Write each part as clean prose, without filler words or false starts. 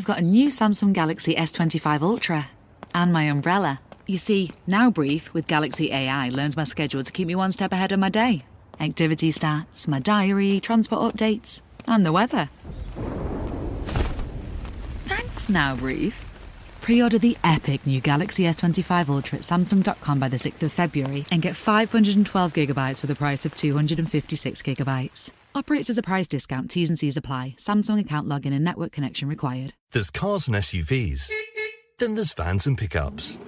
got a new Samsung Galaxy S25 Ultra. And my umbrella. You see, now Brief with Galaxy AI learns my schedule to keep me one step ahead of my day. Activity stats, my diary, transport updates, and the weather. Thanks Now Brief. Pre-order the epic new Galaxy S25 Ultra at Samsung.com by the 6th of February and get 512GB for the price of 256GB. Operates as a price discount. T's and C's apply. Samsung account login and network connection required. There's cars and SUVs. Then there's vans and pickups.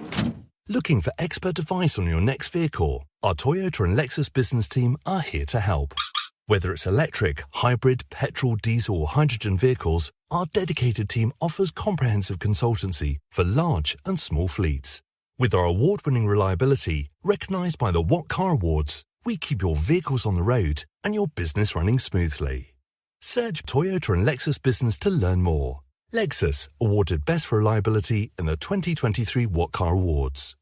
Looking for expert advice on your next vehicle? Our Toyota and Lexus business team are here to help. Whether it's electric, hybrid, petrol, diesel or hydrogen vehicles, our dedicated team offers comprehensive consultancy for large and small fleets. With our award-winning reliability, recognised by the What Car Awards, we keep your vehicles on the road and your business running smoothly. Search Toyota and Lexus Business to learn more. Lexus, awarded Best for Reliability in the 2023 What Car Awards.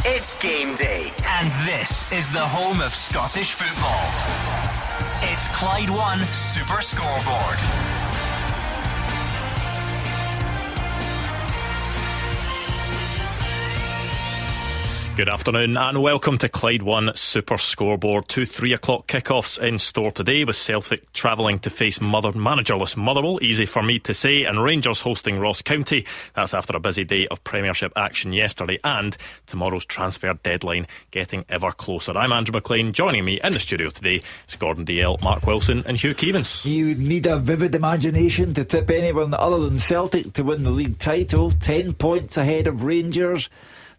It's game day, and this is the home of Scottish football. It's Clyde 1 Super Scoreboard. Good afternoon and welcome to Clyde 1 Super Scoreboard. 2 3 o'clock kickoffs in store today, with Celtic travelling to face managerless Motherwell, easy for me to say, and Rangers hosting Ross County. That's after a busy day of Premiership action yesterday, and tomorrow's transfer deadline getting ever closer. I'm Andrew Maclean. Joining me in the studio today is Gordon Dalziel, Mark Wilson and Hugh Keevins. You would need a vivid imagination to tip anyone other than Celtic to win the league title. 10 points ahead of Rangers.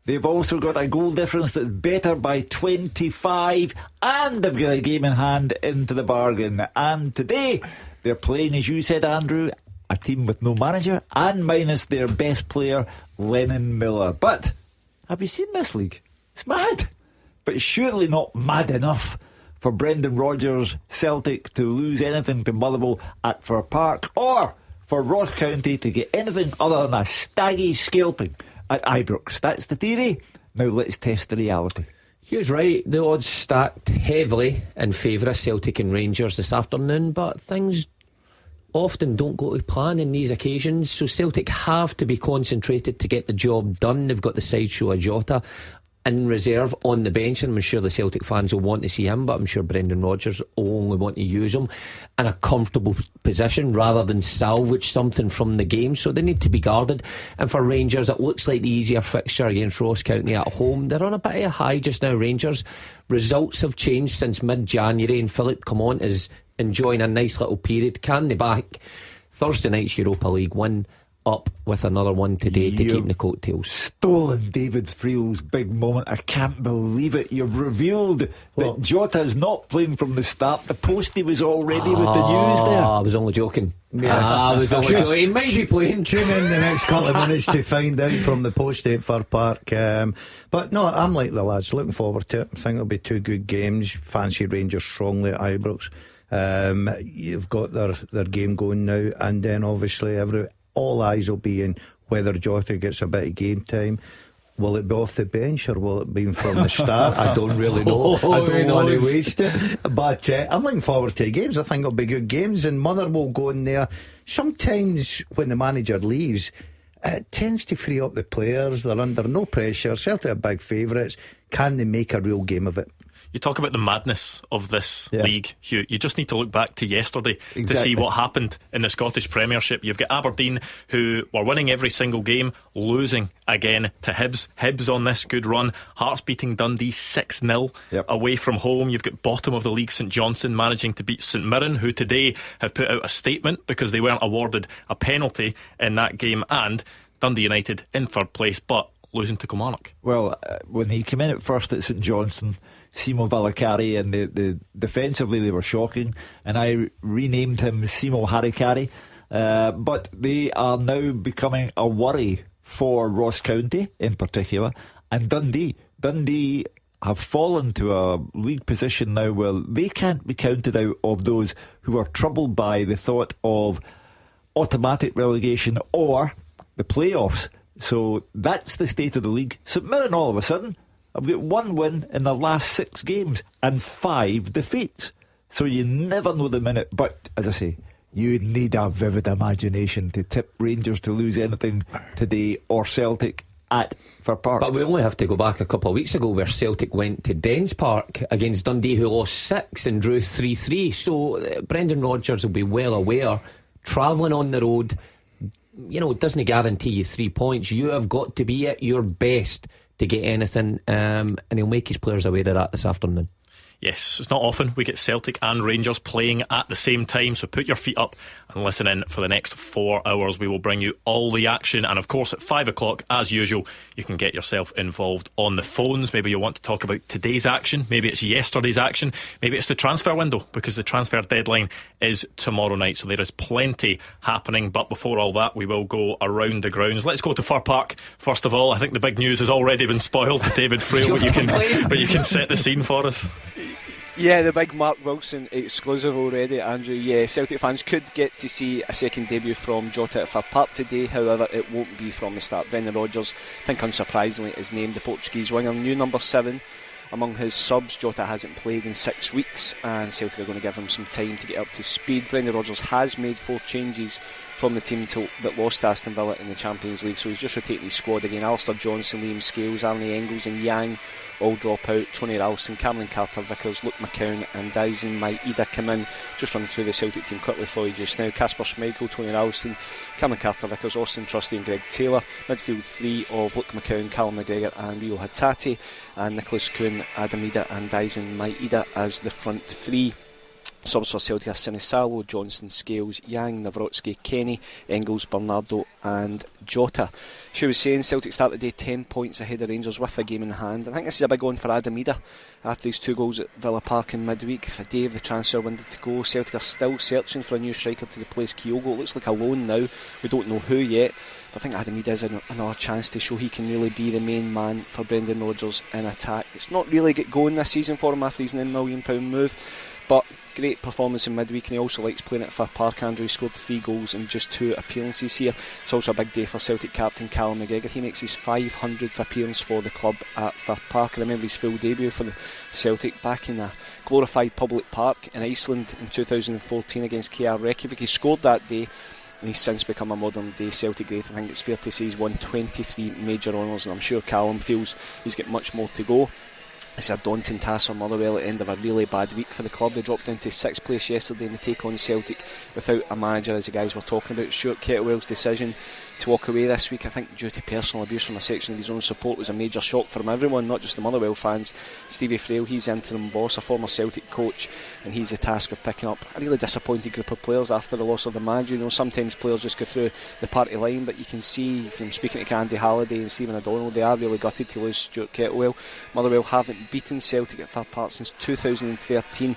They've also got a goal difference that's better by 25, and they've got a game in hand into the bargain. And today they're playing, as you said, Andrew, a team with no manager and minus their best player, Lennon Miller. But have you seen this league? It's mad, but surely not mad enough for Brendan Rodgers' Celtic to lose anything to Motherwell at Fir Park, or for Ross County to get anything other than a staggy scalping at Ibrox. That's the theory. Now let's test the reality. Hugh's right. The odds stacked heavily in favour of Celtic and Rangers this afternoon, but things often don't go to plan in these occasions, so Celtic have to be concentrated to get the job done. They've got the sideshow Jota in reserve on the bench, and I'm sure the Celtic fans will want to see him, but I'm sure Brendan Rodgers will only want to use him in a comfortable position rather than salvage something from the game, so they need to be guarded. And for Rangers, it looks like the easier fixture against Ross County at home. They're on a bit of a high just now, Rangers. Results have changed since mid-January, and Philip Clement is enjoying a nice little period. Can they back Thursday night's Europa League win up with another one today to keep the coattails? Stolen David Friel's big moment. I can't believe it. You've revealed that Jota is not playing from the start. The postie was already with the news there. I was only joking. I was only joking. He might be playing. Tune in the next couple of minutes to find out from the postie at Fir Park. But no, I'm like the lads, looking forward to it. I think it'll be two good games. Fancy Rangers strongly at Ibrox. You've got their game going now, and then obviously all eyes will be in whether Jota gets a bit of game time. Will it be off the bench or will it be from the start? I don't really know. I don't want to waste it. But I'm looking forward to the games. I think it'll be good games, and Motherwell going there. Sometimes when the manager leaves, it tends to free up the players. They're under no pressure. Celtic are big favourites. Can they make a real game of it? You talk about the madness of this league, Hugh. You just need to look back to yesterday to see what happened in the Scottish Premiership. You've got Aberdeen, who were winning every single game, losing again to Hibs. Hibs on this good run. Hearts beating Dundee 6-0 away from home. You've got bottom of the league St Johnstone managing to beat St Mirren, who today have put out a statement because they weren't awarded a penalty in that game. And Dundee United in third place, but losing to Kilmarnock. Well, when he came in at first at St Johnstone, Simo Valakari, and the defensively they were shocking, and I renamed him Simo Harikari, but they are now becoming a worry for Ross County in particular, and Dundee have fallen to a league position now where they can't be counted out of those who are troubled by the thought of automatic relegation or the playoffs. So that's the state of the league. St Mirren all of a sudden I've got one win in the last 6 games and 5 defeats. So you never know the minute. But as I say, You need a vivid imagination to tip Rangers to lose anything today, or Celtic at Fir Park. But we only have to go back a couple of weeks ago where Celtic went to Dens Park against Dundee, who lost 6 and drew 3-3. So Brendan Rodgers will be well aware, travelling on the road, it doesn't guarantee you 3 points. You have got to be at your best to get anything, and he'll make his players aware of that this afternoon. Yes, it's not often we get Celtic and Rangers playing at the same time, so put your feet up and listen in for the next 4 hours. We will bring you all the action, and of course at 5 o'clock, as usual, you can get yourself involved on the phones. Maybe you want to talk about today's action, maybe it's yesterday's action, maybe it's the transfer window, because the transfer deadline is tomorrow night, so there is plenty happening. But before all that, we will go around the grounds. Let's go to Fir Park first of all. I think the big news has already been spoiled. David Frail, but you can set the scene for us. Yeah, the big Mark Wilson exclusive already, Andrew. Yeah, Celtic fans could get to see a second debut from Jota at Fir Park today. However, it won't be from the start. Brendan Rodgers, I think unsurprisingly, is named the Portuguese winger, new number 7 among his subs. Jota hasn't played in 6 weeks, and Celtic are going to give him some time to get up to speed. Brendan Rodgers has made 4 changes from the team that lost to Aston Villa in the Champions League, so he's just rotating his squad again. Alistair Johnson, Liam Scales, Arnie Engels and Yang all drop out. Tony Ralston, Cameron Carter-Vickers, Luke McCown and Dyson Maeda come in. Just running through the Celtic team quickly for you just now. Kasper Schmeichel, Tony Ralston, Cameron Carter-Vickers, Austin Trusty and Greg Taylor. Midfield 3 of Luke McCown, Callum McGregor and Rio Hatate, and Nicholas Kuhn, Adam Ida and Dyson Maeda as the front 3. Subs for Celtic are Sinisalo, Johnson, Scales, Yang, Nawrocki, Kenny, Engels, Bernardo and Jota. She was saying Celtic start the day 10 points ahead of Rangers with a game in hand. I think this is a big one for Adam Ida after his 2 goals at Villa Park in midweek. A day of the transfer window to go. Celtic are still searching for a new striker to replace Kyogo. It looks like a loan now. We don't know who yet. But I think Adam Ida is another chance to show he can really be the main man for Brendan Rodgers in attack. It's not really get going this season for him after his £9 million move, but great performance in midweek, and he also likes playing at Fir Park. Andrew, he scored 3 goals in just 2 appearances here. It's also a big day for Celtic captain Callum McGregor. He makes his 500th appearance for the club at Fir Park. I remember his full debut for the Celtic back in a glorified public park in Iceland in 2014 against KR Reykjavik. He scored that day, and he's since become a modern day Celtic great. I think it's fair to say he's won 23 major honours, and I'm sure Callum feels he's got much more to go. It's a daunting task for Motherwell at the end of a really bad week for the club. They dropped down to 6th place yesterday in the take on Celtic without a manager, as the guys were talking about. Stuart Kettlewell's decision to walk away this week, I think due to personal abuse from a section of his own support, was a major shock for everyone, not just the Motherwell fans. Stevie Frail, he's the interim boss, a former Celtic coach, and he's the task of picking up a really disappointed group of players after the loss of the manager. Sometimes players just go through the party line, but you can see from speaking to Andy Halliday and Stephen O'Donnell, they are really gutted to lose Stuart Kettlewell. Motherwell haven't beaten Celtic at Fir Park since 2013.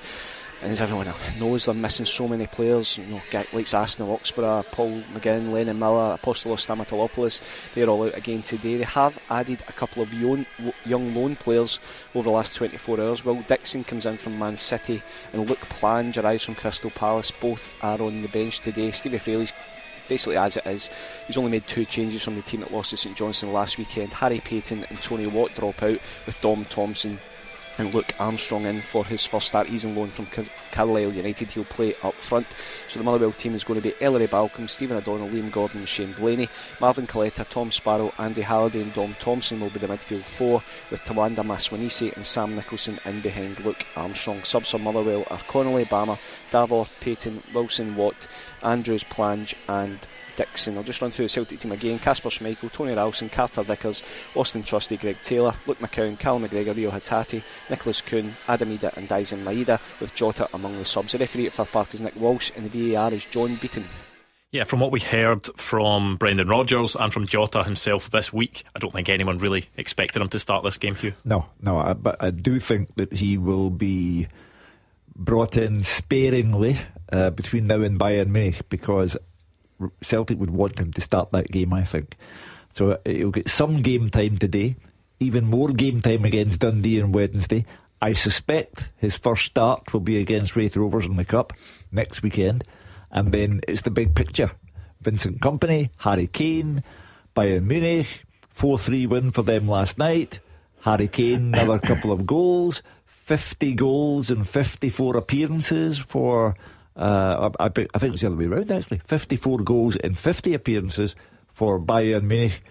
And as everyone knows, they're missing so many players, guys like Arsenal, Oxborough, Paul McGinn, Lennon Miller, Apostolos Stamatolopoulos. They're all out again today. They have added a couple of young loan players over the last 24 hours. Will Dixon comes in from Man City, and Luke Plange arrives from Crystal Palace. Both are on the bench today. Stevie Fraley's basically as it is. He's only made 2 changes from the team that lost to St Johnstone last weekend. Harry Payton and Tony Watt drop out, with Dom Thompson and Luke Armstrong in for his first start. He's on loan from Carlisle United. He'll play up front. So the Motherwell team is going to be Ellery Balcom, Stephen O'Donnell, Liam Gordon and Shane Blaney. Marvin Coletta, Tom Sparrow, Andy Halliday and Dom Thompson will be the midfield 4, with Tawanda Maswanisi and Sam Nicholson in behind Luke Armstrong. Subs for Motherwell are Connolly, Bama, Davorth, Payton, Wilson, Watt, Andrews, Plange and Dixon. I'll just run through the Celtic team again. Kasper Schmeichel, Tony Ralston, Carter Vickers, Austin Trusty, Greg Taylor, Luke McCown, Callum McGregor, Rio Hatate, Nicholas Kuhn, Adam Ida and Dyson Maeda, with Jota among the subs. The referee at Fir Park is Nick Walsh, and the VAR is John Beaton. Yeah, from what we heard from Brendan Rodgers and from Jota himself this week, I don't think anyone really expected him to start this game, Hugh. No, but I do think that he will be brought in sparingly between now and Bayern Munich, because Celtic would want him to start that game, I think. So he'll get some game time today, even more game time against Dundee on Wednesday. I suspect his first start will be against Wraith Rovers in the Cup next weekend, and then it's the big picture. Vincent Kompany, Harry Kane, Bayern Munich, 4-3 win for them last night. Harry Kane, another couple of goals, 50 goals and 54 appearances for I think it's the other way around actually. 54 goals in 50 appearances for Bayern Munich.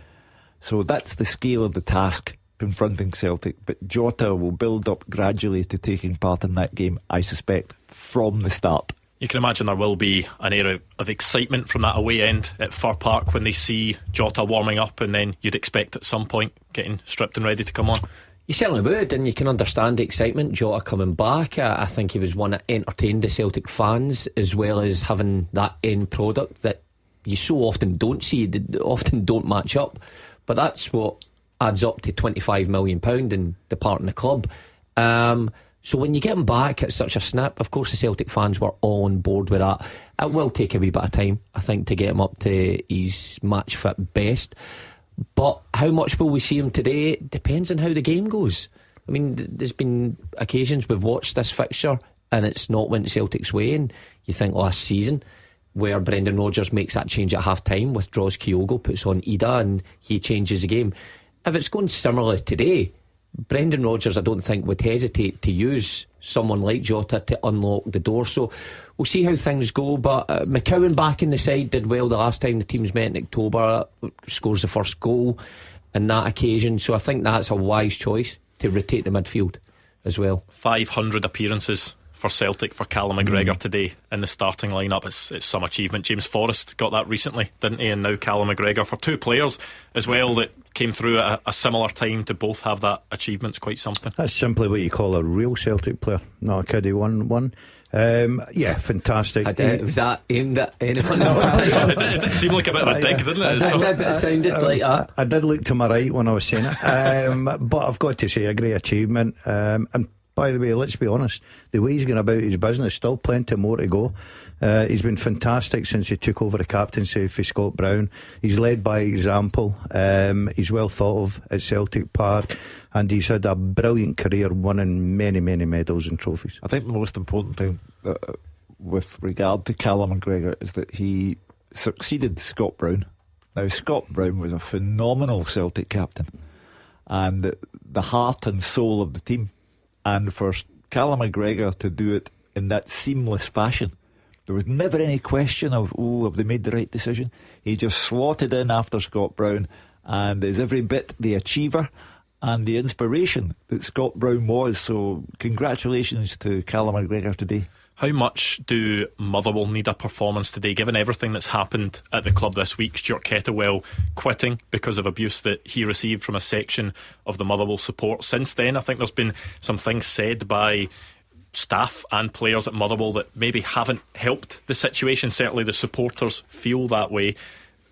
So that's the scale of the task confronting Celtic. But Jota will build up gradually to taking part in that game, I suspect, from the start. You can imagine there will be an air of excitement from that away end at Fir Park when they see Jota warming up, and then you'd expect at some point getting stripped and ready to come on. You certainly would, and you can understand the excitement. Jota coming back, I think he was one that entertained the Celtic fans, as well as having that end product that you so often don't see, that often don't match up. But that's what adds up to £25 million in departing the club. So when you get him back at such a snap, of course the Celtic fans were all on board with that. It will take a wee bit of time, I think, to get him up to his match fit best. But how much will we see him today depends on how the game goes. I mean, there's been occasions we've watched this fixture and it's not went Celtic's way, and you think last season where Brendan Rodgers makes that change at half time, withdraws Kyogo, puts on Ida, and he changes the game. If it's going similarly today, Brendan Rodgers, I don't think, would hesitate to use someone like Jota to unlock the door. So we'll see how things go. But McCowan back in the side did well the last time the teams met in October, scores the first goal on that occasion. So I think that's a wise choice to rotate the midfield as well. 500 appearances for Celtic for Callum McGregor today in the starting lineup. It's some achievement. James Forrest got that recently, didn't he? And now Callum McGregor, for two players as well that came through at a similar time to both have that achievement's quite something. That's simply what you call a real Celtic player, not a kiddie one. Yeah, fantastic. Was that aimed at anyone? It did seem like a bit of a dig, didn't it? It sounded like that. I did look to my right when I was saying it. But I've got to say, a great achievement. And by the way, let's be honest, the way he's going about his business, still plenty more to go. He's been fantastic since he took over the captaincy for Scott Brown. He's led by example. He's well thought of at Celtic Park, and he's had a brilliant career, winning many medals and trophies. I think the most important thing with regard to Callum McGregor is that he succeeded Scott Brown. Now, Scott Brown was a phenomenal Celtic captain and the heart and soul of the team. And for Callum McGregor to do it in that seamless fashion, there was never any question of, have they made the right decision? He just slotted in after Scott Brown and is every bit the achiever and the inspiration that Scott Brown was. So congratulations to Callum McGregor today. How much do Motherwell need a performance today, given everything that's happened at the club this week? Stuart Kettlewell quitting because of abuse that he received from a section of the Motherwell support. Since then, I think there's been some things said by staff and players at Motherwell that maybe haven't helped the situation. Certainly the supporters feel that way.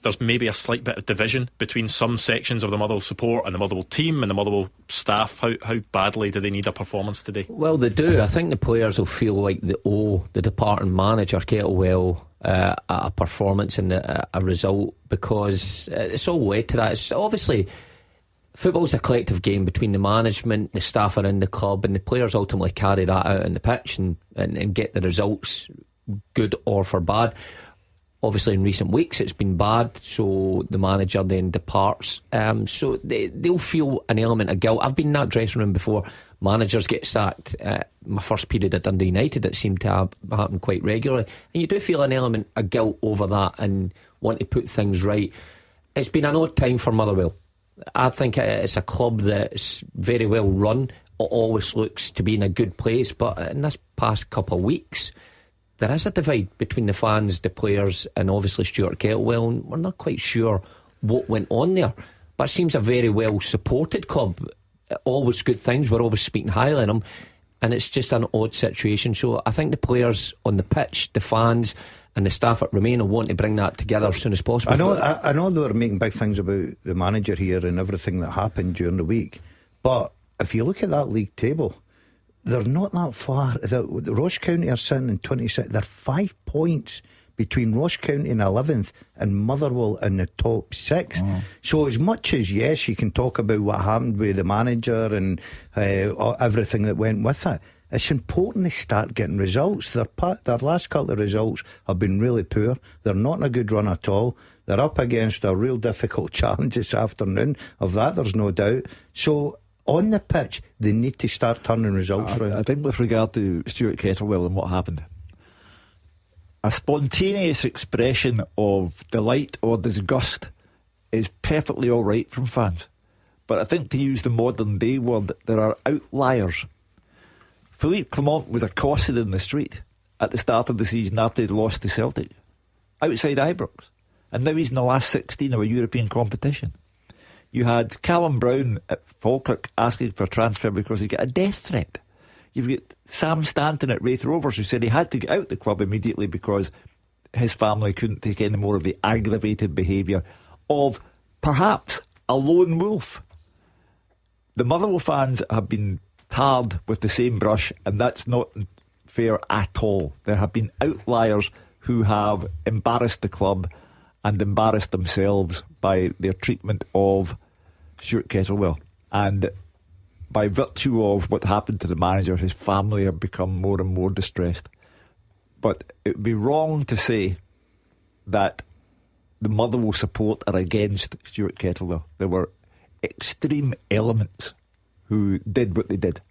There's maybe a slight bit of division between some sections of the Motherwell support and the Motherwell team and the Motherwell staff. How badly do they need a performance today? Well, they do. I think the players will feel like they owe the departing manager Kettlewell a performance and a result, because it's all led to that. It's obviously, football's a collective game between the management, the staff around the club, and the players ultimately carry that out on the pitch and get the results, good or for bad. Obviously in recent weeks it's been bad, so the manager then departs, so they'll feel an element of guilt. I've been in that dressing room before. Managers get sacked. My first period at Dundee United, it seemed to happen quite regularly, and you do feel an element of guilt over that and want to put things right. It's been an odd time for Motherwell. I think it's a club that's very well run. It always looks to be in a good place, but in this past couple of weeks there is a divide between the fans, the players, and obviously Stuart Kettlewell, and we're not quite sure what went on there. But it seems a very well supported club. Always good things, we're always speaking highly of them, and it's just an odd situation. So I think the players on the pitch, the fans and the staff at Remain will want to bring that together as soon as possible. I know they were making big things about the manager here and everything that happened during the week, but if you look at that league table, they're not that far. The Ross County are sitting in 26. They're 5 points between Ross County in 11th and Motherwell in the top 6. So as much as, yes, you can talk about what happened with the manager and everything that went with it, it's important to start getting results. Their last couple of results have been really poor. They're not in a good run at all. They're up against a real difficult challenge this afternoon. Of that there's no doubt. So on the pitch, they need to start turning results around. I think with regard to Stuart Kettlewell and what happened, a spontaneous expression of delight or disgust is perfectly alright from fans. But I think, to use the modern day word, there are outliers. Philippe Clement was accosted in the street at the start of the season after he'd lost to Celtic outside Ibrox, and now he's in the last 16 of a European competition. You had Callum Brown at Falkirk asking for a transfer because he got a death threat. You've got Sam Stanton at Wraith Rovers, who said he had to get out the club immediately because his family couldn't take any more of the aggravated behaviour of perhaps a lone wolf. The Motherwell fans have been tarred with the same brush, and that's not fair at all. There have been outliers who have embarrassed the club and embarrassed themselves by their treatment of Stuart Kettlewell. And by virtue of what happened to the manager, his family have become more and more distressed. But it would be wrong to say that the Motherwell support are against Stuart Kettlewell. There were extreme elements who did what they did.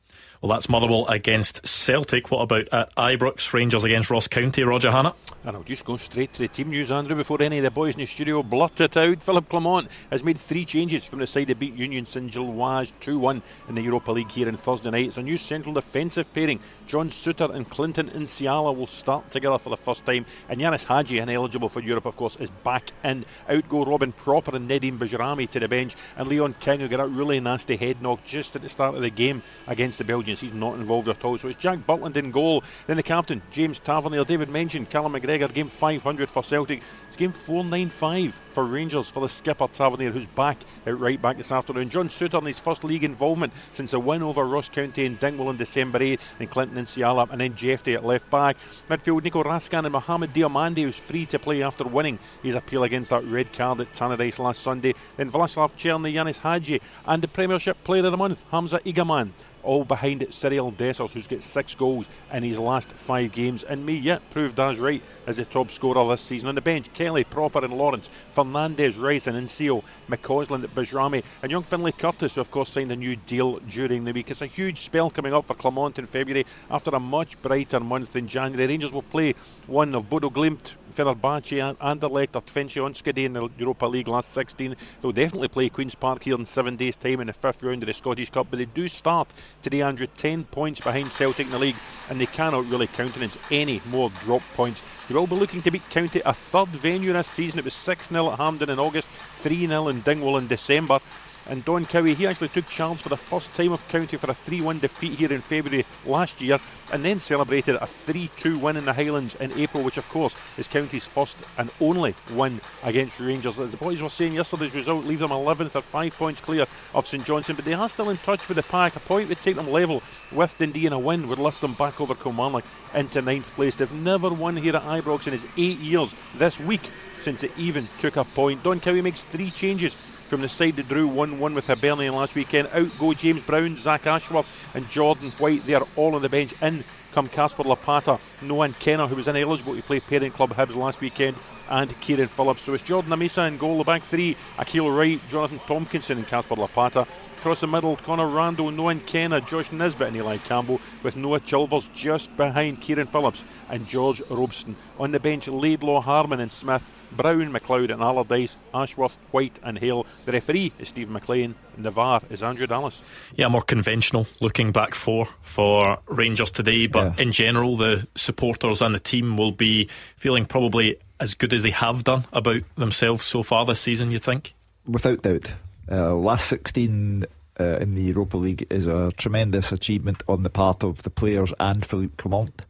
Well, that's Motherwell against Celtic. What about at Ibrox? Rangers against Ross County. Roger Hannah. And I'll just go straight to the team news, Andrew, before any of the boys in the studio blurt it out. Philippe Clement has made 3 changes from the side that beat Union Saint-Gilloise 2-1 in the Europa League here on Thursday night. It's a new central defensive pairing. John Souttar and Clinton Nsiala will start together for the first time, and Yanis Hadji, ineligible for Europe of course, is back in. Out go Robin Proper and Nedim Bajrami to the bench, and Leon King, who got a really nasty head knock just at the start of the game against the Belgians. He's not involved at all. So it's Jack Butland in goal. Then the captain, James Tavernier. David mentioned Callum McGregor, game 500 for Celtic. It's game 495 for Rangers for the skipper Tavernier, who's back at right back this afternoon. John Souttar in his first league involvement since a win over Ross County and Dingwall on December 8, and Clinton Nsiala, and then Jeffrey at left back. Midfield, Nico Raskan and Mohamed Diomande, who's free to play after winning his appeal against that red card at Tannadice last Sunday. Then Vladislav Cherny, Yanis Hadji, and the Premiership Player of the Month, Hamza Igaman, all behind Cyril Dessers, who's got 6 goals in his last 5 games, and me yet proved as right as the top scorer this season. On the bench, Kelly, Proper and Lawrence, Fernandez, Rice and Nsio, McCausland, Bajrami, and young Finlay Curtis, who of course signed a new deal during the week. It's a huge spell coming up for Clermont in February after a much brighter month in January. Rangers will play one of Bodo Glimt, Fenerbahce, Anderlecht or Twente Enschede in the Europa League last 16. They'll definitely play Queen's Park here in 7 days' time in the 5th round of the Scottish Cup, but they do start today, Andrew, 10 points behind Celtic in the league, and they cannot really countenance any more drop points. They will be looking to beat County, a 3rd venue this season. It was 6-0 at Hampden in August, 3-0 in Dingwall in December. And Don Cowie, he actually took charge for the first time of County for a 3-1 defeat here in February last year, and then celebrated a 3-2 win in the Highlands in April, which of course is County's first and only win against Rangers. As the boys were saying, yesterday's result leaves them 11th or 5 points clear of St Johnstone, but they are still in touch with the pack. A point would take them level with Dundee, and a win would lift them back over Kilmarnock into 9th place. They've never won here at Ibrox in his 8 years this week since it even took a point. Don Cowie makes 3 changes from the side that drew 1-1 with Hibernian last weekend. Out go James Brown, Zach Ashworth and Jordan White. They are all on the bench. In come Casper Lapata, Noan Kenner, who was ineligible to play parent club Hibs last weekend, and Kieran Phillips. So it's Jordan Amisa in goal. The back 3, Akil Wright, Jonathan Tompkinson and Casper Lapata. Across the middle, Connor Randall, Noan Kenner, Josh Nisbet and Eli Campbell, with Noah Chilvers just behind Kieran Phillips and George Robson. On the bench, Laidlaw, Harman and Smith, Brown, McLeod and Allardyce, Ashworth, White and Hale. The referee is Stephen McLean, and the VAR is Andrew Dallas. Yeah, more conventional looking back four for Rangers today, but in general the supporters and the team will be feeling probably as good as they have done about themselves so far this season, you think? Without doubt. Last 16 in the Europa League is a tremendous achievement on the part of the players and Philippe Clement.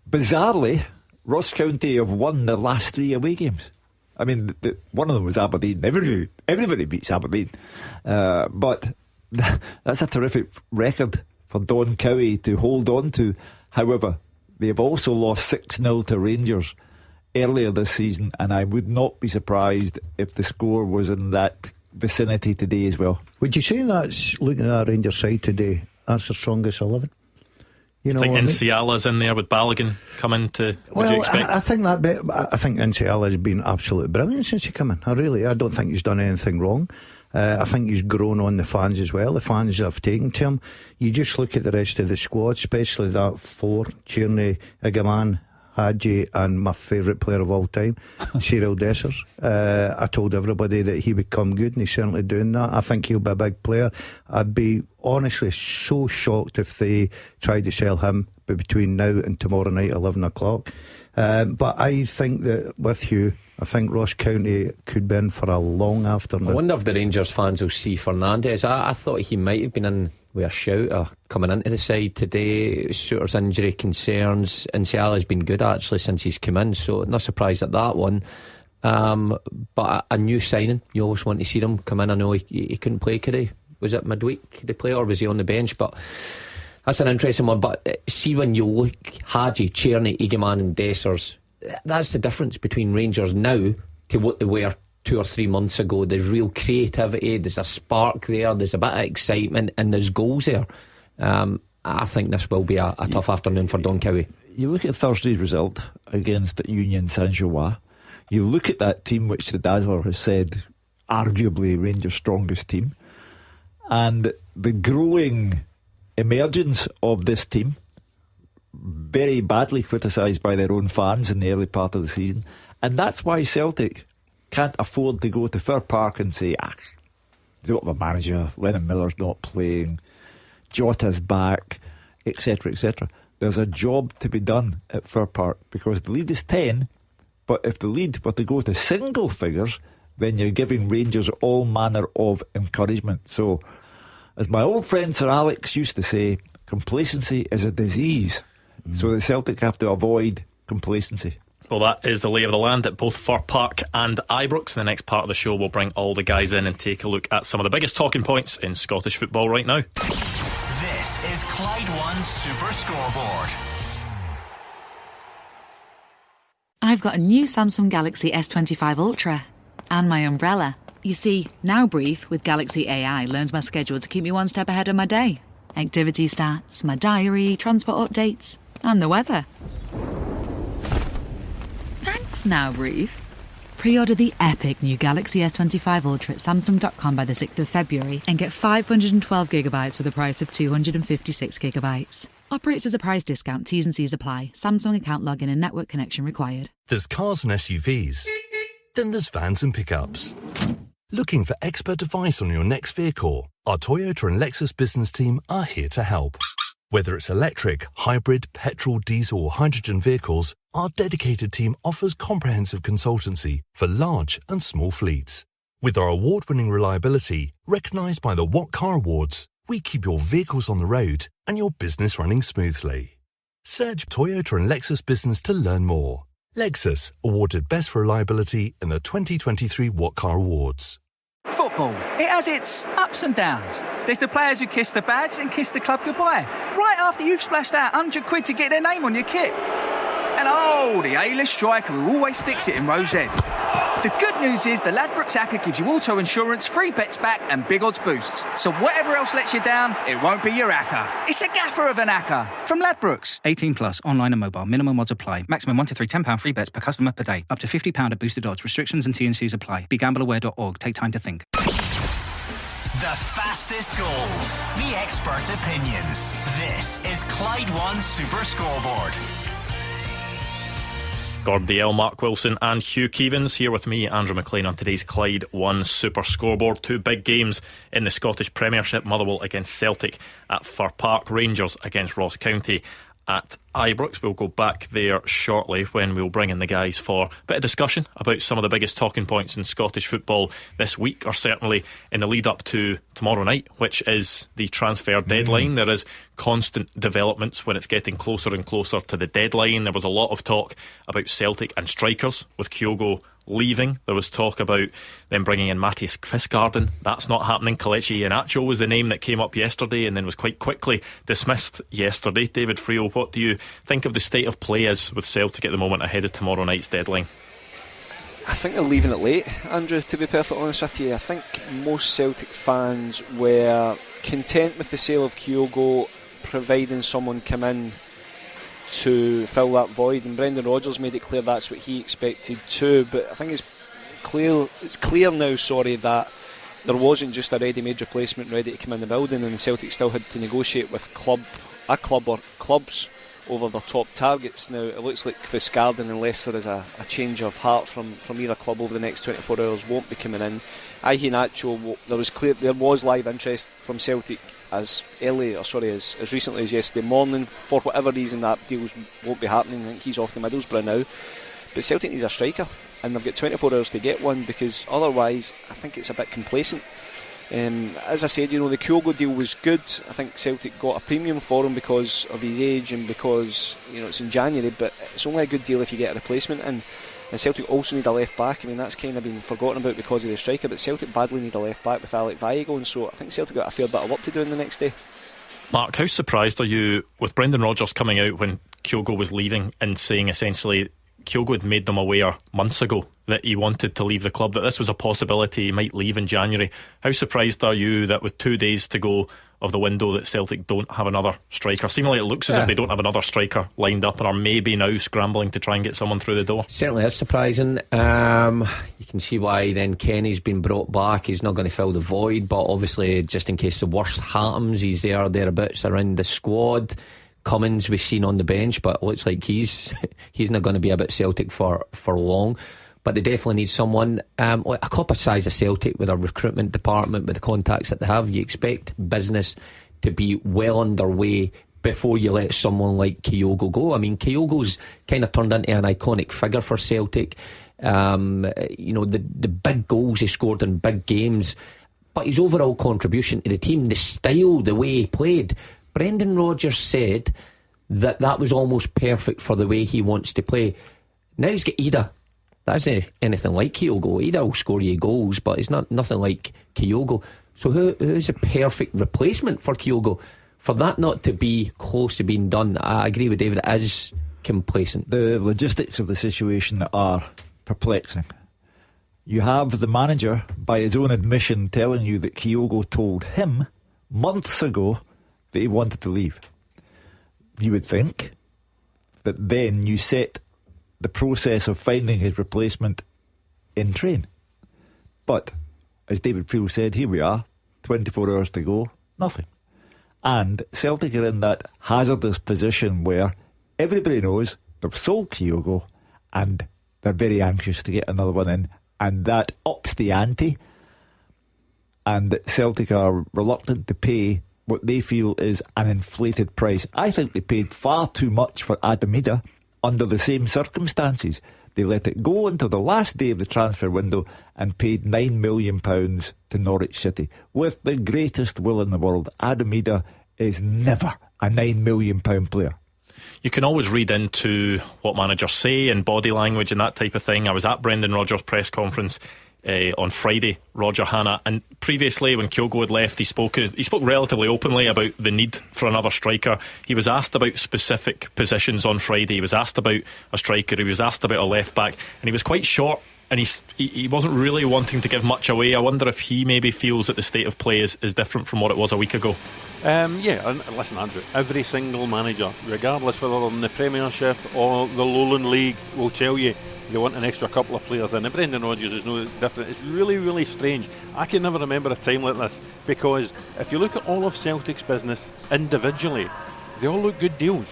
Bizarrely, Ross County have won their last 3 away games. I mean, one of them was Aberdeen. Everybody beats Aberdeen. But that's a terrific record for Don Cowie to hold on to. However, they have also lost 6-0 to Rangers earlier this season, and I would not be surprised if the score was in that vicinity today as well. Would you say that's, looking at that Rangers side today, that's the strongest 11? You know, I think Nsiala's in there with Balogun coming to. What do you expect? I think Nsiala's been absolutely brilliant since he come in. I don't think he's done anything wrong. I think he's grown on the fans as well. The fans have taken to him. You just look at the rest of the squad, especially that 4: Tierney, Igaman, Hadji and my favourite player of all time, Cyril Dessers. I told everybody that he would come good, and he's certainly doing that. I think he'll be a big player. I'd be honestly so shocked if they tried to sell him between now and tomorrow night 11 o'clock. But I think that with Hugh, I think Ross County could be in for a long afternoon. I wonder if the Rangers fans will see Fernandes. I thought he might have been in with a shout coming into the side today. Souttar's injury concerns, and Siala's been good actually since he's come in, so not surprised at that one. But a new signing, you always want to see them come in. I know he couldn't play, could he? Was it midweek did he play, or was he on the bench? But that's an interesting one. But see, when you look, Hadji, Tierney, Egeman and Dessers, that's the difference between Rangers now to what they were 2 or 3 months ago. There's real creativity, there's a spark there, there's a bit of excitement, and there's goals there. I think this will be a tough afternoon for Don Cowie. You look at Thursday's result against Union Saint-Gilloise, you look at that team which the Dazzler has said arguably Rangers' strongest team, and the growing emergence of this team, very badly criticised by their own fans in the early part of the season. And that's why Celtic can't afford to go to Fir Park and say, they don't have a manager, Lennon Miller's not playing, Jota's back, etc, etc. There's a job to be done at Fir Park, because the lead is 10, but if the lead were to go to single figures, then you're giving Rangers all manner of encouragement. So, as my old friend Sir Alex used to say, complacency is a disease. So the Celtic have to avoid complacency. Well, that is the lay of the land at both Fir Park and Ibrox. In the next part of the show, we'll bring all the guys in and take a look at some of the biggest talking points in Scottish football right now. This is Clyde One Super Scoreboard. I've got a new Samsung Galaxy S25 Ultra and my umbrella. You see, Now Brief with Galaxy AI learns my schedule to keep me one step ahead of my day. Activity stats, my diary, transport updates, and the weather. Thanks, Now Brief. Pre-order the epic new Galaxy S25 Ultra at Samsung.com by the 6th of February and get 512 gigabytes for the price of 256 gigabytes. Operates as a price discount. T's and C's apply. Samsung account login and network connection required. There's cars and SUVs. Then there's vans and pickups. Looking for expert advice on your next vehicle? Our Toyota and Lexus business team are here to help. Whether it's electric, hybrid, petrol, diesel or hydrogen vehicles, our dedicated team offers comprehensive consultancy for large and small fleets. With our award-winning reliability, recognised by the What Car Awards, we keep your vehicles on the road and your business running smoothly. Search Toyota and Lexus Business to learn more. Lexus, awarded Best for Reliability in the 2023 What Car Awards. Football, it has its ups and downs. There's the players who kiss the badge and kiss the club goodbye, right after you've splashed out £100 to get their name on your kit. And the A-list striker who always sticks it in row Z. The good news is the Ladbrokes ACCA gives you auto insurance, free bets back and big odds boosts. So whatever else lets you down, it won't be your ACCA. It's a gaffer of an ACCA. From Ladbrokes. 18 plus, online and mobile. Minimum odds apply. Maximum 1 to 3 £10 free bets per customer per day. Up to £50 at boosted odds. Restrictions and T&Cs apply. BeGambleAware.org. Take time to think. The fastest goals. The expert opinions. This is Clyde One Super Scoreboard. Gordon Dalziel, Mark Wilson and Hugh Keevins here with me, Andrew Maclean, on today's Clyde One Super Scoreboard. Two big games in the Scottish Premiership. Motherwell against Celtic at Fir Park, Rangers against Ross County at Ibrox. We'll go back there shortly when we'll bring in the guys for a bit of discussion about some of the biggest talking points in Scottish football this week, or certainly in the lead up to tomorrow night, which is the transfer deadline. There is constant developments when it's getting closer and closer to the deadline. There was a lot of talk about Celtic and strikers with Kyogo leaving. There was talk about them bringing in Matthias Kvistgaarden. That's not happening. Kelechi Iheanacho was the name that came up yesterday and then was quite quickly dismissed yesterday. David Friel, what do you think of the state of play as with Celtic at the moment ahead of tomorrow night's deadline? I think they're leaving it late, Andrew, to be perfectly honest with you. I think most Celtic fans were content with the sale of Kyogo, providing someone come in to fill that void, and Brendan Rodgers made it clear that's what he expected too. But I think it's clear now, that there wasn't just a ready-made replacement ready to come in the building, and Celtic still had to negotiate with a club or clubs over their top targets. Now it looks like Fiscarden and Leicester is a change of heart from either club over the next 24 hours won't be coming in. Iheanacho, there was live interest from Celtic as recently as yesterday morning. For whatever reason, that deal won't be happening. I think he's off to Middlesbrough now. But Celtic need a striker, and they've got 24 hours to get one, because otherwise I think it's a bit complacent. As I said, the Kyogo deal was good. I think Celtic got a premium for him because of his age and because it's in January, but it's only a good deal if you get a replacement in. And Celtic also need a left back. I mean, that's kind of been forgotten about because of the striker, but Celtic badly need a left back with Alec Valle going, so I think Celtic got a fair bit of work to do in the next day. Mark, how surprised are you with Brendan Rodgers coming out when Kyogo was leaving and saying essentially Kyogo had made them aware months ago that he wanted to leave the club, that this was a possibility he might leave in January? How surprised are you that with 2 days to go of the window that Celtic don't have another striker? Seemingly it looks as if they don't have another striker lined up and are maybe now scrambling to try and get someone through the door. Certainly is surprising. You can see why then Kenny's been brought back. He's not going to fill the void, but obviously just in case the worst happens, he's thereabouts around the squad. Cummins we've seen on the bench, but it looks like he's not going to be about Celtic for long. But they definitely need someone. A club of size of Celtic, with a recruitment department, with the contacts that they have, you expect business to be well underway before you let someone like Kyogo go. I mean, Kyogo's kind of turned into an iconic figure for Celtic. The big goals he scored in big games, but his overall contribution to the team, the style, the way he played. Brendan Rodgers said that was almost perfect for the way he wants to play. Now he's got Ida. That isn't anything like Kyogo. Ida will score you goals, but it's nothing like Kyogo. So who's a perfect replacement for Kyogo? For that not to be close to being done, I agree with David, it is complacent. The logistics of the situation are perplexing. You have the manager, by his own admission, telling you that Kyogo told him months ago that he wanted to leave. You would think that then you set the process of finding his replacement in train. But as David Peel said, here we are, 24 hours to go, nothing. And Celtic are in that hazardous position where everybody knows they've sold Kyogo and they're very anxious to get another one in, and that ups the ante, and Celtic are reluctant to pay what they feel is an inflated price. I think they paid far too much for Adam Ida under the same circumstances. They let it go until the last day of the transfer window and paid £9 million to Norwich City. With the greatest will in the world, Adam Ida is never a £9 million player. You can always read into what managers say and body language and that type of thing. I was at Brendan Rodgers' press conference on Friday, Roger Hanna, and previously when Kyogo had left, he spoke relatively openly about the need for another striker. He was asked about specific positions on Friday. He was asked about a striker, he was asked about a left back, and he was quite short, and he wasn't really wanting to give much away. I wonder if he maybe feels that the state of play is different from what it was a week ago. And listen, Andrew, every single manager, regardless whether they're in the Premiership or the Lowland League, will tell you they want an extra couple of players in. And Brendan Rodgers is no different. It's really, really strange. I can never remember a time like this, because if you look at all of Celtic's business individually, they all look good deals.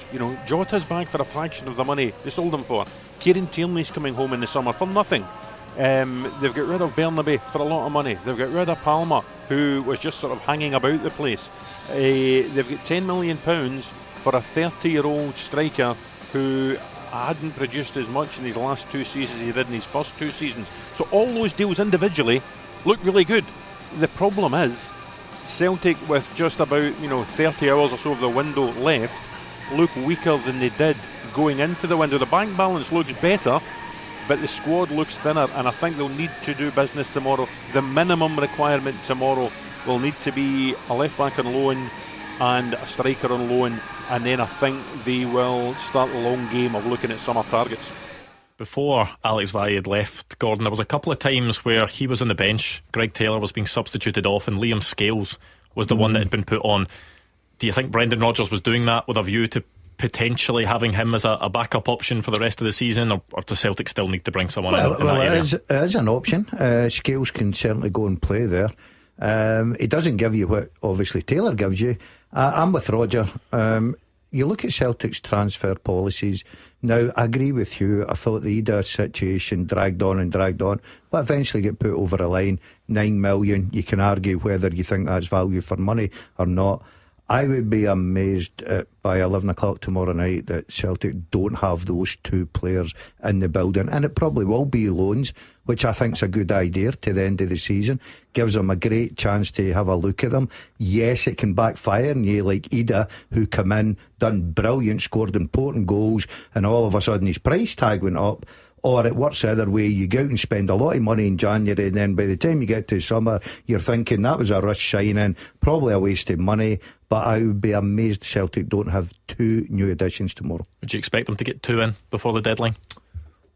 Jota's back for a fraction of the money they sold him for. Kieran Tierney's coming home in the summer for nothing. They've got rid of Bernabe for a lot of money. They've got rid of Palmer, who was just sort of hanging about the place. They've got £10 million for a 30-year-old striker who hadn't produced as much in his last 2 seasons as he did in his first 2 seasons. So all those deals individually look really good. The problem is Celtic, with just about 30 hours or so of the window left, look weaker than they did going into the window. The bank balance looks better, but the squad looks thinner, and I think they'll need to do business tomorrow. The minimum requirement tomorrow will need to be a left back on loan and a striker on loan, and then I think they will start the long game of looking at summer targets. Before Alex Valle had left, Gordon, there was a couple of times where he was on the bench, Greg Taylor was being substituted off, and Liam Scales was the one that had been put on. Do you think Brendan Rodgers was doing that with a view to potentially having him as a backup option for the rest of the season, or does Celtic still need to bring someone in that area? It is an option. Scales can certainly go and play there. He doesn't give you what obviously Taylor gives you. I'm with Roger. you look at Celtic's transfer policies. Now, I agree with you. I thought the Ida situation dragged on, but eventually get put over a line. 9 million. You can argue whether you think that's value for money or not. I would be amazed by 11 o'clock tomorrow night that Celtic don't have those two players in the building, and it probably will be loans, which I think is a good idea to the end of the season. Gives them a great chance to have a look at them. Yes, it can backfire, and you like Ida, who come in, done brilliant, scored important goals, and all of a sudden his price tag went up. Or it works the other way, you go out and spend a lot of money in January, and then by the time you get to summer, you're thinking that was a rush signing, probably a waste of money. But I would be amazed Celtic don't have two new additions tomorrow. Would you expect them to get two in before the deadline?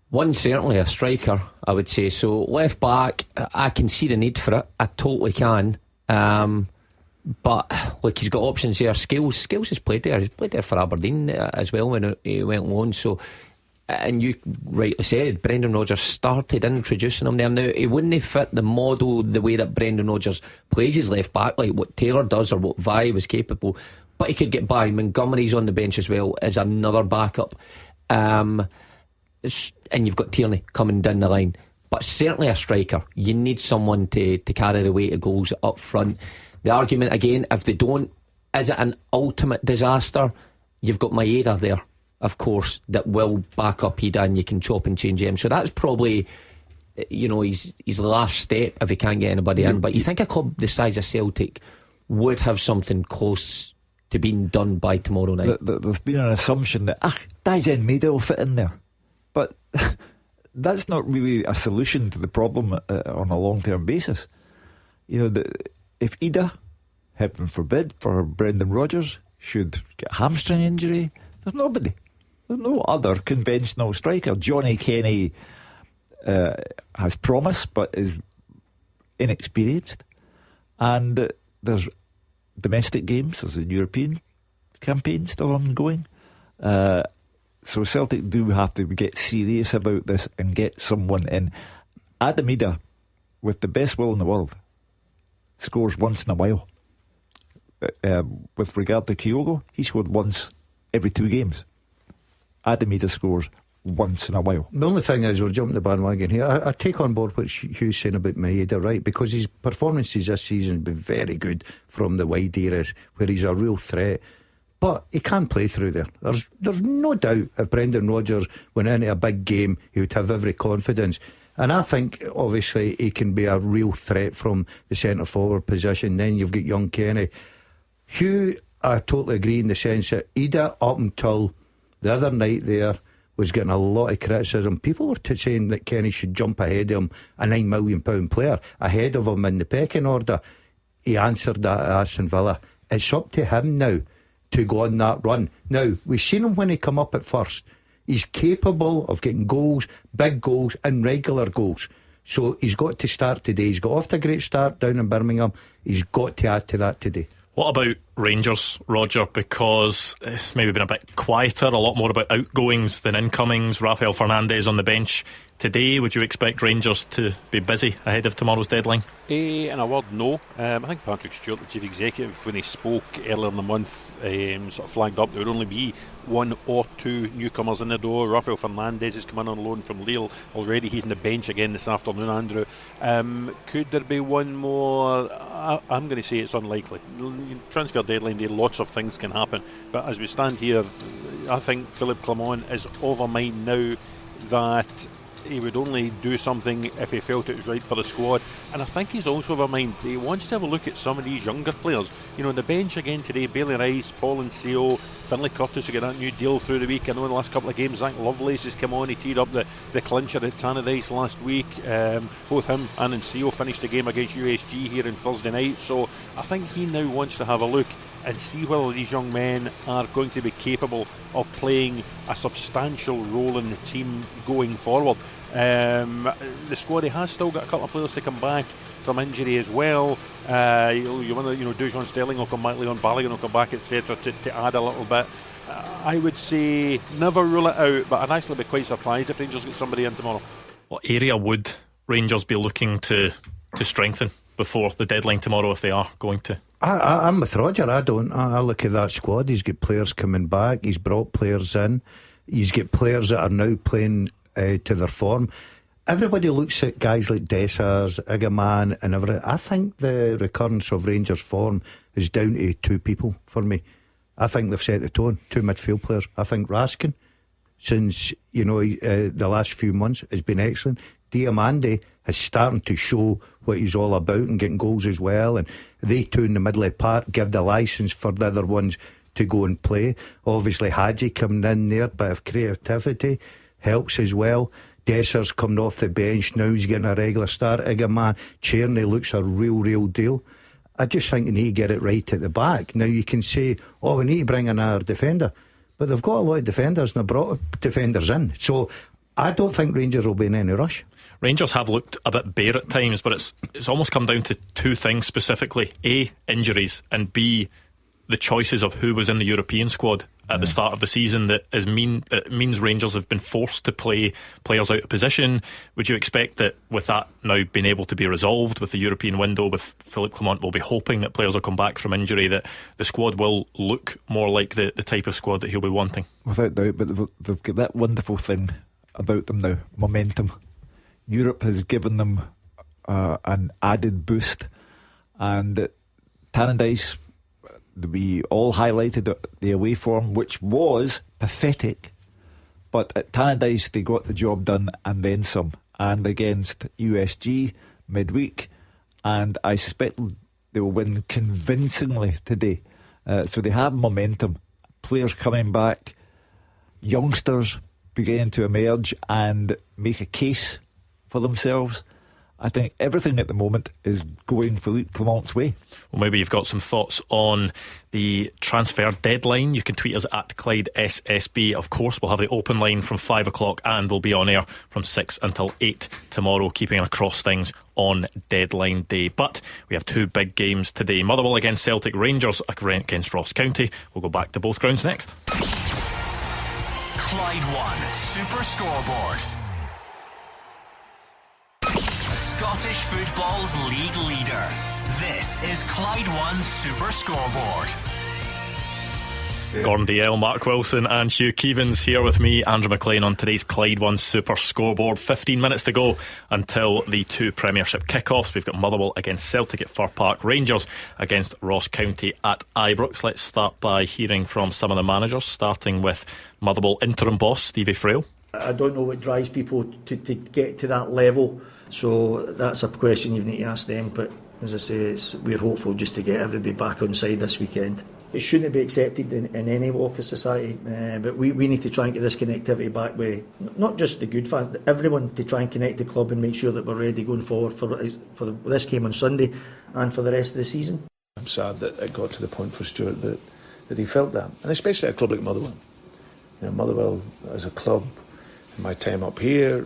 One, certainly a striker, I would say. So left back, I can see the need for it. I totally can. But look, he's got options here. Scales has played there. He's played there for Aberdeen as well when he went on. So, and you rightly said, Brendan Rodgers started introducing him there. Now, he wouldn't fit the model the way that Brendan Rodgers plays his left back, like what Taylor does or what Vi was capable, but he could get by. Montgomery's on the bench as well as another backup, and you've got Tierney coming down the line. But certainly a striker. You need someone to carry the weight of goals up front. The argument again, if they don't, is it an ultimate disaster? You've got Maeda there, of course, that will back up Ida, and you can chop and change him. So that's probably, his last step if he can't get anybody in. But you think a club the size of Celtic would have something close to being done by tomorrow night? There's been an assumption that Daisen Maeda will fit in there, but that's not really a solution to the problem on a long-term basis. If Ida, heaven forbid, for Brendan Rodgers, should get a hamstring injury, there's nobody. There's no other conventional striker. Johnny Kenny has promise but is inexperienced, and there's domestic games, there's a European campaign still ongoing, so Celtic do have to get serious about this and get someone in. Adam Ida, with the best will in the world, scores once in a while. With regard to Kyogo, he scored once every 2 games. Adam Ida scores once in a while. The only thing is, we're jumping the bandwagon here. I take on board what Hugh's saying about Maeda, right? Because his performances this season have been very good from the wide areas where he's a real threat. But he can play through there. There's no doubt if Brendan Rodgers went into a big game, he would have every confidence. And I think obviously he can be a real threat from the centre forward position. Then you've got young Kenny. Hugh, I totally agree in the sense that Ida, up until the other night there, was getting a lot of criticism. People were saying that Kenny should jump ahead of him, a £9 million player, ahead of him in the pecking order. He answered that at Aston Villa. It's up to him now to go on that run. Now, we've seen him when he come up at first. He's capable of getting goals, big goals and regular goals. So he's got to start today. He's got off to a great start down in Birmingham. He's got to add to that today. What about Rangers, Roger? Because it's maybe been a bit quieter, a lot more about outgoings than incomings. Rafael Fernandes on the bench today. Would you expect Rangers to be busy ahead of tomorrow's deadline? In a word, no. I think Patrick Stewart, the chief executive, when he spoke earlier in the month, sort of flagged up there would only be 1 or 2 newcomers in the door. Rafael Fernandes has come in on loan from Lille already. He's on the bench again this afternoon, Andrew. Could there be one more? I'm going to say it's unlikely. Transfer deadline day, lots of things can happen, but as we stand here, I think Philippe Clement is of a mind now that he would only do something if he felt it was right for the squad. And I think he's also of a mind, he wants to have a look at some of these younger players. On the bench again today, Bailey Rice, Paul Nseo, Finlay Curtis, who got that new deal through the week. I know in the last couple of games Zach Lovelace has come on. He teed up the clincher at Tannadice last week. Both him and Nseo finished the game against USG here on Thursday night. So I think he now wants to have a look and see whether these young men are going to be capable of playing a substantial role in the team going forward. The squad, he has still got a couple of players to come back from injury as well. You wonder, Dujon Sterling will come back, Leon Balogun will come back, etc., to add a little bit. I would say never rule it out, but I'd actually be quite surprised if Rangers get somebody in tomorrow. What area would Rangers be looking to strengthen before the deadline tomorrow if they are going to? I'm with Roger. I look at that squad. He's got players coming back. He's brought players in. He's got players that are now playing to their form. Everybody looks at guys like Dessers, Igaman and everything. I think the recurrence of Rangers form is down to two people for me. I think they've set the tone. Two midfield players. I think Raskin, since the last few months, has been excellent. Diamande is starting to show what he's all about and getting goals as well, and they two in the middle of the park give the licence for the other ones to go and play. Obviously Hadji coming in there, bit of creativity helps as well. Desser's coming off the bench now, he's getting a regular start. Igaman, Tierney looks a real deal. I just think they need to get it right at the back. Now you can say, we need to bring in our defender, but they've got a lot of defenders and they've brought defenders in, so I don't think Rangers will be in any rush. Rangers have looked a bit bare at times, but it's almost come down to two things specifically: A, injuries, and B, the choices of who was in the European squad at the start of the season. It means Rangers have been forced to play players out of position. Would you expect that with that now being able to be resolved with the European window, with Philippe Clement will be hoping that players will come back from injury, that the squad will look more like the type of squad that he'll be wanting? Without doubt, but they've got that wonderful thing about them now, momentum. Europe has given them an added boost, and Tannadice, we all highlighted the away form, which was pathetic, but at Tannadice they got the job done and then some, and against USG midweek, and I suspect they will win convincingly today. So they have momentum, players coming back, youngsters beginning to emerge and make a case for themselves. I think everything at the moment is going Philippe Clement's way. Well, maybe you've got some thoughts on the transfer deadline. You can tweet us at Clyde SSB. Of course, we'll have the open line from 5 o'clock and we'll be on air from 6 until 8 tomorrow, keeping across things on deadline day. But we have two big games today: Motherwell against Celtic, Rangers against Ross County. We'll go back to both grounds next. Clyde One Super Scoreboard. Scottish football's league leader. This is Clyde One Super Scoreboard. Gordon Dalziel, Mark Wilson and Hugh Keevins here with me, Andrew Maclean, on today's Clyde One Super Scoreboard. 15 minutes to go until the two Premiership kickoffs. We've got Motherwell against Celtic at Fir Park, Rangers against Ross County at Ibrox. Let's start by hearing from some of the managers, starting with Motherwell interim boss Stevie Frail. I don't know what drives people to get to that level, so that's a question you need to ask them. But as I say, we're hopeful just to get everybody back on side this weekend. It shouldn't be accepted in any walk of society, but we need to try and get this connectivity back with not just the good fans, everyone, to try and connect the club and make sure that we're ready going forward for this game on Sunday and for the rest of the season. I'm sad that it got to the point for Stuart that he felt that, and especially at a club like Motherwell. Motherwell as a club, in my time up here,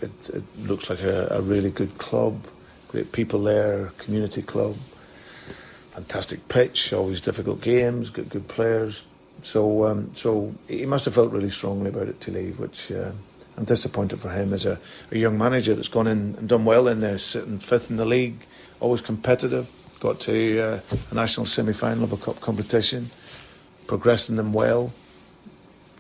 it looks like a really good club, great people there, community club, fantastic pitch, always difficult games, good players. So he must have felt really strongly about it to leave, which I'm disappointed for him as a young manager that's gone in and done well in there, sitting fifth in the league, always competitive, got to a national semi-final of a cup competition, progressing them well,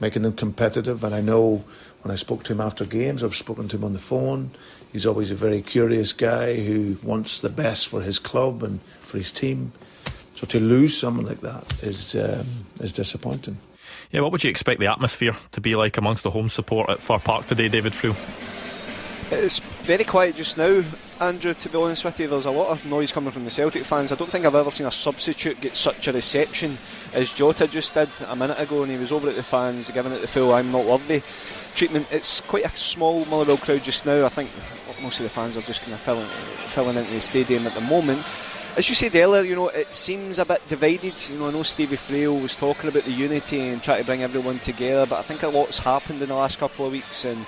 making them competitive. And I know when I spoke to him after games, I've spoken to him on the phone, he's always a very curious guy who wants the best for his club and for his team. So to lose someone like that is disappointing. Yeah, what would you expect the atmosphere to be like amongst the home support at Fir Park today, David Friel? It's very quiet just now, Andrew, to be honest with you. There's a lot of noise coming from the Celtic fans. I don't think I've ever seen a substitute get such a reception as Jota just did a minute ago, and he was over at the fans giving it the full "I'm not worthy" treatment. It's quite a small Motherwell crowd just now. I think most of the fans are just kind of filling into the stadium at the moment. As you said earlier, it seems a bit divided. I know Stevie Frail was talking about the unity and trying to bring everyone together, but I think a lot's happened in the last couple of weeks, and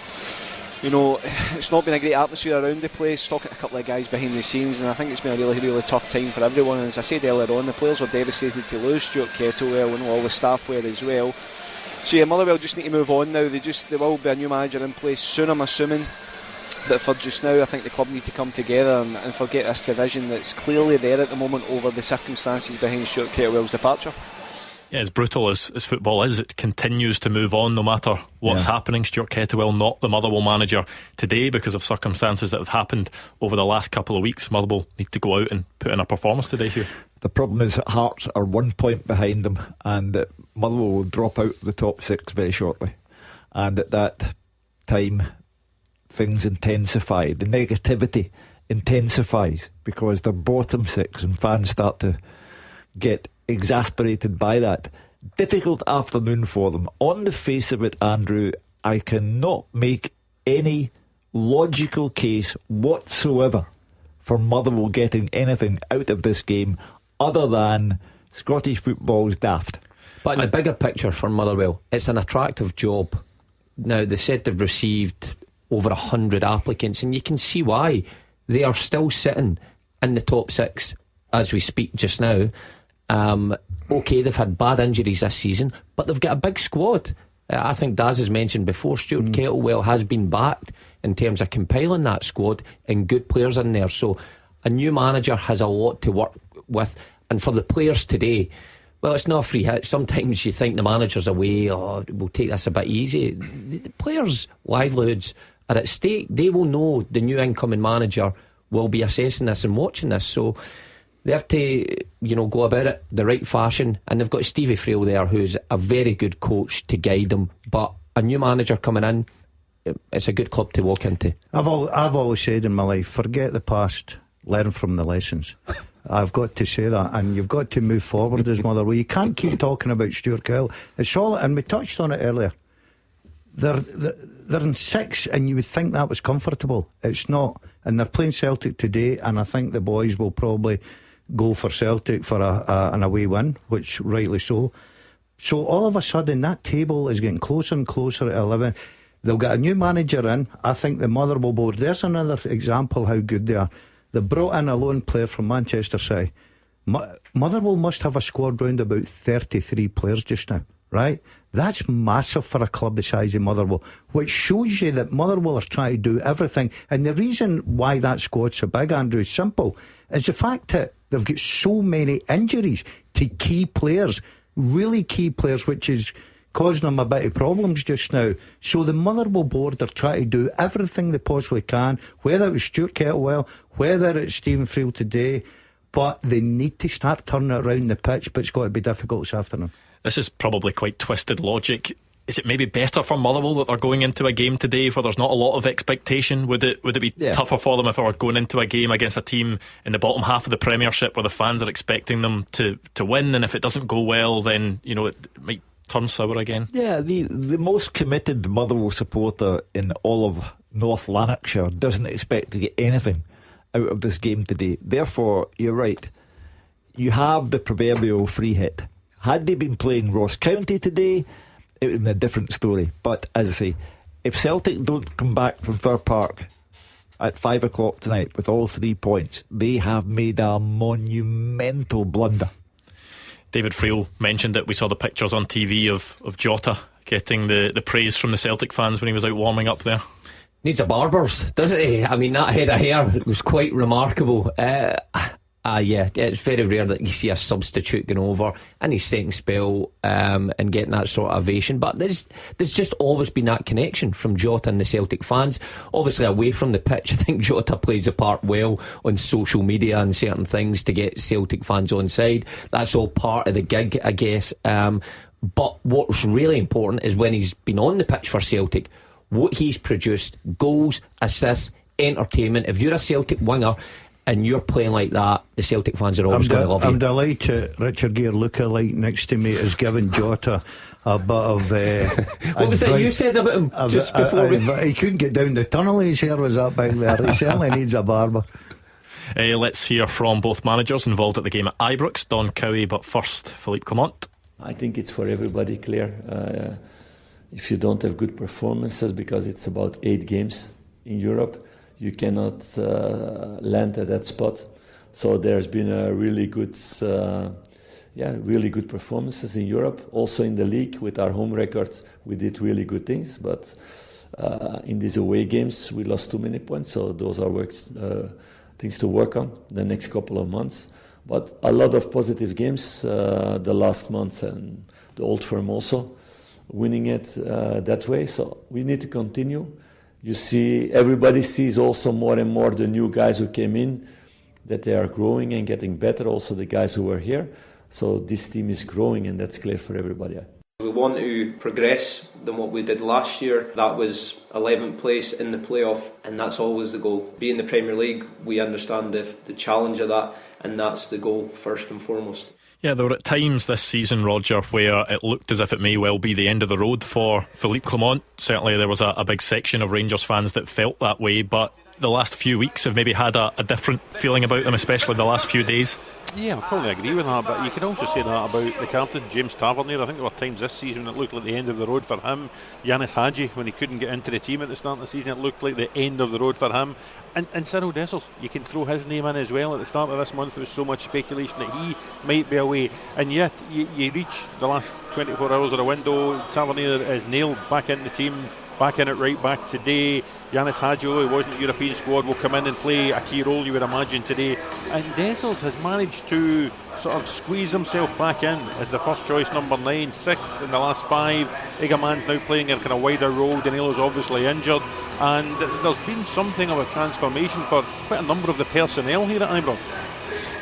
it's not been a great atmosphere around the place. Talking to a couple of guys behind the scenes, and I think it's been a really, really tough time for everyone. And as I said earlier on, the players were devastated to lose Stuart Kettlewell, and all the staff were as well. So yeah, Motherwell just need to move on now. There will be a new manager in place soon, I'm assuming. But for just now, I think the club need to come together and forget this division that's clearly there at the moment over the circumstances behind Stuart Kettlewell's departure. Yeah, as brutal as football is, it continues to move on no matter what's happening. Stuart Kettlewell not the Motherwell manager today because of circumstances that have happened over the last couple of weeks. Motherwell need to go out and put in a performance today, Hugh. The problem is that Hearts are 1 point behind them, and that Motherwell will drop out of the top 6 very shortly. And at that time, things intensify. The negativity intensifies because they're bottom 6 and fans start to get exasperated by that. Difficult afternoon for them. On the face of it, Andrew, I cannot make any logical case whatsoever for Motherwell getting anything out of this game other than Scottish football's daft. But in the bigger picture for Motherwell, it's an attractive job. Now, they said they've received over 100 applicants, and you can see why. They are still sitting in the top 6 as we speak just now. Okay, they've had bad injuries this season, but they've got a big squad. I think Daz has mentioned before, Stuart Kettlewell has been backed in terms of compiling that squad and good players in there. So a new manager has a lot to work with. And for the players today, well, it's not a free hit. Sometimes you think the manager's away, we'll take this a bit easy. The players' livelihoods are at stake. They will know the new incoming manager will be assessing this and watching this. So they have to, go about it the right fashion. And they've got Stevie Frail there, who's a very good coach to guide them. But a new manager coming in, it's a good club to walk into. I've always said in my life, forget the past, learn from the lessons. I've got to say that, and you've got to move forward as Motherwell. You can't keep talking about Stuart Kettlewell. It's all, and we touched on it earlier. They're in 6, and you would think that was comfortable. It's not, and they're playing Celtic today, and I think the boys will probably go for Celtic for an away win, which rightly so. So all of a sudden that table is getting closer and closer at 11. They'll get a new manager in. I think the Motherwell board, there's another example how good they are. They brought in a lone player from Manchester City. Motherwell must have a squad round about 33 players just now, right? That's massive for a club the size of Motherwell, which shows you that Motherwell are trying to do everything. And the reason why that squad's so big, Andrew, is simple. Is the fact that they've got so many injuries to key players, really key players, which is causing them a bit of problems just now. So the Motherwell board are trying to do everything they possibly can, whether it was Stuart Kettlewell, whether it's Stephen Frail today, but they need to start turning it around the pitch, but it's got to be difficult this afternoon. This is probably quite twisted logic. Is it maybe better for Motherwell that they're going into a game today where there's not a lot of expectation? Would it be tougher for them if they were going into a game against a team in the bottom half of the Premiership where the fans are expecting them to win, and if it doesn't go well, then it might turn sour again? Yeah, the most committed Motherwell supporter in all of North Lanarkshire doesn't expect to get anything out of this game today. Therefore, you're right, you have the proverbial free hit. Had they been playing Ross County today, it would have been a different story. But as I say, if Celtic don't come back from Fir Park at 5 o'clock tonight with all 3 points, they have made a monumental blunder. David Frail mentioned that we saw the pictures on TV of Jota getting the praise from the Celtic fans when he was out warming up there. Needs a barber's, doesn't he? I mean, that head of hair was quite remarkable. Yeah, it's very rare that you see a substitute going over in his second spell and getting that sort of ovation. But there's just always been that connection from Jota and the Celtic fans. Obviously, away from the pitch, I think Jota plays a part well on social media and certain things to get Celtic fans on side. That's all part of the gig, I guess. But what's really important is when he's been on the pitch for Celtic, what he's produced: goals, assists, entertainment. If you're a Celtic winger and you're playing like that, the Celtic fans are always going to love you. I'm delighted Richard Gere lookalike next to me is giving Jota a bit of what was that you said about him just before he couldn't get down the tunnel, his hair was up big there. He certainly needs a barber. Let's hear from both managers involved at the game at Ibrox, Don Cowie, but first Philippe Clement. I think it's for everybody clear, if you don't have good performances, because it's about 8 games in Europe, you cannot land at that spot. So there's been a really good performances in Europe. Also in the league, with our home record, we did really good things. But in these away games. We lost too many points, so those are things to work on the next couple of months. But a lot of positive games the last months, and the Old Firm also winning it that way. So we need to continue. You see, everybody sees also more and more the new guys who came in, that they are growing and getting better, also the guys who were here. So this team is growing, and that's clear for everybody. We want to progress than what we did last year. That was 11th place in the playoff, and that's always the goal. Be in the Premier League, we understand the challenge of that, and that's the goal first and foremost. Yeah, there were at times this season, Roger, where it looked as if it may well be the end of the road for Philippe Clement. Certainly there was a big section of Rangers fans that felt that way, but the last few weeks have maybe had a different feeling about them, especially the last few days. Yeah, I probably agree with that, but you could also say that about the captain, James Tavernier. I think there were times this season it looked like the end of the road for him. Yanis Hadji, when he couldn't get into the team at the start of the season, it looked like the end of the road for him. And Cyril Dessers, you can throw his name in as well. At the start of this month there was so much speculation that he might be away, and yet you reach the last 24 hours of the window, Tavernier is nailed back in the team, back in it right back today. Yanis Hadji, who wasn't European squad, will come in and play a key role, you would imagine, today. And Dessers has managed to sort of squeeze himself back in as the first choice number 9, 6th in the last 5. Igaman's now playing a kind of wider role. Danilo's obviously injured, and there's been something of a transformation for quite a number of the personnel here at Ibrox.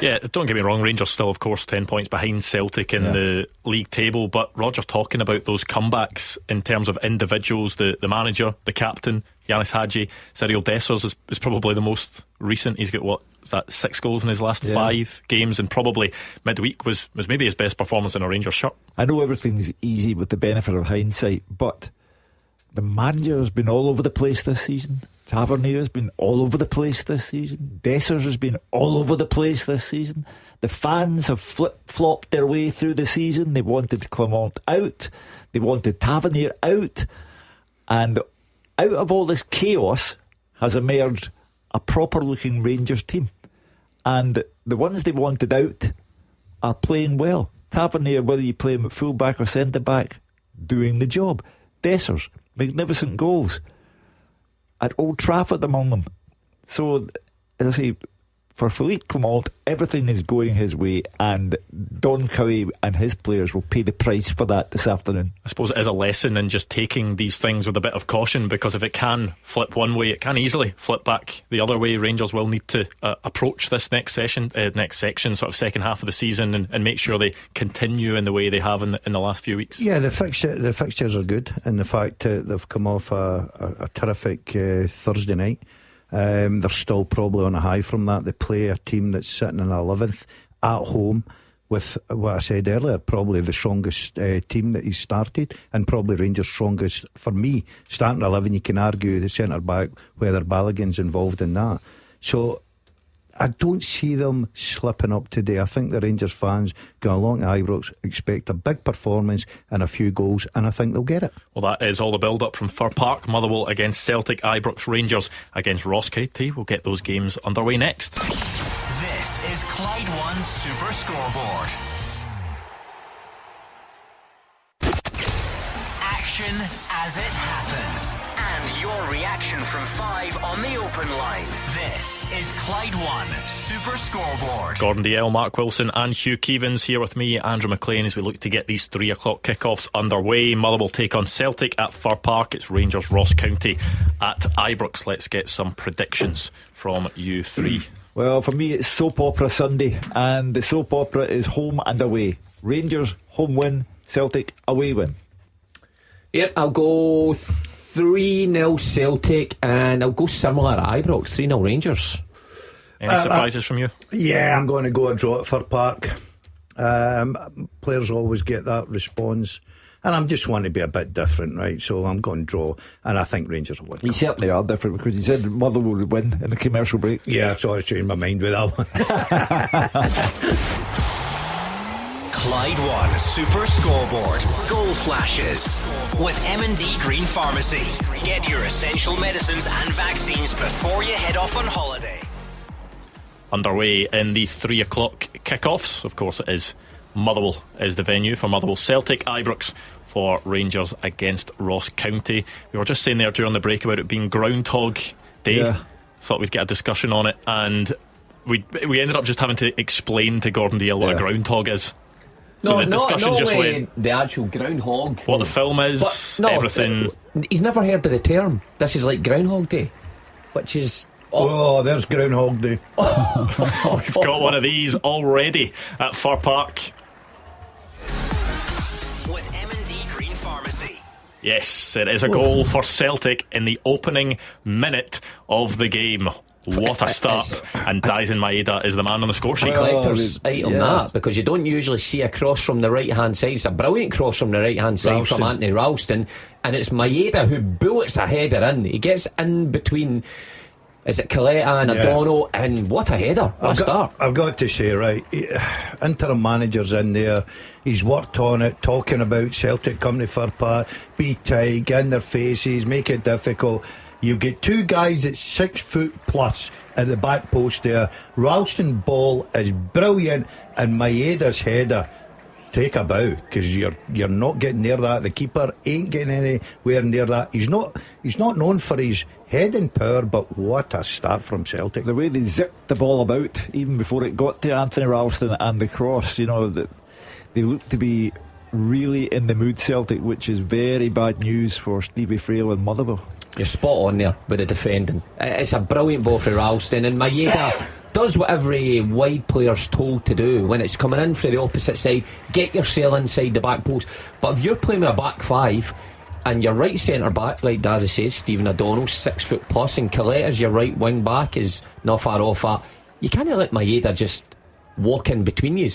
Yeah, don't get me wrong, Rangers still, of course, 10 points behind Celtic in the league table, but Roger talking about those comebacks in terms of individuals, the manager, the captain, Yanis Hadji, Cyril Dessers is probably the most recent. He's got 6 goals in his last 5 games, and probably midweek was maybe his best performance in a Rangers shirt. I know everything's easy with the benefit of hindsight, but the manager has been all over the place this season. Tavernier has been all over the place this season. Dessers has been all over the place this season. The fans have flip-flopped their way through the season. They wanted Clement out, they wanted Tavernier out, and out of all this chaos has emerged a proper looking Rangers team, and the ones they wanted out are playing well. Tavernier, whether you play him at full back or centre back, doing the job. Dessers, magnificent goals at Old Trafford among them. So, as I say, for Philippe Clement, everything is going his way, and Don Cowie and his players will pay the price for that this afternoon. I suppose it is a lesson in just taking these things with a bit of caution, because if it can flip one way, it can easily flip back the other way. Rangers will need to approach this next section, sort of second half of the season, and make sure they continue in the way they have in the last few weeks. Yeah, the fixtures are good, and the fact they've come off a terrific Thursday night. They're still probably on a high from that. They play a team that's sitting in 11th at home with what I said earlier, probably the strongest team that he's started, and probably Rangers' strongest, for me, starting 11. You can argue the centre back, whether Balogun's involved in that. So I don't see them slipping up today. I think the Rangers fans going along to Ibrox expect a big performance and a few goals, and I think they'll get it. Well, that is all the build-up from Fir Park. Motherwell against Celtic, Ibrox Rangers against Ross County. We'll get those games underway next. This is Clyde One Super Scoreboard. Action as it happens, and your reaction from 5 on the open line. This is Clyde One Super Scoreboard. Gordon Dalziel, Mark Wilson and Hugh Keevins here with me, Andrew Maclean, as we look to get these 3 o'clock kickoffs underway. Motherwell take on Celtic at Fir Park. It's Rangers Ross County at Ibrox. Let's get some predictions from you 3. Well, for me it's soap opera Sunday, and the soap opera is home and away. Rangers home win, Celtic away win. Yep, I'll go 3-0 Celtic, and I'll go similar at Ibrox, 3-0 Rangers. Any surprises from you? Yeah, I'm going to go a draw at Fir Park. Players always get that response, and I'm just want to be a bit different, right? So I'm going to draw, and I think Rangers will win. You certainly are different, because you said Motherwell would win in the commercial break. Yeah, so I changed my mind with that one. Clyde One Super Scoreboard. Goal flashes with M&D Green Pharmacy. Get your essential medicines and vaccines before you head off on holiday. Underway in the 3 o'clock kickoffs. Of course, it is Motherwell is the venue for Motherwell Celtic, Ibrox for Rangers against Ross County. We were just saying there during the break about it being Groundhog Day. Thought we'd get a discussion on it, and we ended up just having to explain to Gordon Dalziel what a groundhog is. So the discussion just went the actual groundhog, what the film is, everything. He's never heard of the term. This is like Groundhog Day, which is there's Groundhog Day. We've got one of these already at Fir Park. With M&D Green Pharmacy. Yes, it is a goal for Celtic in the opening minute of the game. What a start. And Daisen Maeda is the man on the score sheet. Collector's item that, because you don't usually see a cross from the right hand side. It's a brilliant cross from the right hand side from Anthony Ralston, and it's Maeda who bullets a header in. He gets in between, is it Clyde and Adorno, and what a header. What a start. I've got to say, right, interim manager's in there, he's worked on it, talking about Celtic coming to Fir Park, be tight, get in their faces, make it difficult. You get two guys at 6 foot plus at the back post there. Ralston ball is brilliant, and Maeda's header, take a bow, because you're not getting near that. The keeper ain't getting anywhere near that. He's not known for his heading power, but what a start from Celtic. The way they zipped the ball about even before it got to Anthony Ralston and the cross, they look to be really in the mood, Celtic, which is very bad news for Stevie Frail and Motherwell. You're spot on there with the defending. It's a brilliant ball for Ralston, and Maeda does what every wide player's told to do when it's coming in from the opposite side. Get yourself inside the back post. But if you're playing with a back five and your right centre back, like Dazzy says, Stephen O'Donnell, 6 foot plus, and Colette as your right wing back is not far off that, you can't let Maeda just walk in between you.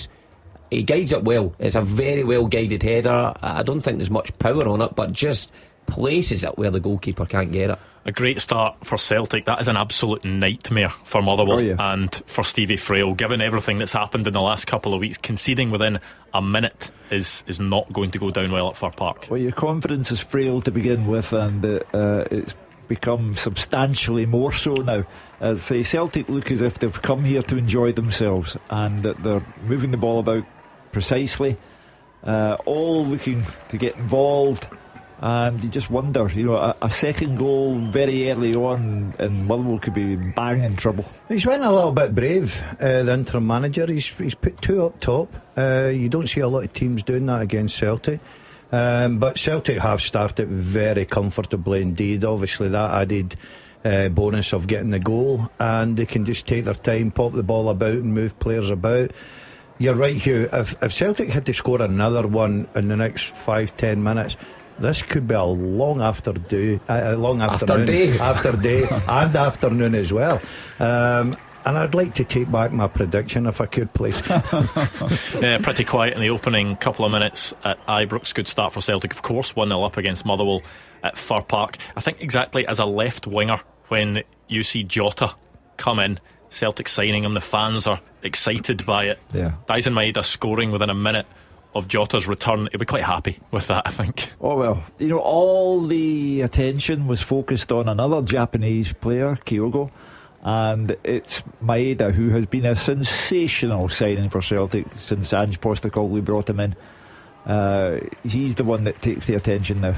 He guides it well. It's a very well guided header. I don't think there's much power on it, but just places it where the goalkeeper can't get it. A great start for Celtic. That is an absolute nightmare for Motherwell and for Stevie Frail. Given everything that's happened in the last couple of weeks, conceding within a minute is not going to go down well at Fir Park. Well, your confidence is frail to begin with, and it's become substantially more so now. As say, Celtic look as if they've come here to enjoy themselves, and that they're moving the ball about precisely, all looking to get involved. And you just wonder, a second goal very early on and Motherwell could be banging trouble. He's went a little bit brave, the interim manager. He's put two up top. You don't see a lot of teams doing that against Celtic, but Celtic have started very comfortably indeed. Obviously that added bonus of getting the goal, and they can just take their time, pop the ball about and move players about. You're right, Hugh, if Celtic had to score another one in the next 5-10 minutes, this could be a long afternoon and afternoon as well. And I'd like to take back my prediction if I could, please. Pretty quiet in the opening couple of minutes at Ibrox. Good start for Celtic, of course, 1-0 up against Motherwell at Fir Park. I think exactly as a left winger, when you see Jota come in, Celtic signing him, the fans are excited by it. Daisen Maeda scoring within a minute of Jota's return, he'll be quite happy with that, I think. Oh well, all the attention was focused on another Japanese player, Kyogo, and it's Maeda, who has been a sensational signing for Celtic since Ange Postecoglou brought him in. He's the one that takes the attention now.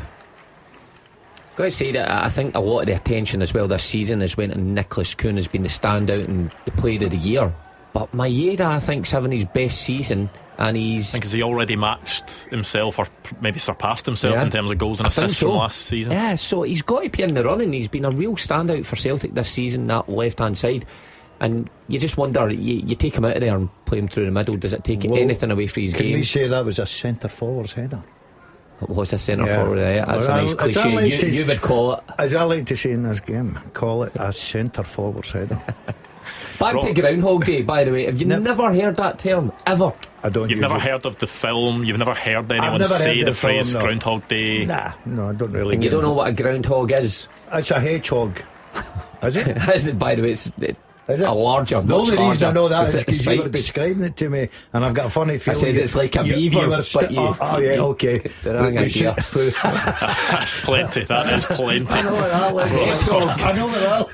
Got to say that I think a lot of the attention as well this season has went on Nicholas Kuhn, has been the standout and the player of the year. But Maeda, I think, is having his best season, and I think has he already matched himself or maybe surpassed himself in terms of goals and assists from last season. Yeah, so he's got to be in the running. He's been a real standout for Celtic this season, that left hand side. And you just wonder, you take him out of there and play him through the middle, does it take anything away from his game? Can we say that was a centre forward's header? It was a centre forward, that's a nice cliche. You would call it, as I like to say in this game, call it a centre forward's header. Back to Groundhog Day, by the way. Have you never heard that term ever? I don't. You've never heard of the film? You've never heard anyone say the phrase Groundhog Day? No, I don't really. And you don't know what a groundhog is? It's a hedgehog. Is it? Is it? By the way, it's a larger. The only reason I know that is because you were describing it to me, and I've got a funny feeling. I said it's like a beaver, but you. Oh yeah, okay. That's plenty. That is plenty. I know what that looks like. I know what that.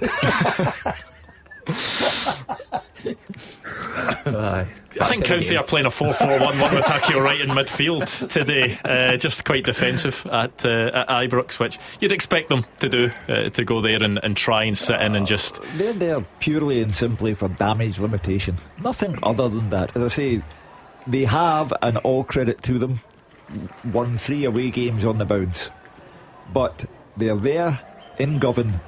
I think County are playing a 4-4-1-1 with Akio Wright in midfield today, just quite defensive at Ibrox, which you'd expect them to do, to go there and try and sit in and just... They're there purely and simply for damage limitation, nothing other than that. As I say, they have, and all credit to them, won 3 away games on the bounce, but they're there in Govan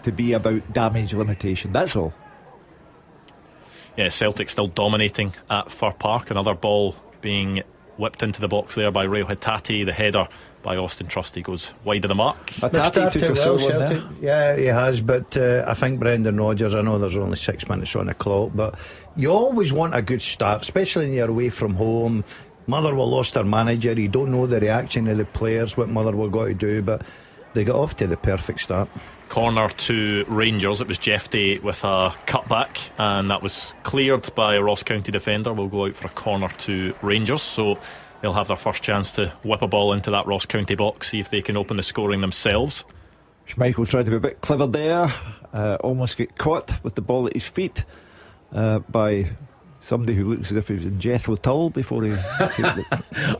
to be about damage limitation, that's all. Yeah, Celtic still dominating at Fir Park. Another ball being whipped into the box there by Rayo Hitati. The header by Austin Trusty goes wide of the mark. Hitati took a well, Celtic. Yeah, he has, but I think Brendan Rodgers, I know there's only 6 minutes on the clock, but you always want a good start, especially when you're away from home. Motherwell lost their manager. You don't know the reaction of the players, what Motherwell got to do, but they got off to the perfect start. Corner to Rangers. It was Jeffrey with a cutback, and that was cleared by a Ross County defender. Will go out for a corner to Rangers, so they'll have their first chance to whip a ball into that Ross County box, see if they can open the scoring themselves. Schmeichel tried to be a bit clever there, almost get caught with the ball at his feet by somebody who looks as if he was in Jethro Tull before he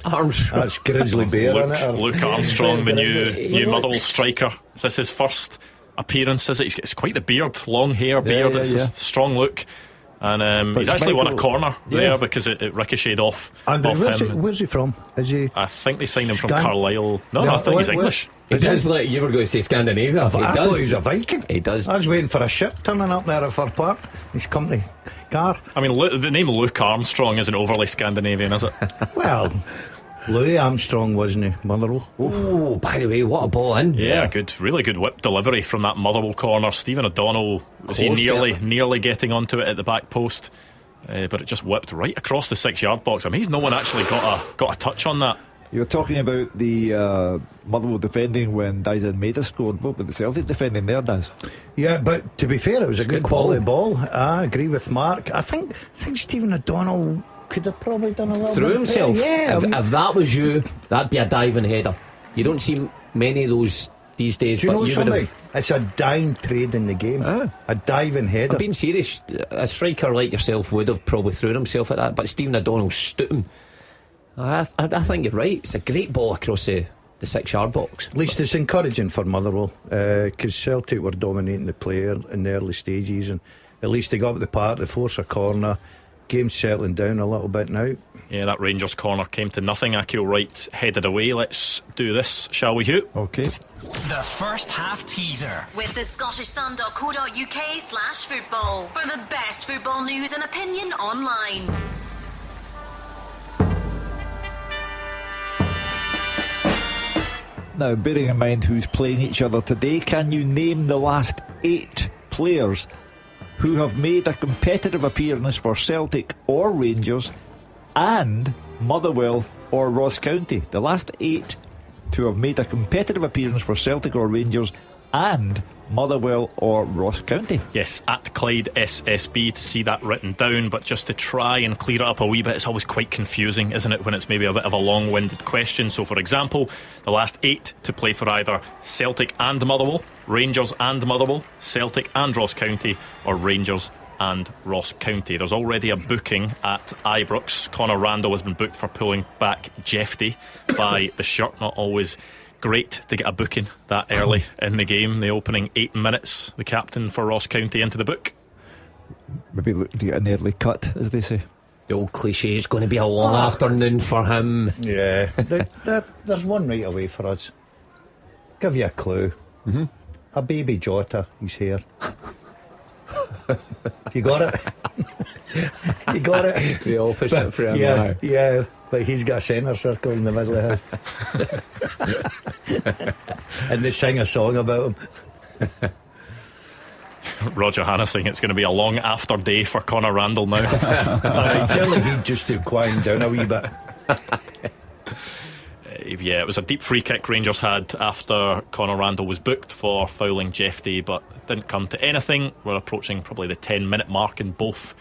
Armstrong. That's Grizzly Bear, isn't it? Luke Armstrong, the new Motherwell striker. Is this his first appearance? Is it? It's quite the beard, long hair, beard. It's a strong look. And he's actually won a corner there because it ricocheted off him. Where's he from? Is he? I think they signed him from Carlisle. No, I think he's English. He does like you were going to say Scandinavia. I thought he's a Viking. He does. I was waiting for a ship turning up there at Fir Park. His company car. I mean, the name Luke Armstrong isn't overly Scandinavian, is it? Well, Louis Armstrong, wasn't he? Motherwell. Oh, by the way, what a ball in. Yeah, really good whip delivery from that Motherwell corner. Stephen O'Donnell, was he nearly getting onto it at the back post, but it just whipped right across the 6-yard box. I mean, no one actually got a touch on that. You were talking about the Motherwell defending when Dyson Maida scored, but the Celtic defending there, Daz. Yeah, but to be fair, it was a good quality ball. I agree with Mark. I think Stephen O'Donnell could have probably done a little through bit himself. Yeah, if that was you, that'd be a diving header. You don't see many of those these days. Do you know something? It's a dying trade in the game. A diving header. I'm being serious. A striker like yourself would have probably thrown himself at that, but Stephen O'Donnell stood him. I think you're right. It's a great ball across the 6-yard box. At least it's encouraging for Motherwell, because Celtic were dominating the player in the early stages, and at least they got up the park, they forced a corner. Game's settling down a little bit now. Yeah, that Rangers corner came to nothing. Akio Wright headed away. Let's do this, shall we, Hugh? Okay. The first half teaser with the scottishsun.co.uk/football for the best football news and opinion online. Now, bearing in mind who's playing each other today, can you name the last 8 players who have made a competitive appearance for Celtic or Rangers and Motherwell or Ross County? The last 8 to have made a competitive appearance for Celtic or Rangers and Motherwell or Ross County. Yes, at Clyde SSB to see that written down, but just to try and clear it up a wee bit, it's always quite confusing, isn't it, when it's maybe a bit of a long-winded question. So for example, the last 8 to play for either Celtic and Motherwell, Rangers and Motherwell, Celtic and Ross County, or Rangers and Ross County. There's already a booking at Ibrox. Conor Randall has been booked for pulling back Jeffy by the shirt. Not always great to get a booking that early in the game. The opening 8 minutes, the captain for Ross County into the book. Maybe looking to get an early cut, as they say. The old cliche, it's going to be a long afternoon for him. Yeah, there's one right away for us. Give you a clue. A baby Jota, he's here. You got it? You got it? The opposite for him. Yeah, but he's got a centre circle in the middle of it. And they sing a song about him. Roger Hanna saying it's going to be a long after day for Conor Randall now. I tell him he'd just to quiet down a wee bit. Yeah, it was a deep free kick Rangers had after Conor Randall was booked for fouling Jeffy, but didn't come to anything. We're approaching probably the 10-minute mark in both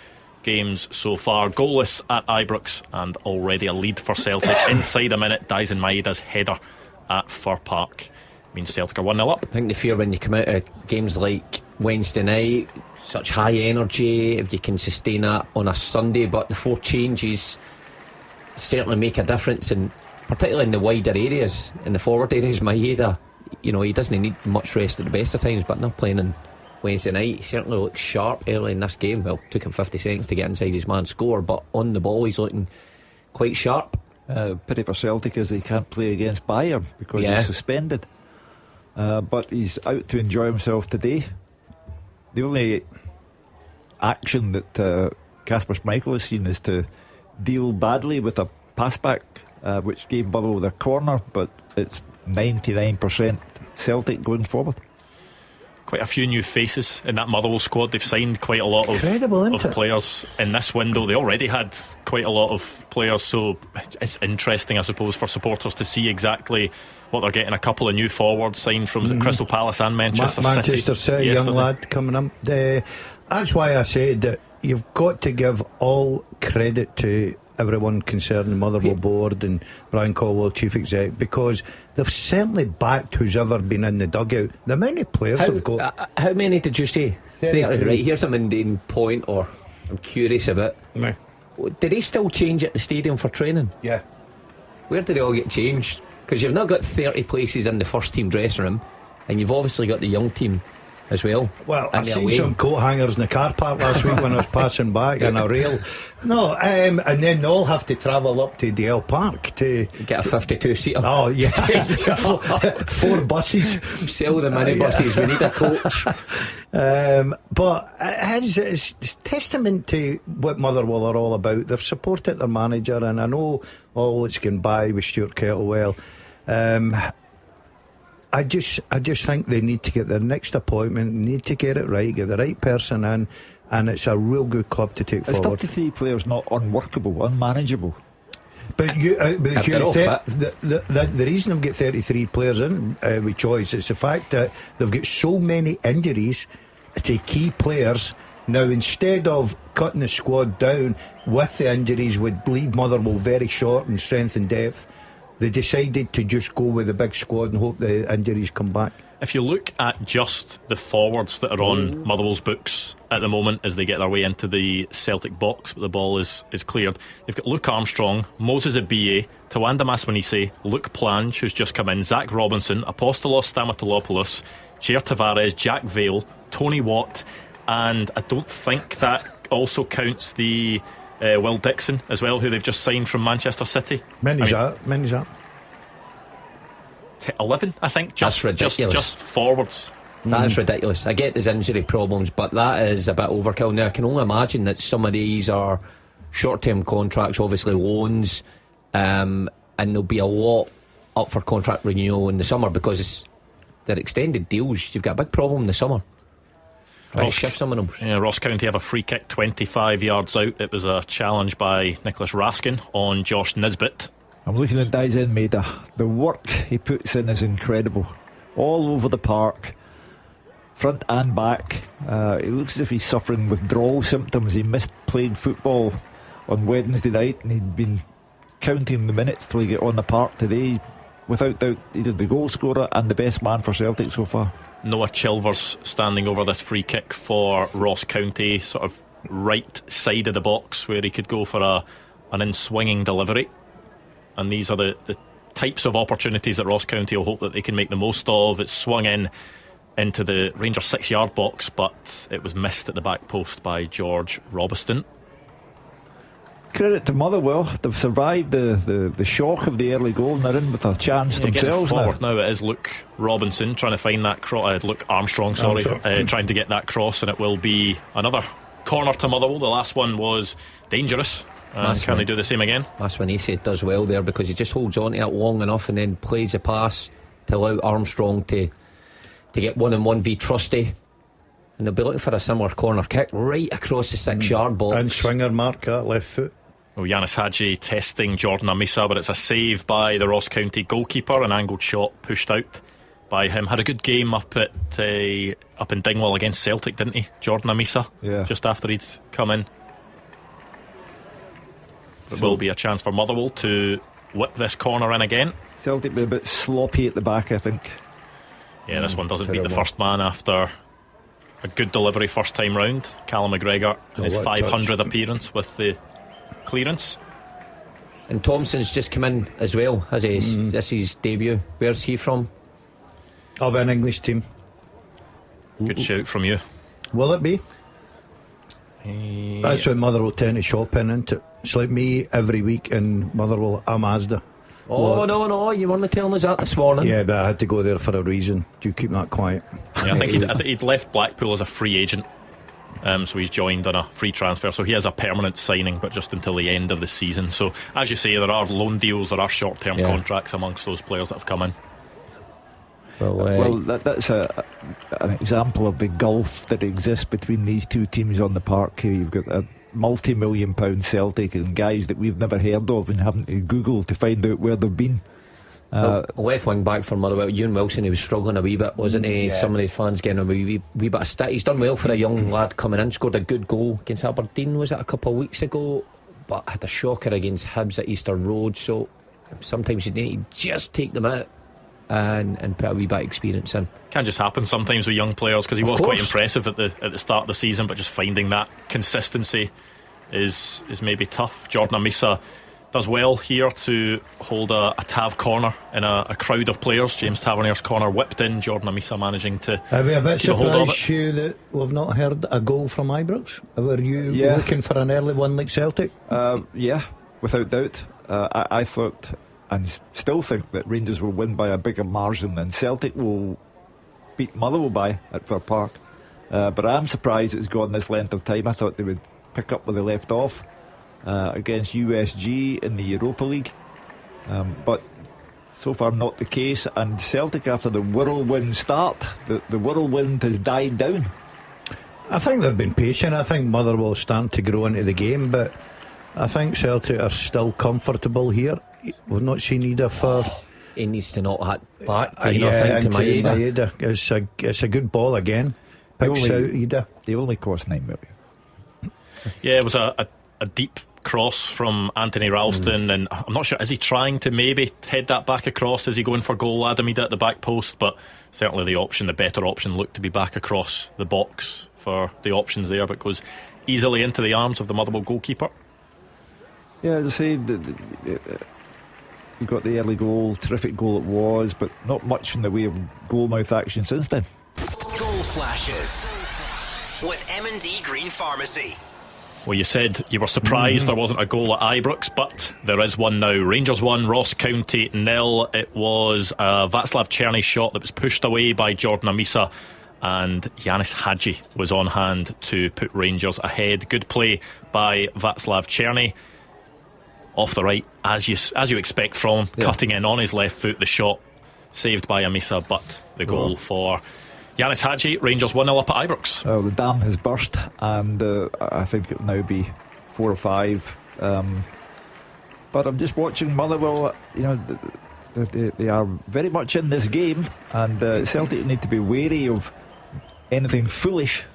games so far. Goalless at Ibrox and already a lead for Celtic. Inside a minute, Dyson Maida's header at Fir Park means Celtic are 1-0 up. I think the fear when you come out of games like Wednesday night, such high energy, if you can sustain that on a Sunday. But the 4 changes certainly make a difference, and particularly in the wider areas, in the forward areas. Maeda, he doesn't need much rest at the best of times, but not playing on Wednesday night, he certainly looked sharp early in this game. Well, took him 50 seconds to get inside his man's score, but on the ball he's looking quite sharp. Pity for Celtic is he can't play against Bayern because he's suspended, but he's out to enjoy himself today. The only action that Kasper Schmeichel has seen is to deal badly with a pass back, which gave Motherwell their corner, but it's 99% Celtic going forward. Quite a few new faces in that Motherwell squad. They've signed quite a lot of players in this window. They already had quite a lot of players, so it's interesting, I suppose, for supporters to see exactly what they're getting. A couple of new forwards signed from Crystal Palace and Manchester City young lad coming up. That's why I said that you've got to give all credit to everyone concerned, the Motherwell board and Brian Caldwell, chief exec, because they've certainly backed who's ever been in the dugout. The amount of players have got. How many did you say? 30. Right, here's a mundane point, or I'm curious about. No. Did they still change at the stadium for training? Yeah. Where did they all get changed? Because you've not got 30 places in the first team dressing room, and you've obviously got the young team as well. Well, I've seen some coat hangers in the car park last week when I was passing back on a rail. No, and then they all have to travel up to Dale Park to get a 52-seater. Oh, yeah. 4 buses. Sell the minibuses. We need a coach. But it's testament to what Motherwell are all about. They've supported their manager, and I know all that's gone by with Stuart Kettlewell. I just think they need to get their next appointment, need to get it right, get the right person in, and it's a real good club to take forward. It's 33 players not unworkable, unmanageable. But the reason they've got 33 players in with choice is the fact that they've got so many injuries to key players. Now, instead of cutting the squad down with the injuries, would leave Motherwell very short in strength and depth. They decided to just go with the big squad and hope the injuries come back. If you look at just the forwards that are on Motherwell's books at the moment as they get their way into the Celtic box, but the ball is cleared, they've got Luke Armstrong, Moses Abiye, Tawanda Maswanise, Luke Plange, who's just come in, Zach Robinson, Apostolos Stamatolopoulos, Jair Tavares, Jack Vale, Tony Watt, and I don't think that also counts the Will Dixon as well, who they've just signed from Manchester City. Many's that? 11, I think. That's ridiculous. Just forwards. That's ridiculous. I get there's injury problems, but that is a bit overkill. Now I can only imagine that some of these are short-term contracts, obviously loans, and there'll be a lot up for contract renewal in the summer because they're extended deals. You've got a big problem in the summer. Shift some of them. Yeah, Ross County have a free kick 25 yards out. It was a challenge by Nicholas Raskin on Josh Nisbet. I'm looking at Daizen Maeda. The work he puts in is incredible. All over the park, front and back. It looks as if he's suffering withdrawal symptoms. He missed playing football on Wednesday night, and he'd been counting the minutes till he got on the park today. Without doubt, he's the goal scorer and the best man for Celtic so far. Noah Chilvers standing over this free kick for Ross County, sort of right side of the box where he could go for an in-swinging delivery. And these are the types of opportunities that Ross County will hope that they can make the most of. It's swung into the Rangers 6-yard box, but it was missed at the back post by George Robiston. Credit to Motherwell, they've survived the shock of the early goal and they're in with a chance themselves now. It is Luke Robinson trying to find that cross. Luke Armstrong, trying to get that cross, and it will be another corner to Motherwell. The last one was dangerous. Can they do the same again? That's when he does well there, because he just holds on to it long enough and then plays the pass to allow Armstrong to get 1-on-1 v Trusty, and they'll be looking for a similar corner kick right across the 6-yard box. And swinger mark that left foot. Well, Yanis Hadji testing Jordan Amisa, but it's a save by the Ross County goalkeeper. An angled shot pushed out by him. Had a good game up in Dingwall against Celtic, didn't he, Jordan Amisa? Yeah. Just after he'd come in. There will be a chance for Motherwell to whip this corner in again. Celtic be a bit sloppy at the back, I think. Yeah, this one doesn't beat the first man after a good delivery first time round. Callum McGregor in his 500th appearance with the clearance. And Thompson's just come in as well, has he? This is his debut. Where's he from? Of an English team. Good shout from you. Will it be? That's what Motherwell tend to shop in, isn't it? It's like me every week in Motherwell, a Mazda. Oh, no, you weren't telling us that this morning. Yeah, but I had to go there for a reason. Do you keep that quiet? Yeah, I think he'd left Blackpool as a free agent. So he's joined on a free transfer. So he has a permanent signing, but just until the end of the season. So as you say, there are loan deals, there are short-term contracts amongst those players that have come in. Well, that's an example of the gulf that exists between these two teams on the park here. You've got a multi-million-pound Celtic and guys that we've never heard of and having to Google to find out where they've been. Left wing back for Motherwell, Ewan Wilson, he was struggling a wee bit, wasn't he? Yeah. Some of the fans getting a wee bit of stick. He's done well for a young lad coming in, scored a good goal against Aberdeen, was it a couple of weeks ago? But had a shocker against Hibs at Easter Road. So sometimes you need to just take them out and put a wee bit of experience in. Can just happen sometimes with young players, because he was quite impressive at the start of the season, but just finding that consistency is maybe tough. Jordan Amisa does well here to hold a Tav corner in a crowd of players. James Tavernier's corner whipped in, Jordan Amisa managing to Are we a bit get a hold of surprised, it. Hugh, that we've not heard a goal from Ibrox? Were you looking for an early one like Celtic? Yeah, without doubt. I thought and still think that Rangers will win by a bigger margin than Celtic will beat Motherwell by at Fir Park. But I'm surprised it's gone this length of time. I thought they would pick up where they left off against USG in the Europa League, but so far not the case. And Celtic, after the whirlwind start, the whirlwind has died down. I think they've been patient. I think Motherwell's starting to grow into the game, but I think Celtic are still comfortable here. We've not seen Ida for... He needs to knock that back. To Maeda. It's a good ball again. Picks out Ida. They only cost 9 million. Yeah, it was a deep cross from Anthony Ralston, and I'm not sure, is he trying to maybe head that back across? Is he going for goal, Adam Ida at the back post? But certainly the better option looked to be back across the box for the options there, but goes easily into the arms of the Motherwell goalkeeper. Yeah, as I say, you got the early goal, terrific goal it was, but not much in the way of goal-mouth action since then. Goal flashes with M&D Green Pharmacy. Well, you said you were surprised there wasn't a goal at Ibrox, but there is one now. Rangers 1, Ross County 0. It was a Václav Černý shot that was pushed away by Jordan Amisa, and Yanis Hadji was on hand to put Rangers ahead. Good play by Václav Černý. Off the right, as you expect from him, cutting in on his left foot. The shot saved by Amisa, but the goal for Yanis Hadji. Rangers 1-0 up at Ibrox. The dam has burst, and I think it will now be 4 or 5. But I'm just watching Motherwell. You know, they are very much in this game, and Celtic need to be wary of anything foolish.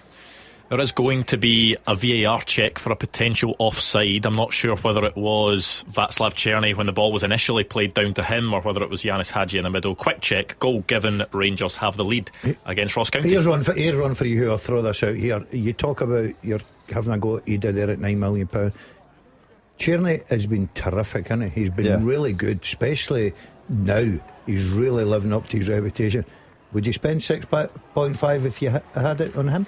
There is going to be a VAR check for a potential offside. I'm not sure whether it was Václav Černý when the ball was initially played down to him, or whether it was Yanis Hadji in the middle. Quick check, goal given. Rangers have the lead against Ross County. Here's one for you, who I'll throw this out here. You talk about you're having a go at Ida there at £9 million. Černý has been terrific, hasn't he? He's been really good, especially now. He's really living up to his reputation. Would you spend 6.5 if you had it on him?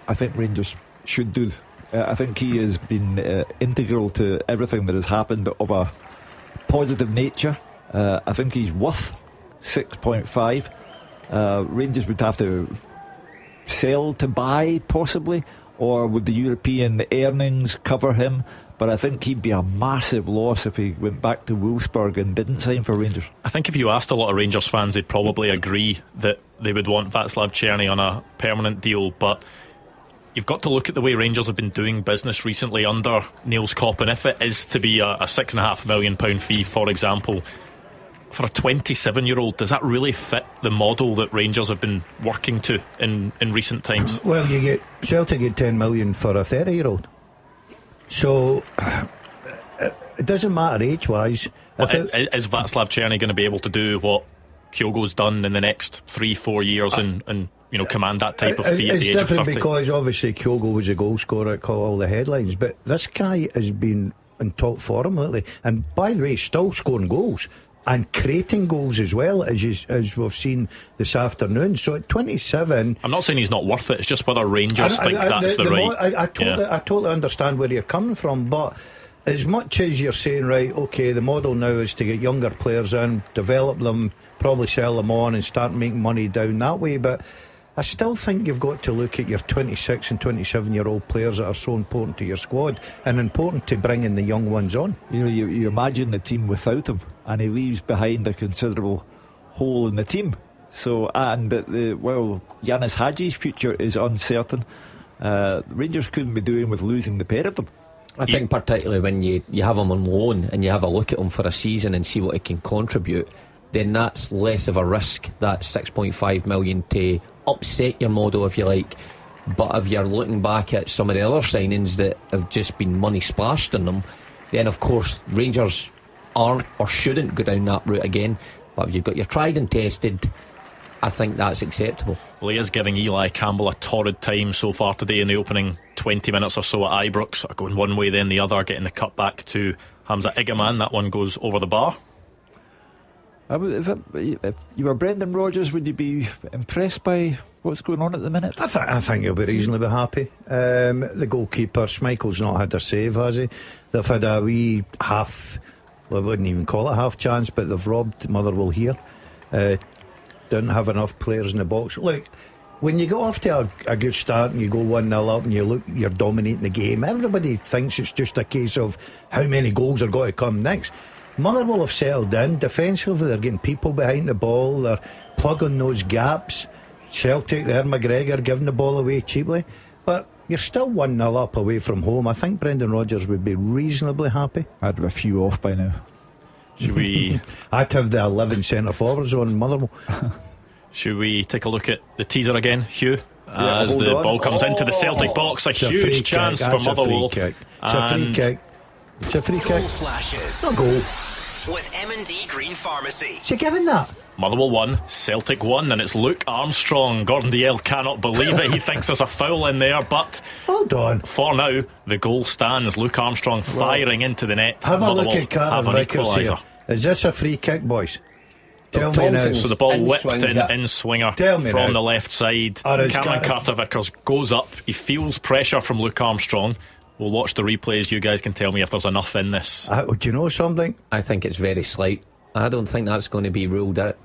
I think Rangers should do. I think he has been integral to everything that has happened of a positive nature. I think he's worth 6.5. Rangers would have to sell to buy, possibly, or would the European earnings cover him? But I think he'd be a massive loss if he went back to Wolfsburg and didn't sign for Rangers. I think if you asked a lot of Rangers fans, they'd probably agree that they would want Václav Černý on a permanent deal, but you've got to look at the way Rangers have been doing business recently under Niels Kopp, and if it is to be a £6.5 million fee, for example, for a 27-year-old, does that really fit the model that Rangers have been working to in recent times? Well, Celtic get 10 million for a 30-year-old. So it doesn't matter age-wise. Is Václav Černý going to be able to do what Kyogo's done in the next 3-4 years and command that type of fee at the age of 30. It's different because obviously Kyogo was a goal scorer, caught all the headlines, but this guy has been in top form lately, and by the way, still scoring goals and creating goals as well, as we've seen this afternoon. So at 27, I'm not saying he's not worth it, it's just whether Rangers think that's the right. I totally understand where you're coming from, but as much as you're saying, right, okay, the model now is to get younger players in, develop them, probably sell them on and start making money down that way, but I still think you've got to look at your 26 and 27 year old players that are so important to your squad and important to bringing the young ones on. You imagine the team without him, and he leaves behind a considerable hole in the team. So, and Yanis Hadji's future is uncertain. Rangers couldn't be doing with losing the pair of them. I think particularly when you have him on loan and you have a look at him for a season and see what he can contribute, then that's less of a risk, that 6.5 million, to upset your model, if you like. But if you're looking back at some of the other signings that have just been money splashed on them, then of course Rangers aren't or shouldn't go down that route again. But if you've got your tried and tested, I think that's acceptable. Well, he is giving Eli Campbell a torrid time so far today in the opening 20 minutes or so at Ibrox, going one way then the other, getting the cut back to Hamza Igaman. That one goes over the bar. If you were Brendan Rodgers, would you be impressed by what's going on at the minute? I think he'll be reasonably happy. The goalkeeper Schmeichel's not had a save, has he? They've had a wee half, well, I wouldn't even call it half chance, but they've robbed Motherwell here. Didn't have enough players in the box. Look, when you go off to a good start and you go 1-0 up and you're dominating the game, everybody thinks it's just a case of how many goals are going to come next. Motherwell have settled in defensively. They're getting people behind the ball, they're plugging those gaps. Celtic there, McGregor giving the ball away cheaply, but you're still 1-0 up away from home. I think Brendan Rodgers would be reasonably happy. I'd have a few off by now. Should we I'd have the 11 centre forwards on Motherwell. Should we take a look at the teaser again, Hugh? As the ball comes into the Celtic box, a huge chance for Motherwell. It's a free kick. It's a free kick. Flashes. No goal. With M&D Green Pharmacy. Is he giving that? Motherwell 1, Celtic 1, and it's Luke Armstrong. Gordon Dalziel cannot believe it. He thinks there's a foul in there, but hold on. For now, the goal stands. Luke Armstrong firing into the net. Have Motherwell a look at Carter Vickers here. Is this a free kick, boys? Tell me now. So the ball whipped in swinger from the left side. Cameron Carter Vickers goes up. He feels pressure from Luke Armstrong. We'll watch the replays. You guys can tell me if there's enough in this. Do you know something? I think it's very slight. I don't think that's going to be ruled out.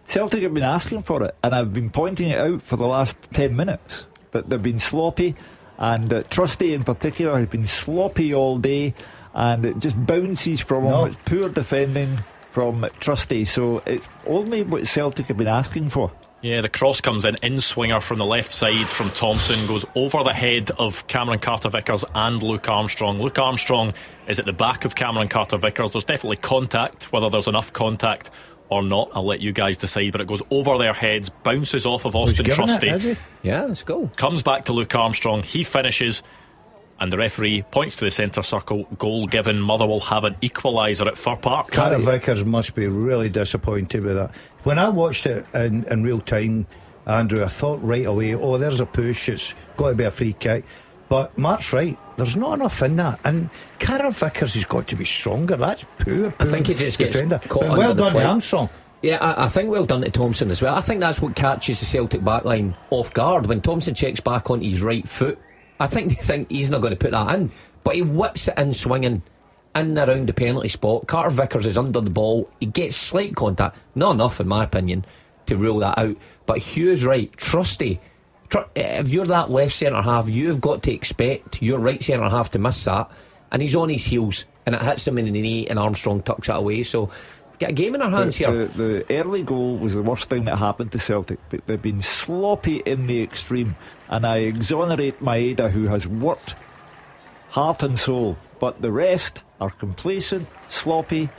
Celtic have been asking for it, and I've been pointing it out for the last 10 minutes that they've been sloppy, and Trusty in particular has been sloppy all day, and it just bounces from him. It's poor defending from Trusty, so it's only what Celtic have been asking for. Yeah, the cross comes in swinger from the left side from Thompson, goes over the head of Cameron Carter-Vickers and Luke Armstrong. Luke Armstrong is at the back of Cameron Carter-Vickers. There's definitely contact. Whether there's enough contact or not, I'll let you guys decide, but it goes over their heads, bounces off of Austin Trusty. Yeah, let's go. Comes back to Luke Armstrong, he finishes, and the referee points to the centre circle. Goal given. Motherwell have an equaliser at Fir Park. Carter Vickers must be really disappointed with that. When I watched it in real time, Andrew, I thought right away, there's a push, it's got to be a free kick. But Mark's right, there's not enough in that, and Carter Vickers has got to be stronger. That's poor I think he just defender. Gets caught but well done to Armstrong. Yeah, I think well done to Thompson as well. I think that's what catches the Celtic backline off guard. When Thompson checks back onto his right foot, I think they think he's not going to put that in, but he whips it in swinging in around the penalty spot. Carter Vickers is under the ball, he gets slight contact, not enough in my opinion to rule that out. But Hugh's right, Trusty, if you're that left centre half, you've got to expect your right centre half to miss that, and he's on his heels and it hits him in the knee and Armstrong tucks it away. So we've got a game in our hands here. The early goal was the worst thing that happened to Celtic, but they've been sloppy in the extreme, and I exonerate Maeda, who has worked heart and soul, but the rest are complacent, sloppy.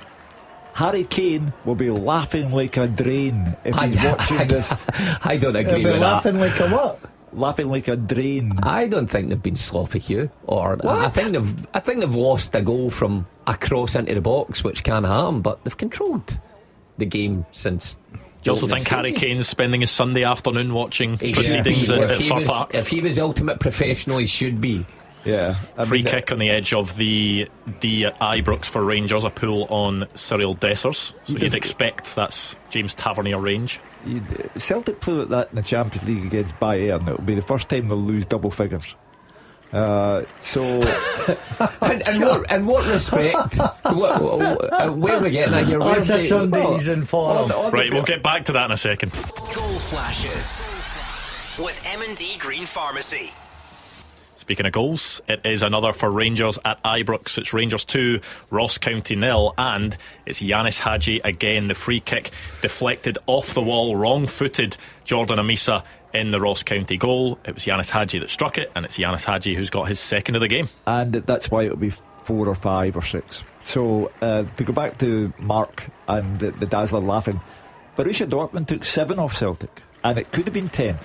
Harry Kane will be laughing like a drain if he's watching this. I don't agree with that. Laughing like a what? Laughing like a drain. I don't think they've been sloppy, Hugh. I think they've lost a goal from a cross into the box, which can happen, but they've controlled. the game since. Do you also think Harry Kane's spending his Sunday afternoon watching proceedings at Fir Park? If he was ultimate professional, he should be. Yeah, free kick on the edge of the Ibrox for Rangers, a pull on Cyril Dessers. So you'd expect that's James Tavernier range. Celtic play like that in the Champions League against Bayern. It'll be the first time they'll lose double figures. So, in what respect? Where are we getting at here? Where's the Sundays in form? Right, we'll get back to that in a second. Goal flashes with M&D Green Pharmacy. Speaking of goals, it is another for Rangers at Ibrox. It's Rangers 2, Ross County 0, and it's Yanis Hadji again. The free kick deflected off the wall, wrong-footed Jordan Amisa in the Ross County goal. It was Yanis Hadji that struck it, and it's Yanis Hadji who's got his second of the game. And that's why it'll be 4 or 5 or 6. So to go back to Mark and the Dazzler laughing, Borussia Dortmund took 7 off Celtic, and it could have been 10.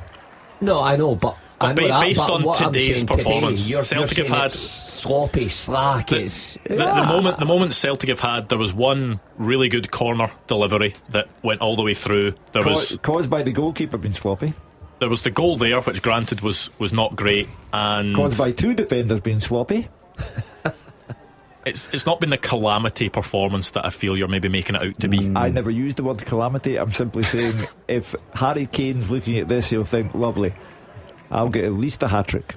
No, I know, but based on today's performance, you're Celtic have had sloppy, slack. The moment Celtic have had, there was one really good corner delivery that went all the way through. There was caused by the goalkeeper being sloppy. There was the goal there, which granted was not great, and caused by 2 defenders being sloppy. It's not been the calamity performance that I feel you're maybe making it out to be. I never used the word calamity. I'm simply saying if Harry Kane's looking at this, he'll think, lovely, I'll get at least a hat-trick.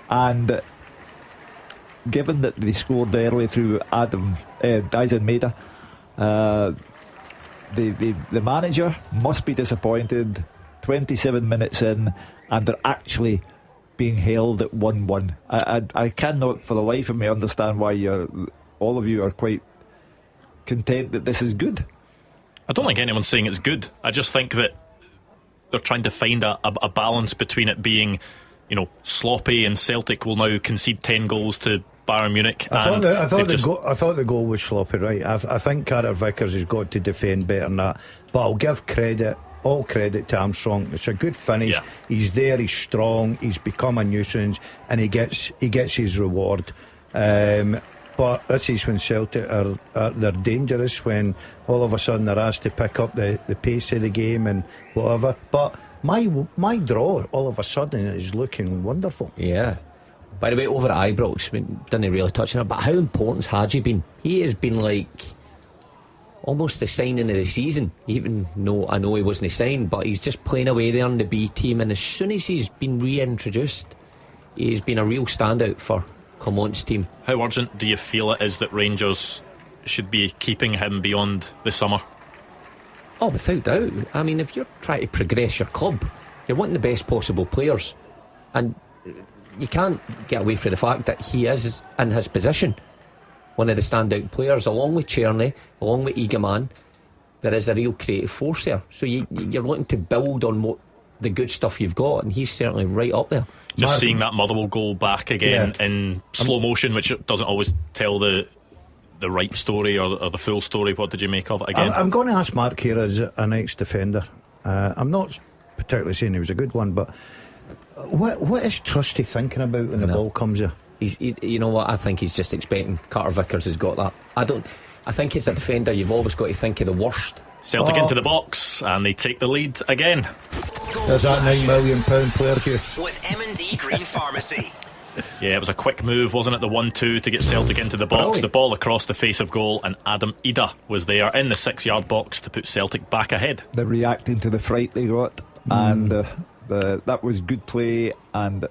And given that they scored early through Dyson Maeda, the manager must be disappointed. 27 minutes in, and they're actually being held at 1-1. I cannot for the life of me understand why all of you are quite content that this is good. I don't think anyone's saying it's good. I just think that they're trying to find a balance between it being, sloppy, and Celtic will now concede 10 goals to Bayern Munich. I thought the goal was sloppy, right? I think Carter Vickers has got to defend better than that, but I'll give all credit to Armstrong. It's a good finish. Yeah. He's there, he's strong, he's become a nuisance, and he gets his reward. But this is when Celtic they're dangerous, when all of a sudden they're asked to pick up the pace of the game and whatever. But my draw all of a sudden is looking wonderful. Yeah. By the way, over at Ibrox, didn't really touch on it, but how important's Hadji been? He has been like almost the signing of the season, even though I know he wasn't signed, but he's just playing away there on the B team, and as soon as he's been reintroduced, he's been a real standout for Clement's team. How urgent do you feel it is that Rangers should be keeping him beyond the summer? Oh, without doubt. I mean, if you're trying to progress your club, you're wanting the best possible players, and you can't get away from the fact that he is in his position one of the standout players, along with Czerny, along with Egaman. There is a real creative force there, so you're wanting to build on the good stuff you've got, and he's certainly right up there. Just seeing that Motherwell goal back again in slow motion, which doesn't always tell the right story or the full story. What did you make of it again? I'm going to ask Mark here as an ex-defender. I'm not particularly saying he was a good one, but what is Trusty thinking about when the ball comes here? You know what? I think he's just expecting Carter Vickers has got that. I think as a defender, you've always got to think of the worst. Celtic into the box, and they take the lead again. There's that £9 million player here with M&D Green Pharmacy. Yeah, it was a quick move, wasn't it? The 1-2 to get Celtic into the box. The ball across the face of goal, and Adam Ida was there in the 6-yard box to put Celtic back ahead. They're reacting to the fright they got, and that was good play. And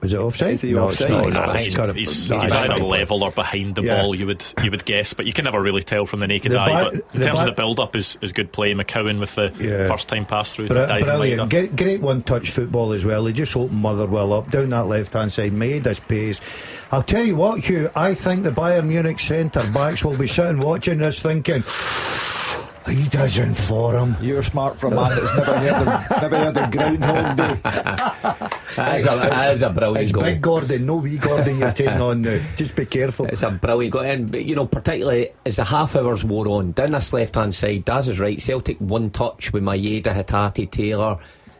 was it offside? Is he offside? He's either level or behind the ball, you would guess, but you can never really tell from the naked eye. But in terms of the build-up, is good play. McCowan with the first-time pass through to Dyson Maeda. Great one-touch football as well. He just opened Motherwell up down that left-hand side, made his pace. I'll tell you what, Hugh, I think the Bayern Munich centre-backs will be sitting watching this thinking, he doesn't for him. You're smart for a man that's never had a Groundhog Day. That is a brilliant it's goal. Big Gordon, no wee Gordon you're taking on now. Just be careful. It's a brilliant goal, and particularly as the half hours wore on, down this left hand side, Daz is right. Celtic one touch with Maeda, Hatate, Taylor.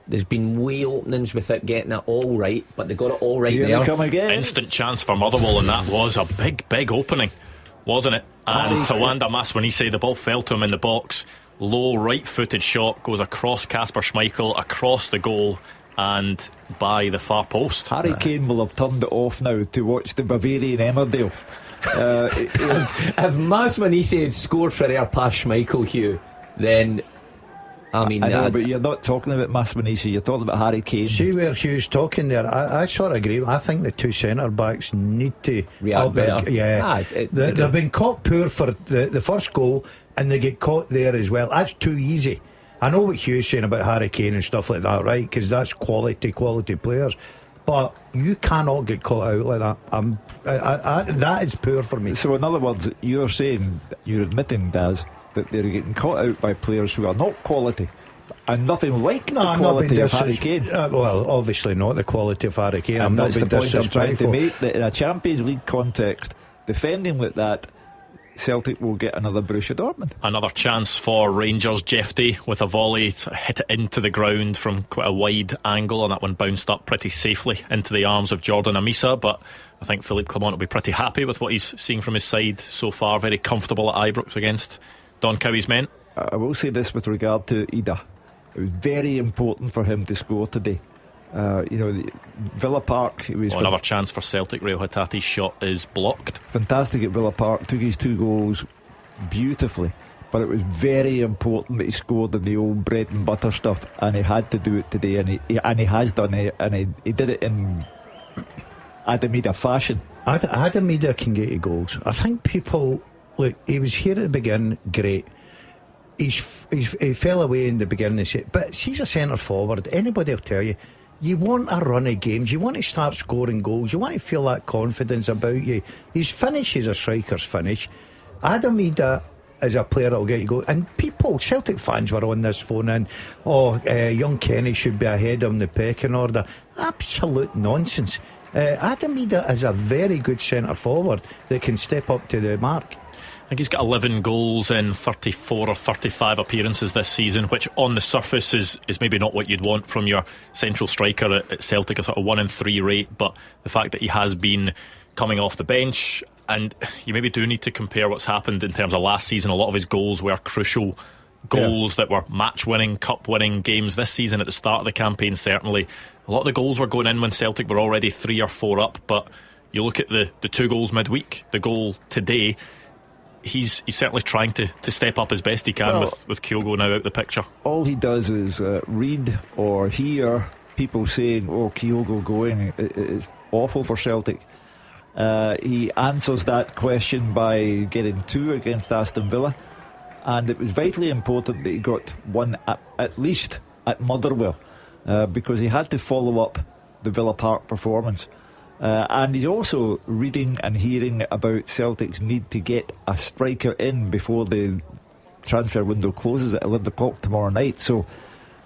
There's been way openings without getting it all right, but they got it all right there. Come again. Instant chance for Motherwell, and that was a big opening. wasn't it? And Tawanda Maswanise, the ball fell to him in the box. Low right-footed shot goes across Kasper Schmeichel, across the goal, and by the far post. Harry Kane will have turned it off now to watch the Bavarian Emmerdale. If Maswanise had scored for air past Schmeichel, Hugh, then I mean, I know, but you're not talking about Maswanise, you're talking about Harry Kane. See where Hugh's talking there. I sort of agree. I think the two centre backs need to react better. Yeah, they've been caught poor for the first goal, and they get caught there as well. That's too easy. I know what Hugh's saying about Harry Kane and stuff like that, right? Because that's quality players. But you cannot get caught out like that. That is poor for me. So in other words, you're admitting, Daz, that they're getting caught out by players who are not quality, and nothing like the quality of Harry Kane. Well, obviously not the quality of Harry Kane. And that's the point I'm trying to make, that in a Champions League context, defending like that, Celtic will get another Borussia Dortmund. Another chance for Rangers. Jefty with a volley hit it into the ground from quite a wide angle, and that one bounced up pretty safely into the arms of Jordan Amisa. But I think Philippe Clement will be pretty happy with what he's seeing from his side so far. Very comfortable at Ibrox against Don Cowie's men. I will say this with regard to Ida. It was very important for him to score today. Villa Park, it was another chance for Celtic. Reo Hatati's shot is blocked. Fantastic at Villa Park, took his 2 goals beautifully, but it was very important that he scored in the old bread and butter stuff, and he had to do it today, and he has done it, and he did it in Adam Ida fashion. Adam Ida can get you goals. I think people look, he was here at the beginning, great. He fell away in the beginning, but he's a centre forward. Anybody will tell you, you want a run of games, you want to start scoring goals, you want to feel that confidence about you. His finish is a striker's finish. Adam Ida is a player that'll get you going. And people, Celtic fans were on this phone in, young Kenny should be ahead of him in the pecking order. Absolute nonsense. Adam Ida is a very good centre forward that can step up to the mark. I think he's got 11 goals in 34 or 35 appearances this season, which on the surface is maybe not what you'd want from your central striker at Celtic, a sort of 1 in 3 rate. But the fact that he has been coming off the bench, and you maybe do need to compare what's happened in terms of last season. A lot of his goals were crucial goals that were match-winning, cup-winning games. This season at the start of the campaign, certainly a lot of the goals were going in when Celtic were already 3 or 4 up. But you look at the 2 goals midweek, the goal today, he's certainly trying to step up as best he can, with Kyogo now out the picture. All he does is read or hear people saying, Kyogo going, it's awful for Celtic. He answers that question by getting 2 against Aston Villa, and it was vitally important that he got 1 at least at Motherwell, because he had to follow up the Villa Park performance. And he's also reading and hearing about Celtic's need to get a striker in before the transfer window closes at 11 o'clock tomorrow night. So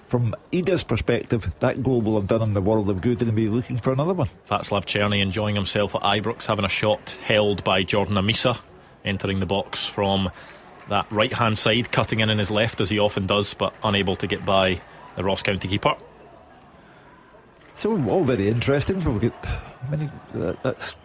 from Ida's perspective, that goal will have done him the world of good, and he'll be looking for another one. Václav Černý enjoying himself at Ibrox, having a shot held by Jordan Amisa, entering the box from that right hand side, cutting in his left as he often does, but unable to get by the Ross County keeper. So all very interesting. We've got that's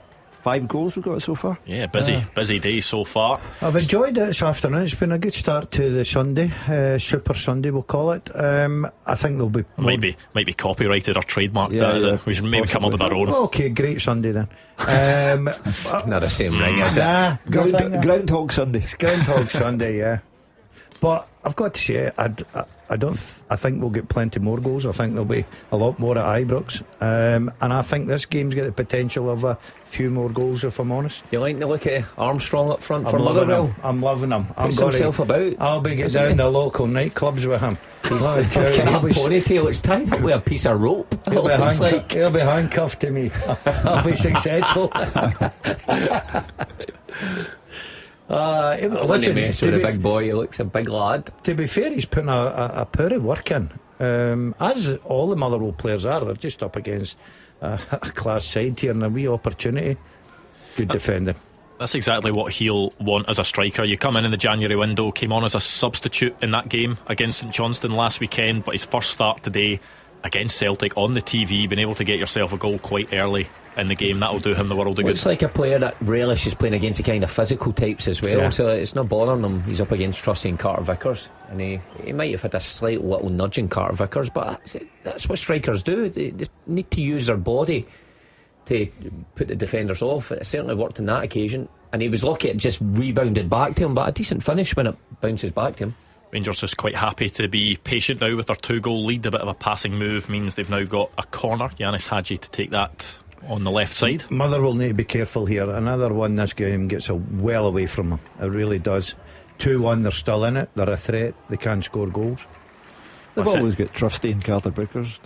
5 goals we've got so far. Yeah, busy day so far. I've enjoyed it this afternoon. It's been a good start to the Sunday, Super Sunday we'll call it. I think there'll be might be copyrighted or trademarked. We should maybe come up with our own. Okay, great Sunday then. Not the same ring, is it? Groundhog Sunday. It's Groundhog Sunday, yeah. But I've got to say, I think we'll get plenty more goals. I think there'll be a lot more at Ibrox, and I think this game's got the potential of a few more goals, if I'm honest. You like to look at Armstrong up front for Motherwell? I'm loving him. Puts himself about. I'll be getting down the local nightclubs with him. He's ponytail, it's tied up with a piece of rope. He'll be handcuffed to me. I'll be successful. Listen, mess with a big boy. He looks a big lad. To be fair, he's putting a poor of work in, as all the Motherwell players are. They're just up against a class side here and a wee opportunity. Good defending. That's exactly what he'll want as a striker. You come in the January window, came on as a substitute in that game against St Johnstone last weekend, but his first start today against Celtic on the TV, been able to get yourself a goal quite early in the game. That'll do him the world of good. It's like a player that relishes playing against the kind of physical types as well, so it's not bothering him. He's up against Trusty and Carter Vickers, and he might have had a slight little nudge in Carter Vickers, but that's what strikers do. They need to use their body to put the defenders off. It certainly worked on that occasion, and he was lucky it just rebounded back to him, but a decent finish when it bounces back to him. Rangers just quite happy to be patient now with their 2-goal lead. A bit of a passing move means they've now got a corner. Yanis Hadji to take that on the left side. Motherwell need to be careful here. Another one this game gets well away from them. It really does. 2-1, they're still in it. They're a threat. They can't score goals. They've always got Trusty and Carter Vickers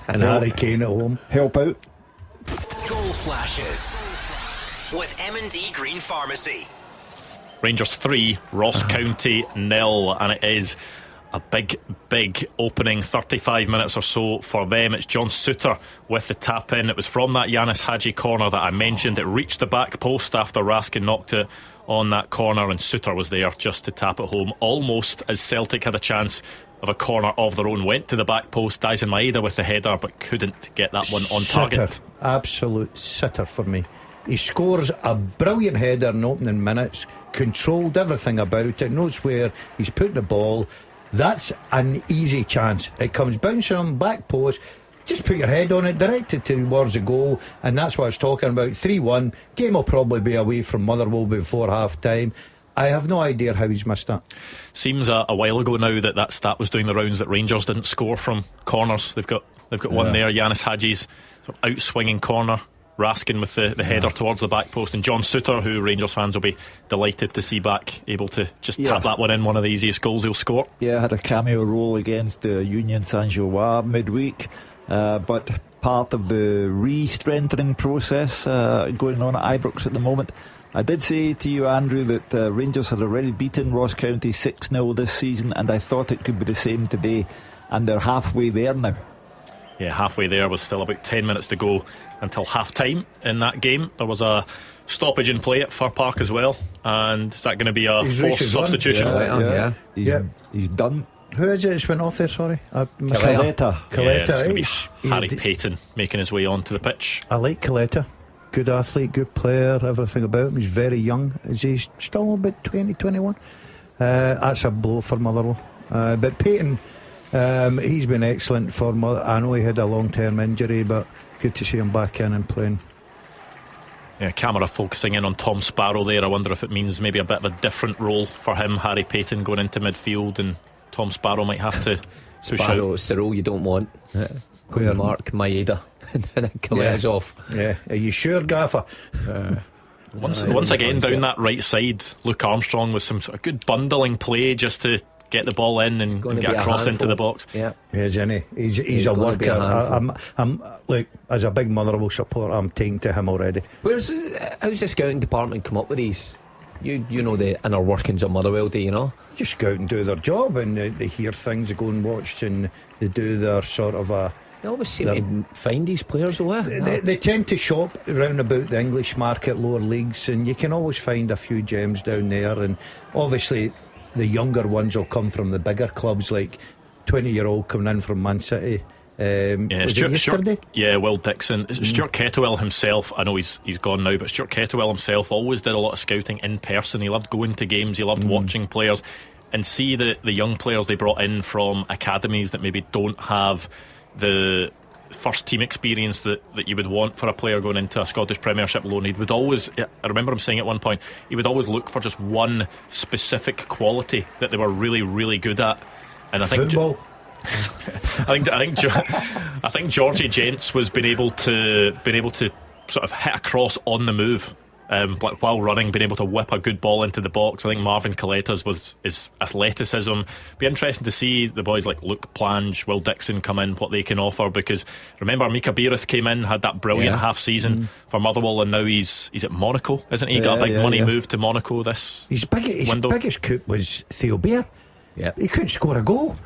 and Harry Kane at home. Help out. Goal flashes with M&D Green Pharmacy. Rangers 3, Ross County 0, and it is a big opening 35 minutes or so for them. It's John Souttar with the tap in. It was from that Yanis Hadji corner that I mentioned. It reached the back post after Raskin knocked it on that corner, and Souttar was there just to tap it home, almost as Celtic had a chance of a corner of their own. Went to the back post, Dyson Maeda with the header, but couldn't get that one on target. Absolute sitter for me. He scores a brilliant header in opening minutes, controlled everything about it, knows where he's put the ball. That's an easy chance. It comes bouncing on back post, just put your head on it, direct it towards the goal, and that's what I was talking about. 3-1, game will probably be away from Motherwell before half time. I have no idea how he's missed that. Seems a while ago now that stat was doing the rounds that Rangers didn't score from corners. They've got one there. Yanis Hadji's sort of out-swinging corner, Raskin with the header towards the back post, and John Souttar, who Rangers fans will be delighted to see back, able to just tap that one in, one of the easiest goals he'll score. Had a cameo role against Union Saint-Gilloise midweek, but part of the re-strengthening process going on at Ibrox at the moment. I did say to you, Andrew, that Rangers had already beaten Ross County 6-0 this season, and I thought it could be the same today, and they're halfway there now. Yeah, halfway there, with still about 10 minutes to go until half time in that game. There was a stoppage in play at Fir Park as well, and is that going to be a forced substitution? He's done. Who is it that's went off there, sorry? Coletta. It's going to be Harry Payton making his way onto the pitch. I like Coletta. Good athlete, good player, everything about him. He's very young. Is he still about 20, 21? That's a blow for Motherwell. But Payton, he's been excellent for Motherwell. I know he had a long-term injury, but good to see him back in and playing. Yeah, camera focusing in on Tom Sparrow there. I wonder if it means maybe a bit of a different role for him, Harry Payton going into midfield, and Tom Sparrow might have to push Sparrow, out. it's the role you don't want. Go to Mark Maeda and then Coletta's off. Yeah, are you sure, Gaffer? Once again down that right side, Luke Armstrong with some sort of good bundling play just to get the ball in and get across into the box. Yeah, isn't he? He's a worker. I'm like, as a big Motherwell supporter, I'm taking to him already. How's the scouting department come up with these? You know the inner workings of Motherwell, do you know? Just go out and do their job, and they hear things, they go and watch, and they do their sort of They always seem to find these players away. They tend to shop round about the English market, lower leagues, and you can always find a few gems down there. And obviously the younger ones will come from the bigger clubs, like 20-year-old coming in from Man City. Stuart, Will Dixon. Stuart Kettlewell himself, I know he's gone now, but Stuart Kettlewell himself always did a lot of scouting in person. He loved going to games, he loved watching players, and see the young players they brought in from academies that maybe don't have the first team experience that you would want for a player going into a Scottish Premiership loan. He would always, I remember him saying at one point, he would always look for just one specific quality that they were really, really good at. And I think football. I think Georgie Gents was been able to sort of hit a cross on the move, while running, being able to whip a good ball into the box. I think Marvin Coletta's was his athleticism. Be interesting to see the boys like Luke Plange, Will Dixon come in, what they can offer, because remember Mika Beirith came in, had that brilliant half season for Motherwell, and now he's at Monaco, isn't he? Got a big money move to Monaco this window. His biggest coup was Theo Beer. Yeah, he couldn't score a goal.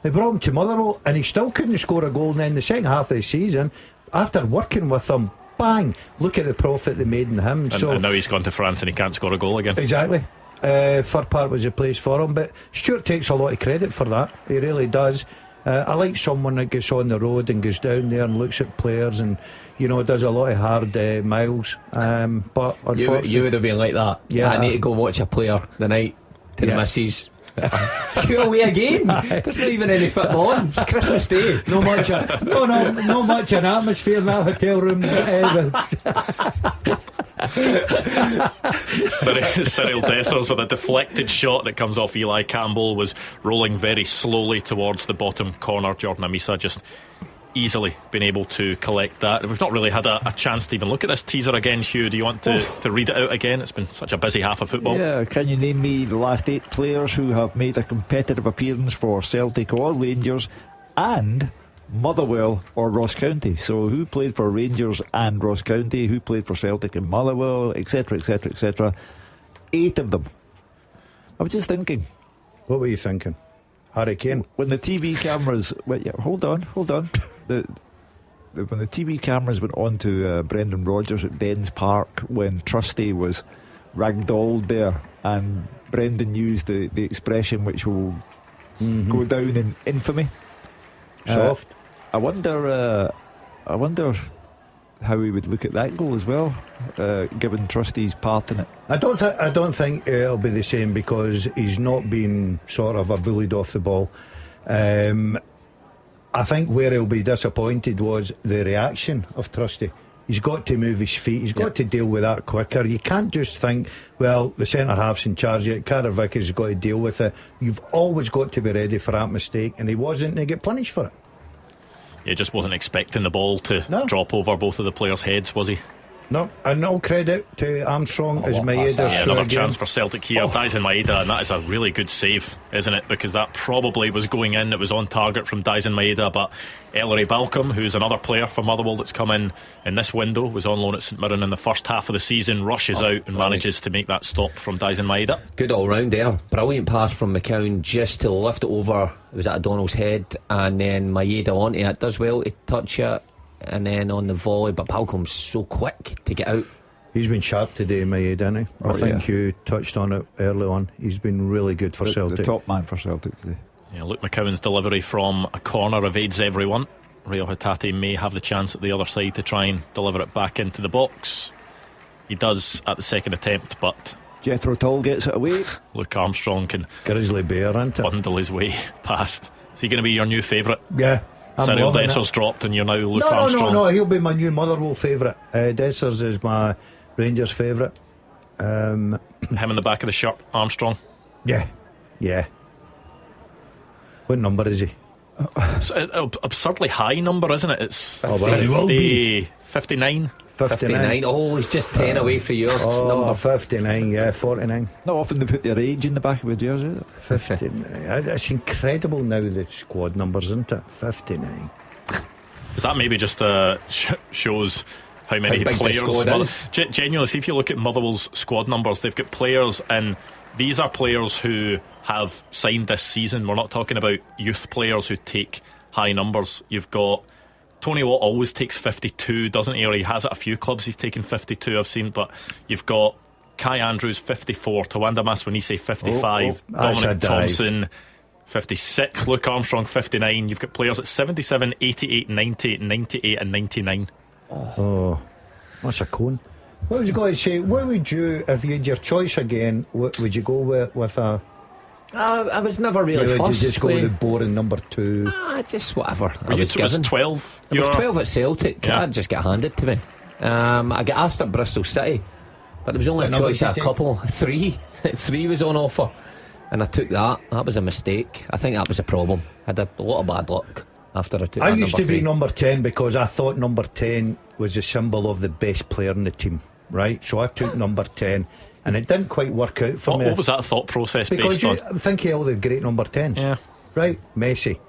They brought him to Motherwell and he still couldn't score a goal. And then the second half of the season, after working with them, bang, look at the profit they made in him. And now he's gone to France and he can't score a goal again. Exactly. Fir Park was a place for him, but Stuart takes a lot of credit for that. He really does. I like someone that gets on the road and goes down there and looks at players and, you know, does a lot of hard miles. But unfortunately, you would have been like that. Yeah, I need to go watch a player the night to the missus. You're away again. There's not even any football on. It's Christmas Day. No much an atmosphere in that hotel room. Cyril Dessers with a deflected shot that comes off Eli Campbell was rolling very slowly towards the bottom corner. Jordan Amisa just easily been able to collect that. We've not really had a chance to even look at this teaser again. Hugh, do you want to read it out again? It's been such a busy half of football. Yeah, can you name me the last 8 players who have made a competitive appearance for Celtic or Rangers and Motherwell or Ross County? So who played for Rangers and Ross County, who played for Celtic and Motherwell, etc, etc, etc. 8 of them. I was just thinking. What were you thinking? Harry Kane? When the TV cameras hold on when the TV cameras went on to Brendan Rodgers at Dens Park when Trusty was ragdolled there, and Brendan used the expression which will go down in infamy. Soft. I wonder how we would look at that goal as well, given Trusty's part in it. I don't think it'll be the same, because he's not been sort of bullied off the ball. I think where he'll be disappointed was the reaction of Trusty. He's got to move his feet. He's got to deal with that quicker. You can't just think, well, the centre half's in charge yet, Carter Vickers has got to deal with it. You've always got to be ready for that mistake, and he wasn't, and he get punished for it. He just wasn't expecting the ball to drop over both of the players' heads, was he? No, and all credit to Armstrong as Maeda. Another chance for Celtic here. Daisen Maeda, and that is a really good save, isn't it? Because that probably was going in. It was on target from Daisen Maeda, but Ellery Balcom, who's another player for Motherwell that's come in this window, was on loan at St Mirren in the first half of the season, rushes out and manages to make that stop from Daisen Maeda. Good all round there. Brilliant pass from McCown just to lift it over. It was at O'Donnell's head, and then Maeda onto it. Does well to touch it, and then on the volley, but Balcom's so quick to get out. He's been sharp today, Maeda, hasn't he? I think you touched on it early on. He's been really good for Celtic. The top man for Celtic today. Yeah, Luke McCowan's delivery from a corner evades everyone. Rio Hatate may have the chance at the other side to try and deliver it back into the box. He does at the second attempt, but Jethro Tull gets it away. Luke Armstrong can Grizzly Bear, isn't it? Bundle his way past. Is he going to be your new favourite? Yeah. Cyril Dessers dropped and you're now Luke Armstrong. No, he'll be my new Motherwell favourite. Dessers is my Rangers favourite. Him in the back of the shirt, Armstrong. Yeah. What number is he? It's an absurdly high number, isn't it? It's 59. 59. Oh, he's just 10 away for your number. 59, yeah, 49. Not often they put their age in the back of a jersey, is it? 59. It's incredible now, the squad numbers, isn't it? 59. Is that maybe just shows how many players? Genuinely, see if you look at Motherwell's squad numbers, they've got players, and these are players who have signed this season. We're not talking about youth players who take high numbers. You've got Tony Watt always takes 52, doesn't he? Or he has at a few clubs he's taken 52, I've seen. But you've got Kai Andrews 54, Tawanda Maswanise 55, Dominic Thompson 56, Luke Armstrong 59. You've got players at 77, 88, 90, 98 and 99. Oh, that's a cone. What was you going to say? What would you, if you had your choice again, what would you go with a... I was never really fussed. Would you just go with the boring number 2? Just whatever. I was given 12. I was 12 at Celtic. Yeah. I'd just get handed to me. I got asked at Bristol City, but there was only a choice of a couple. 3 was on offer, and I took that. That was a mistake. I think that was a problem. I had a lot of bad luck after I took. I used to be number 10 because I thought number 10 was a symbol of the best player in the team, right? So I took number 10. And it didn't quite work out for me. What was that thought process because based on? Think of all the great number 10s. Yeah. Right? Messi,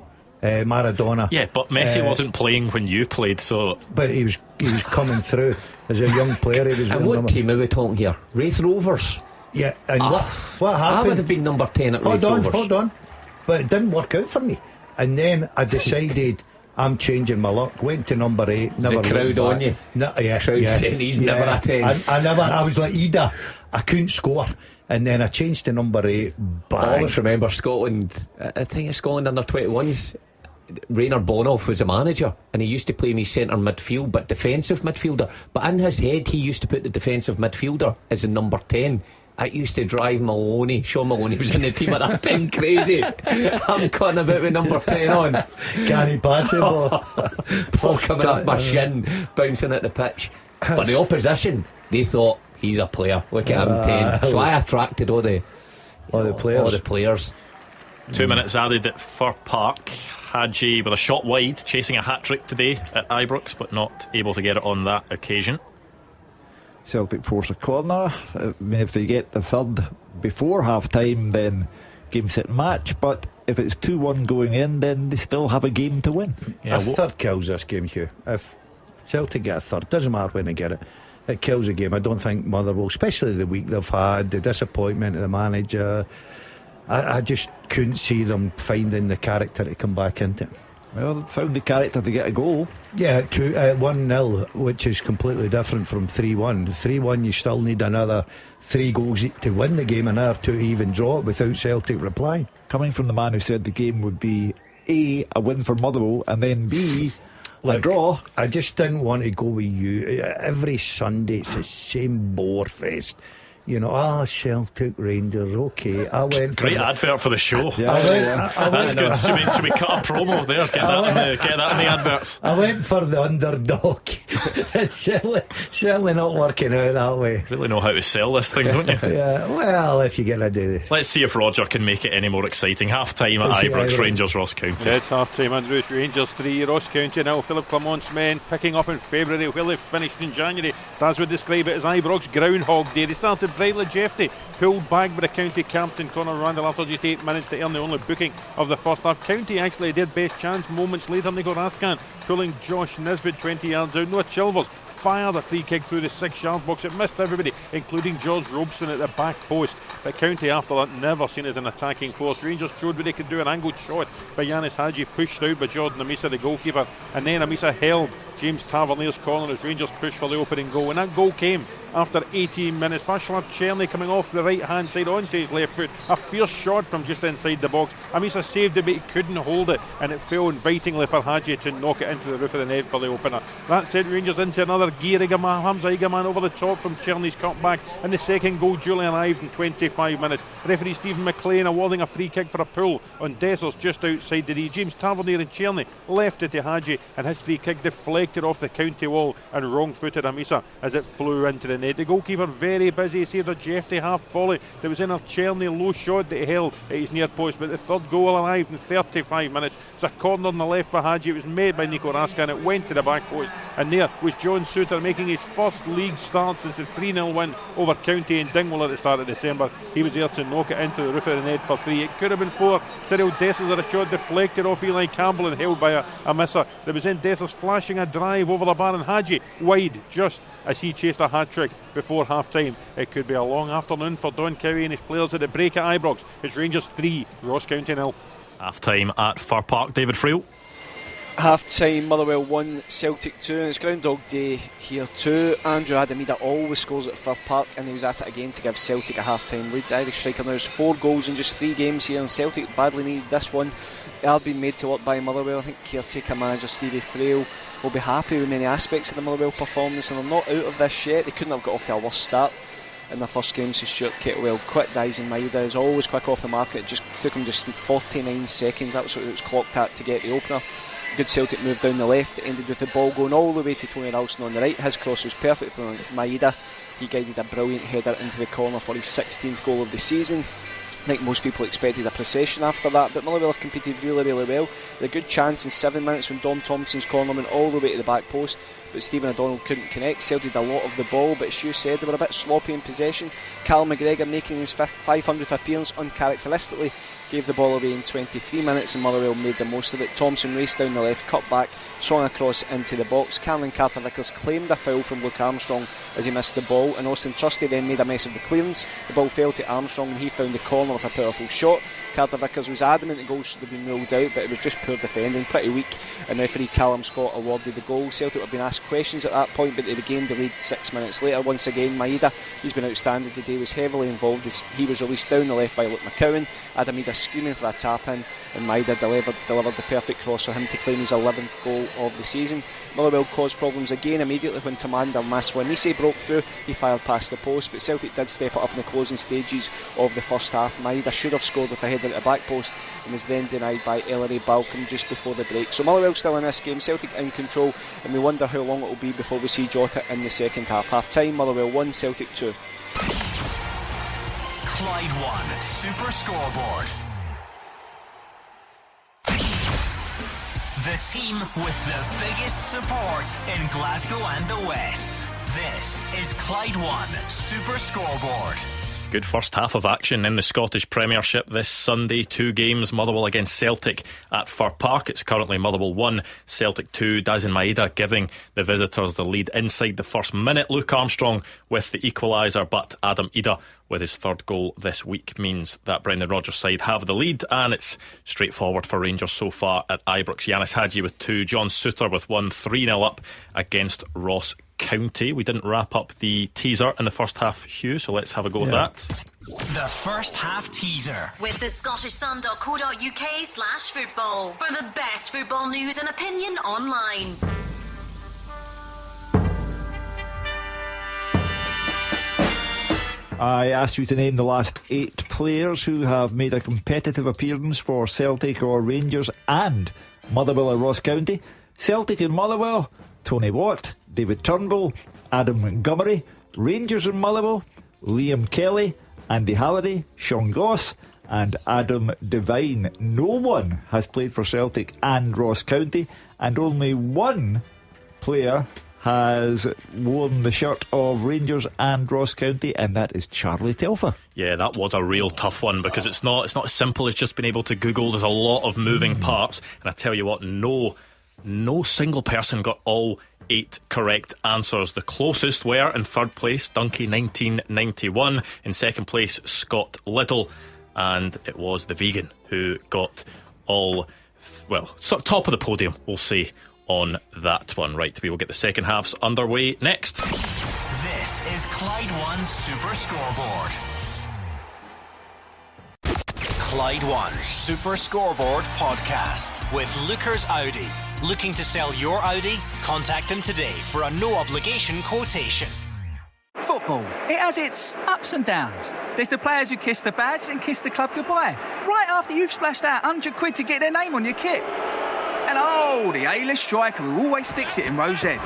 Maradona. Yeah, but Messi wasn't playing when you played, so. But he was coming through as a young player. He was. And what team are we talking here? Wraith Rovers. Yeah, and what happened? I would have been number 10 at Wraith Rovers. Hold on. But it didn't work out for me. And then I decided I'm changing my luck. Went to number 8. Never the crowd on you. Crowd saying he's never a 10. I was like Ida. I couldn't score, and then I changed to number 8. I always remember Scotland. I think it's Scotland under 21s. Rainer Bonhoff was a manager, and he used to play me centre midfield, but defensive midfielder. But in his head, he used to put the defensive midfielder as a number 10. It used to drive Maloney. Sean Maloney was in the team at that time, crazy. I'm cutting about with number 10 on. Can he pass it? Ball coming off my shin, bouncing at the pitch. But the opposition, they thought, he's a player. Look at him, 10. So I attracted all the players. 2 minutes added at Fir Park. Hadji with a shot wide, chasing a hat-trick today at Ibrox, but not able to get it on that occasion. Celtic force a corner. If they get the third before half-time, then game, set, match. But if it's 2-1 going in, then they still have a game to win. A third kills this game, Hugh. If Celtic get a third, doesn't matter when they get it, it kills the game. I don't think Motherwell, especially the week they've had, the disappointment of the manager, I just couldn't see them finding the character to come back into it. Well, they found the character to get a goal. Yeah, 1-0, which is completely different from 3-1. 3-1, you still need another 3 goals to win the game in order to even draw it without Celtic replying. Coming from the man who said the game would be A win for Motherwell, and then B, a draw. I just didn't want to go with you. Every Sunday it's the same bore fest. You know, Celtic, Rangers, okay. I went great advert for the show. That's good. Should we cut a promo there? Get that in the adverts. I went for the underdog. It's certainly not working out that way. Really know how to sell this thing, don't you? Yeah, well, if you get a do. Let's see if Roger can make it any more exciting. Half time at Ibrox, Rangers, Ross County. It's half time, Andrews. Rangers 3, Ross County now. Philip Clement's men picking up in February where they finished in January. Daz would describe it as Ibrox Groundhog Day. They started brightly. Jeffrey pulled back by the County captain Conor Randall after just 8 minutes to earn the only booking of the first half. County actually had their best chance moments later. Nico Raskan pulling Josh Nisbet 20 yards out. Noah Chilvers fired a free kick through the 6-yard box. It missed everybody, including George Robeson at the back post. But County after that never seen as an attacking force. Rangers showed what they could do. An angled shot by Yanis Hadji pushed out by Jordan Amisa, the goalkeeper, and then Amisa held James Tavernier's corner as Rangers pushed for the opening goal, and that goal came after 18 minutes. Václav Černý coming off the right hand side onto his left foot, a fierce shot from just inside the box. Amisa saved it but he couldn't hold it, and it fell invitingly for Hadji to knock it into the roof of the net for the opener. That sent Rangers into another gear. Hamza Igaman over the top from Černy's cutback, and the second goal duly arrived in 25 minutes. Referee Stephen Maclean awarding a free kick for a pull on Dessers just outside the D. James Tavernier and Černý left it to Hadji, and his free kick deflected off the County wall and wrong-footed Amisa as it flew into the net. The goalkeeper very busy. He saved a Jeffrey half volley that was in a Černý low shot that he held at his near post, but the third goal arrived in 35 minutes. It's a corner on the left by Hadji. It was made by Nico Raska and it went to the back post, and there was John Suter making his first league start since the 3-0 win over County in Dingwall at the start of December. He was there to knock it into the roof of the net for 3. It could have been 4. Cyril Dessers had a shot deflected off Eli Campbell and held by a misser. There was then Dessers flashing a drive over the bar, and Hadji wide just as he chased a hat-trick before half-time. It could be a long afternoon for Don Cowie and his players at the break at Ibrox. It's Rangers 3, Ross County 0. Half-time at Fir Park. David Friel. Half-time, Motherwell 1, Celtic 2, and it's Groundhog Day here too. Andrew Adamida always scores at Fir Park, and he was at it again to give Celtic a half-time lead. The Irish striker now has 4 goals in just 3 games here, and Celtic badly needed this one. It had been made to work by Motherwell. I think caretaker manager Stevie Frail will be happy with many aspects of the Motherwell performance, and they're not out of this yet. They couldn't have got off to a worse start in their first game, so Stuart Kettlewell quick Dyson Maeda is always quick off the mark. It just took him just 49 seconds. That was what it was clocked at to get the opener. Good Celtic move down the left. It ended with the ball going all the way to Tony Ralston on the right. His cross was perfect for Maeda. He guided a brilliant header into the corner for his 16th goal of the season. I think most people expected a procession after that, but Motherwell have competed really, really well. They had a good chance in 7 minutes when Dom Thompson's corner went all the way to the back post, but Stephen O'Donnell couldn't connect. Celtic had a lot of the ball, but as you said, they were a bit sloppy in possession. Cal McGregor, making his 500th appearance uncharacteristically, gave the ball away in 23 minutes, and Motherwell made the most of it. Thompson raced down the left, cut back, swung across into the box. Cameron Carter-Vickers claimed a foul from Luke Armstrong as he missed the ball, and Austin Trusty then made a mess of the clearance. The ball fell to Armstrong and he found the corner with a powerful shot. Carter-Vickers was adamant the goal should have been ruled out, but it was just poor defending, pretty weak, and referee Callum Scott awarded the goal. Celtic have been asked questions at that point, but they regained the lead 6 minutes later. Once again, Maeda, he's been outstanding today, was heavily involved as he was released down the left by Luke McCowan. Adam Maeda screaming for a tap-in, and Maeda delivered the perfect cross for him to claim his 11th goal of the season. Motherwell caused problems again immediately when Tamanda Maswanise broke through. He fired past the post, but Celtic did step it up in the closing stages of the first half. Maeda should have scored with a header at the back post and was then denied by Ellery Balcom just before the break. So Motherwell still in this game, Celtic in control, and we wonder how long it will be before we see Jota in the second half. Half time, Motherwell 1, Celtic 2. Clyde 1 Super Scoreboard. The team with the biggest support in Glasgow and the West. This is Clyde 1 Super Scoreboard. Good first half of action in the Scottish Premiership this Sunday. 2 games, Motherwell against Celtic at Fir Park. It's currently Motherwell 1, Celtic 2. Dazin Maeda giving the visitors the lead inside the first minute. Luke Armstrong with the equaliser, but Adam Maeda with his third goal this week means that Brendan Rodgers' side have the lead, and it's straightforward for Rangers so far at Ibrox. Yanis Hadji with 2, John Souttar with 1, 3-0 up against Ross County. We didn't wrap up the teaser in the first half, Hugh, so let's have a go at that. The first half teaser with the scottishsun.co.uk/football for the best football news and opinion online. I asked you to name the last 8 players who have made a competitive appearance for Celtic or Rangers and Motherwell or Ross County. Celtic and Motherwell, Tony Watt, David Turnbull, Adam Montgomery. Rangers and Motherwell, Liam Kelly, Andy Halliday, Sean Goss and Adam Devine. No one has played for Celtic and Ross County, and only one player has worn the shirt of Rangers and Ross County, and that is Charlie Telfer. Yeah, that was a real tough one, because it's not as simple as just being able to Google. There's a lot of moving parts, and I tell you what, no single person got all 8 correct answers. The closest were in third place Dunkey 1991, in second place Scott Liddell, and it was the vegan who got all, well, top of the podium, we'll say, on that one. Right, we will get the second halves underway next. This is Clyde 1 Super Scoreboard. Clyde 1 Super Scoreboard podcast with Lookers Audi. Looking to sell your Audi? Contact them today for a no-obligation quotation. Football, it has its ups and downs. There's the players who kiss the badge and kiss the club goodbye, right after you've splashed out £100 to get their name on your kit. And the A-list striker who always sticks it in row Z.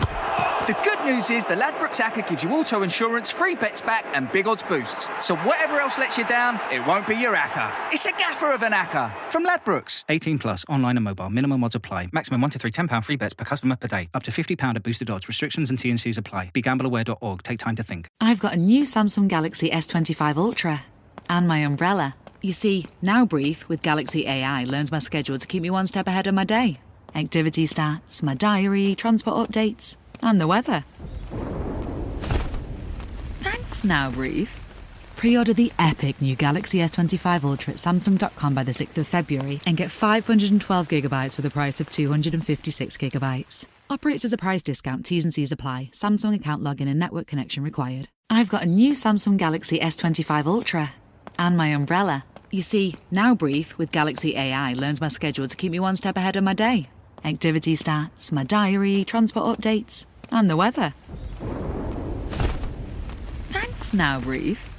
The good news is the Ladbrokes ACCA gives you auto insurance, free bets back and big odds boosts. So whatever else lets you down, it won't be your ACCA. It's a gaffer of an ACCA from Ladbrokes. 18 plus, online and mobile. Minimum odds apply. Maximum 1 to 3 £10 free bets per customer per day. Up to £50 at boosted odds. Restrictions and T&Cs apply. BeGambleAware.org. Take time to think. I've got a new Samsung Galaxy S25 Ultra and my umbrella. You see, Now Brief with Galaxy AI learns my schedule to keep me one step ahead of my day. Activity stats, my diary, transport updates, and the weather. Thanks, Now Brief. Pre-order the epic new Galaxy S25 Ultra at Samsung.com by the 6th of February and get 512GB for the price of 256GB. Operates as a price discount, T's and C's apply. Samsung account login and network connection required. I've got a new Samsung Galaxy S25 Ultra and my umbrella. You see, Now Brief with Galaxy AI learns my schedule to keep me one step ahead of my day. Activity stats, my diary, transport updates, and the weather. Thanks, Now Brief.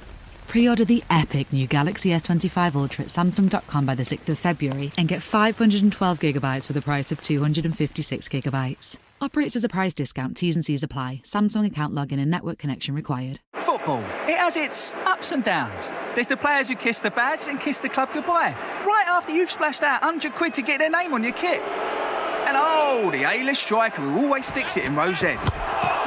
Pre-order the epic new Galaxy S25 Ultra at Samsung.com by the 6th of February and get 512GB for the price of 256GB. Operates as a price discount, T's and C's apply. Samsung account login and network connection required. Football, it has its ups and downs. There's the players who kiss the badge and kiss the club goodbye, right after you've splashed out £100 to get their name on your kit. And the A-list striker who always sticks it in row Z.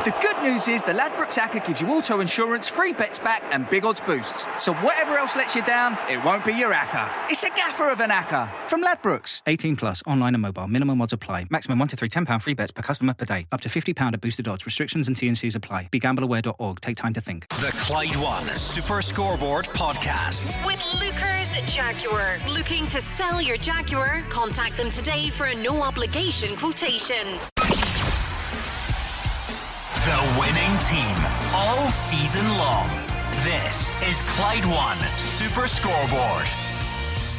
The good news is the Ladbrokes ACCA gives you auto insurance, free bets back and big odds boosts. So whatever else lets you down, it won't be your ACCA. It's a gaffer of an ACCA from Ladbrokes. 18 plus, online and mobile. Minimum odds apply. Maximum 1 to 3 £10 free bets per customer per day. Up to £50 at boosted odds. Restrictions and T&Cs apply. BeGambleAware.org. Take time to think. The Clyde 1 Super Scoreboard podcast. With Lookers Jaguar. Looking to sell your Jaguar? Contact them today for a no-obligation quotation. The winning team all season long. This is Clyde One Super Scoreboard.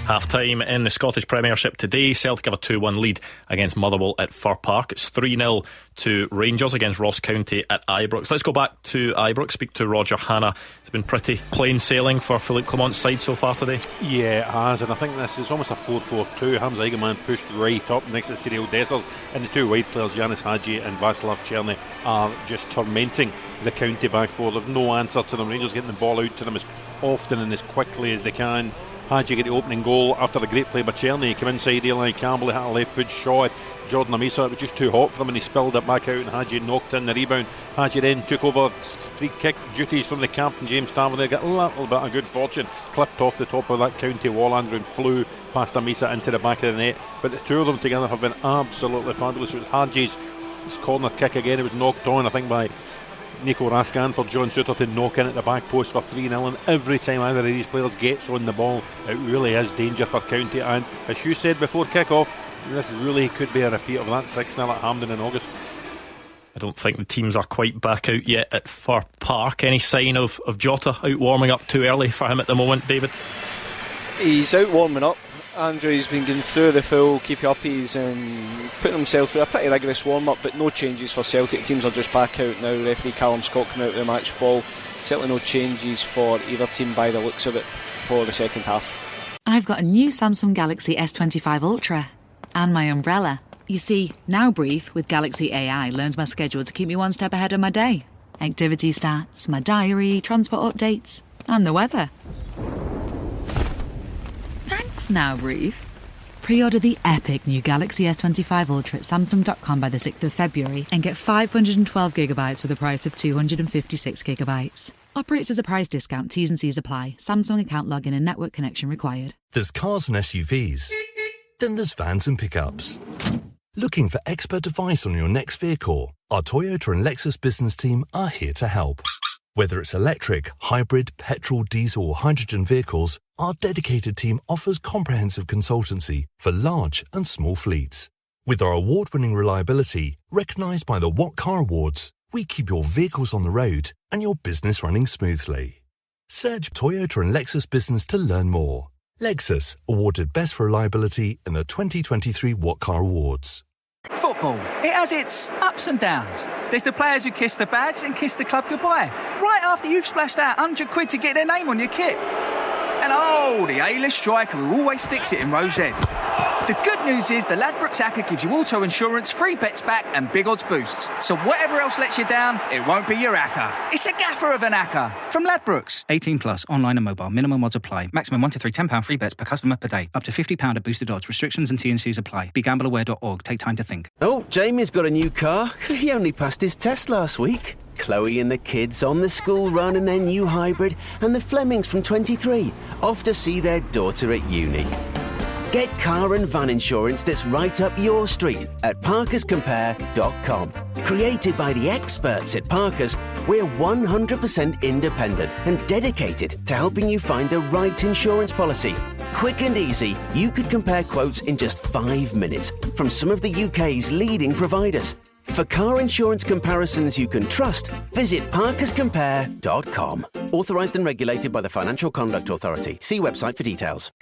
Half time in the Scottish Premiership today. Celtic have a 2-1 lead against Motherwell at Fir Park. It's 3-0 to Rangers against Ross County at Ibrox. Let's go back to Ibrox, speak to Roger Hanna. It's been pretty plain sailing for Philippe Clement's side so far today. Yeah, it has, and I think this is almost a 4-4-2. Hamza Eigenman pushed right up next to Cyril Dessers, and the two wide players, Yanis Hadji and Václav Černý, are just tormenting the County back four. They've no answer to them. Rangers getting the ball out to them as often and as quickly as they can. Hadji get the opening goal after a great play by Černý. He came inside Eli Campbell, he had a left foot shot. Jordan Amisa, it was just too hot for him and he spilled it back out, and Hadji knocked in the rebound. Hadji then took over free kick duties from the captain James Starmer. They got a little bit of good fortune, clipped off the top of that County wall, Andrew, and flew past Amisa into the back of the net. But the two of them together have been absolutely fabulous. It was Hadji's corner kick again. It was knocked on, I think, by Nico Raskan for John Suter to knock in at the back post for 3-0, and every time either of these players gets on the ball, it really is danger for County. And as Hugh said before kick-off, this really could be a repeat of that 6-0 at Hampden in August. I don't think the teams are quite back out yet at Fir Park. Any sign of Jota out warming up too early for him at the moment, David? He's out warming up. Andrew's been going through the full keep-uppies and putting himself through a pretty rigorous warm-up, but no changes for Celtic. Teams are just back out now. Referee Callum Scott coming out of the match ball. Certainly no changes for either team by the looks of it for the second half. I've got a new Samsung Galaxy S25 Ultra and my umbrella. You see, Now Brief with Galaxy AI learns my schedule to keep me one step ahead of my day. Activity stats, my diary, transport updates, and the weather. Thanks, Now Brief. Pre-order the epic new Galaxy S25 Ultra at Samsung.com by the 6th of February and get 512 gigabytes for the price of 256 gigabytes. Operates as a price discount. T's and C's apply. Samsung account login and network connection required. There's cars and SUVs. Then there's vans and pickups. Looking for expert advice on your next vehicle? Our Toyota and Lexus business team are here to help. Whether it's electric, hybrid, petrol, diesel or hydrogen vehicles, our dedicated team offers comprehensive consultancy for large and small fleets. With our award-winning reliability, recognised by the What Car Awards, we keep your vehicles on the road and your business running smoothly. Search Toyota and Lexus Business to learn more. Lexus, awarded Best for Reliability in the 2023 What Car Awards. Football, it has its ups and downs. There's the players who kiss the badge and kiss the club goodbye, right after you've splashed out £100 to get their name on your kit. And the A-list striker who always sticks it in row Z. The good news is the Ladbrokes ACCA gives you auto insurance, free bets back and big odds boosts. So whatever else lets you down, it won't be your ACCA. It's a gaffer of an ACCA from Ladbrokes. 18 plus, online and mobile. Minimum odds apply. Maximum 1 to 3 £10 free bets per customer per day. Up to £50 at boosted odds. Restrictions and T&Cs apply. BeGambleAware.org. Take time to think. Oh, Jamie's got a new car. He only passed his test last week. Chloe and the kids on the school run in their new hybrid, and the Flemings from 23 off to see their daughter at uni. Get car and van insurance that's right up your street at parkerscompare.com. Created by the experts at Parkers, we're 100% independent and dedicated to helping you find the right insurance policy. Quick and easy, you could compare quotes in just 5 minutes from some of the UK's leading providers. For car insurance comparisons you can trust, visit parkerscompare.com. Authorised and regulated by the Financial Conduct Authority. See website for details.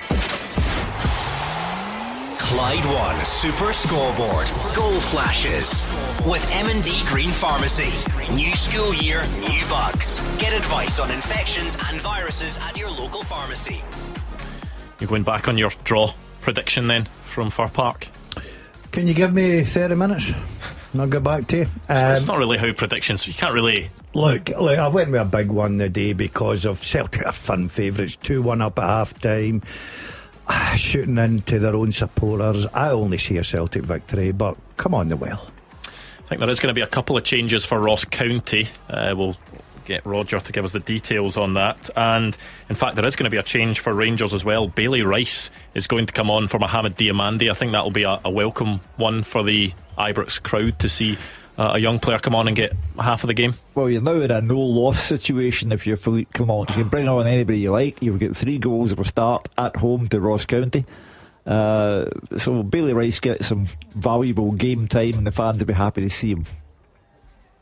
Clyde One Super Scoreboard. Goal flashes. With M&D Green Pharmacy. New school year, new bugs. Get advice on infections and viruses at your local pharmacy. You're going back on your draw prediction then from Fir Park? Can you give me 30 minutes? And I'll get back to you. It's not really how predictions, you can't really... Look, I went with a big one today because of Celtic are fun favourites. 2-1 up at half time. Shooting into their own supporters. I only see a Celtic victory, but come on the well. I think there is going to be a couple of changes for Ross County. We'll get Roger to give us the details on that. And in fact, there is going to be a change for Rangers as well. Bailey Rice is going to come on for Mohamed Diamandi. I think that will be a welcome one for the Ibrox crowd to see a young player come on and get half of the game. Well, you're now in a no-loss situation if you're Philippe Clement. You can bring on anybody you like. You've got 3 goals of a start at home to Ross County. So Bailey Rice gets some valuable game time and the fans will be happy to see him.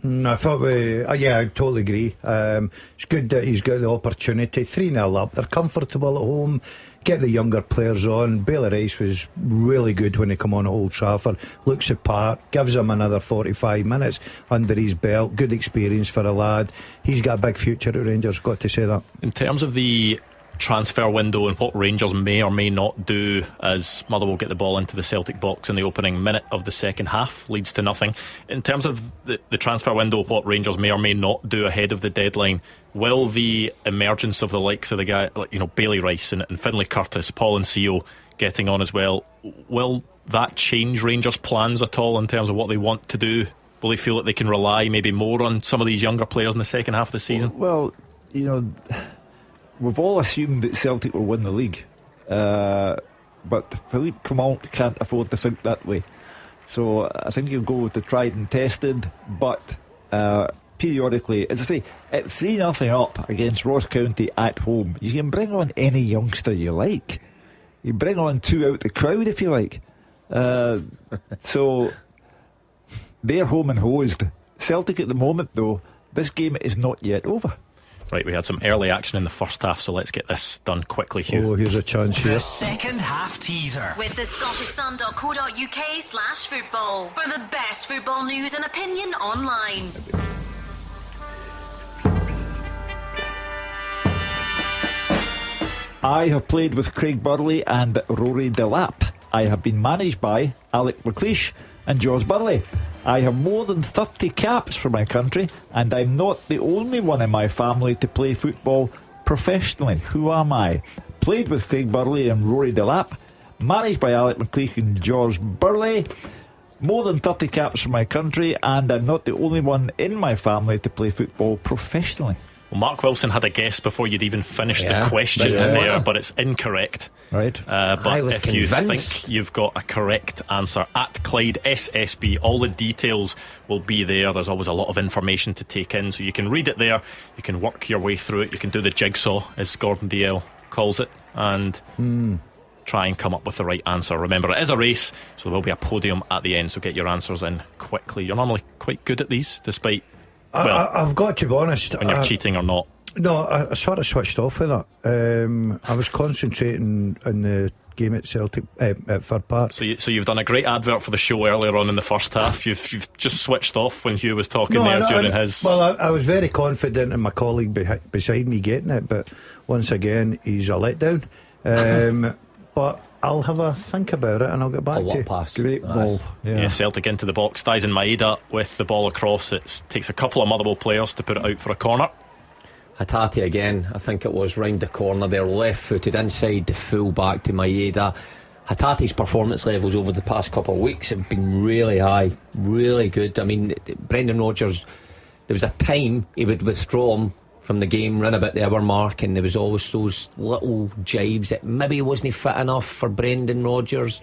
I thought I totally agree. It's good that he's got the opportunity. 3-0 up, they're comfortable at home. Get the younger players on. Bailey Rice was really good when he come on at Old Trafford. Looks the part, gives him another 45 minutes under his belt. Good experience for a lad. He's got a big future at Rangers, got to say that. In terms of the transfer window and what Rangers may or may not do, as Motherwell get the ball into the Celtic box in the opening minute of the second half, leads to nothing. In terms of the transfer window, what Rangers may or may not do ahead of the deadline, will the emergence of the likes of the guy like Bailey Rice and Finlay Curtis, Paul Nsio getting on as well, will that change Rangers' plans at all in terms of what they want to do? Will they feel that they can rely maybe more on some of these younger players in the second half of the season? Well, we've all assumed that Celtic will win the league, but Philippe Clement can't afford to think that way. So I think he'll go with the tried and tested, but periodically, as I say, at 3-0 up against Ross County at home, you can bring on any youngster you like. You bring on 2 out the crowd if you like. So they're home and hosed. Celtic at the moment, though, this game is not yet over. Right, we had some early action in the first half, so let's get this done quickly, Hugh. Oh, here's a chance here. The second half teaser with the ScottishSun.co.uk/football for the best football news and opinion online. I have played with Craig Burley and Rory Delap. I have been managed by Alec McLeish and Jos Burley. I have more than 30 caps for my country, and I'm not the only one in my family to play football professionally. Who am I? Played with Craig Burley and Rory Delap, managed by Alec McLeish and Jos Burley. More than 30 caps for my country, and I'm not the only one in my family to play football professionally. Well, Mark Wilson had a guess before you'd even finished the question there, but it's incorrect. Right. But I was if convinced. you think you've got a correct answer, at Clyde SSB, all the details will be there. There's always a lot of information to take in, so you can read it there, you can work your way through it, you can do the jigsaw, as Gordon Dalziel calls it, and try and come up with the right answer. Remember, it is a race, so there will be a podium at the end, so get your answers in quickly. You're normally quite good at these, despite... I've got to be honest, when you're cheating or not. No, I sort of switched off with that. I was concentrating on the game at Celtic at Fir Park. So you've done a great advert for the show earlier on in the first half. You've just switched off when Hugh was talking during his... Well, I was very confident in my colleague beside me getting it, but once again he's a letdown. But I'll have a think about it and I'll get back to you. Pass. Great ball. Yeah, Celtic into the box. Dyson Maeda with the ball across. It takes a couple of Motherwell players to put it out for a corner. Hatate again, I think it was round the corner there, left footed inside the full back to Maeda. Hatate's performance levels over the past couple of weeks have been really high, really good. I mean, Brendan Rodgers, there was a time he would withdraw him from the game, run about the hour mark, and there was always those little jibes that maybe wasn't fit enough for Brendan Rodgers.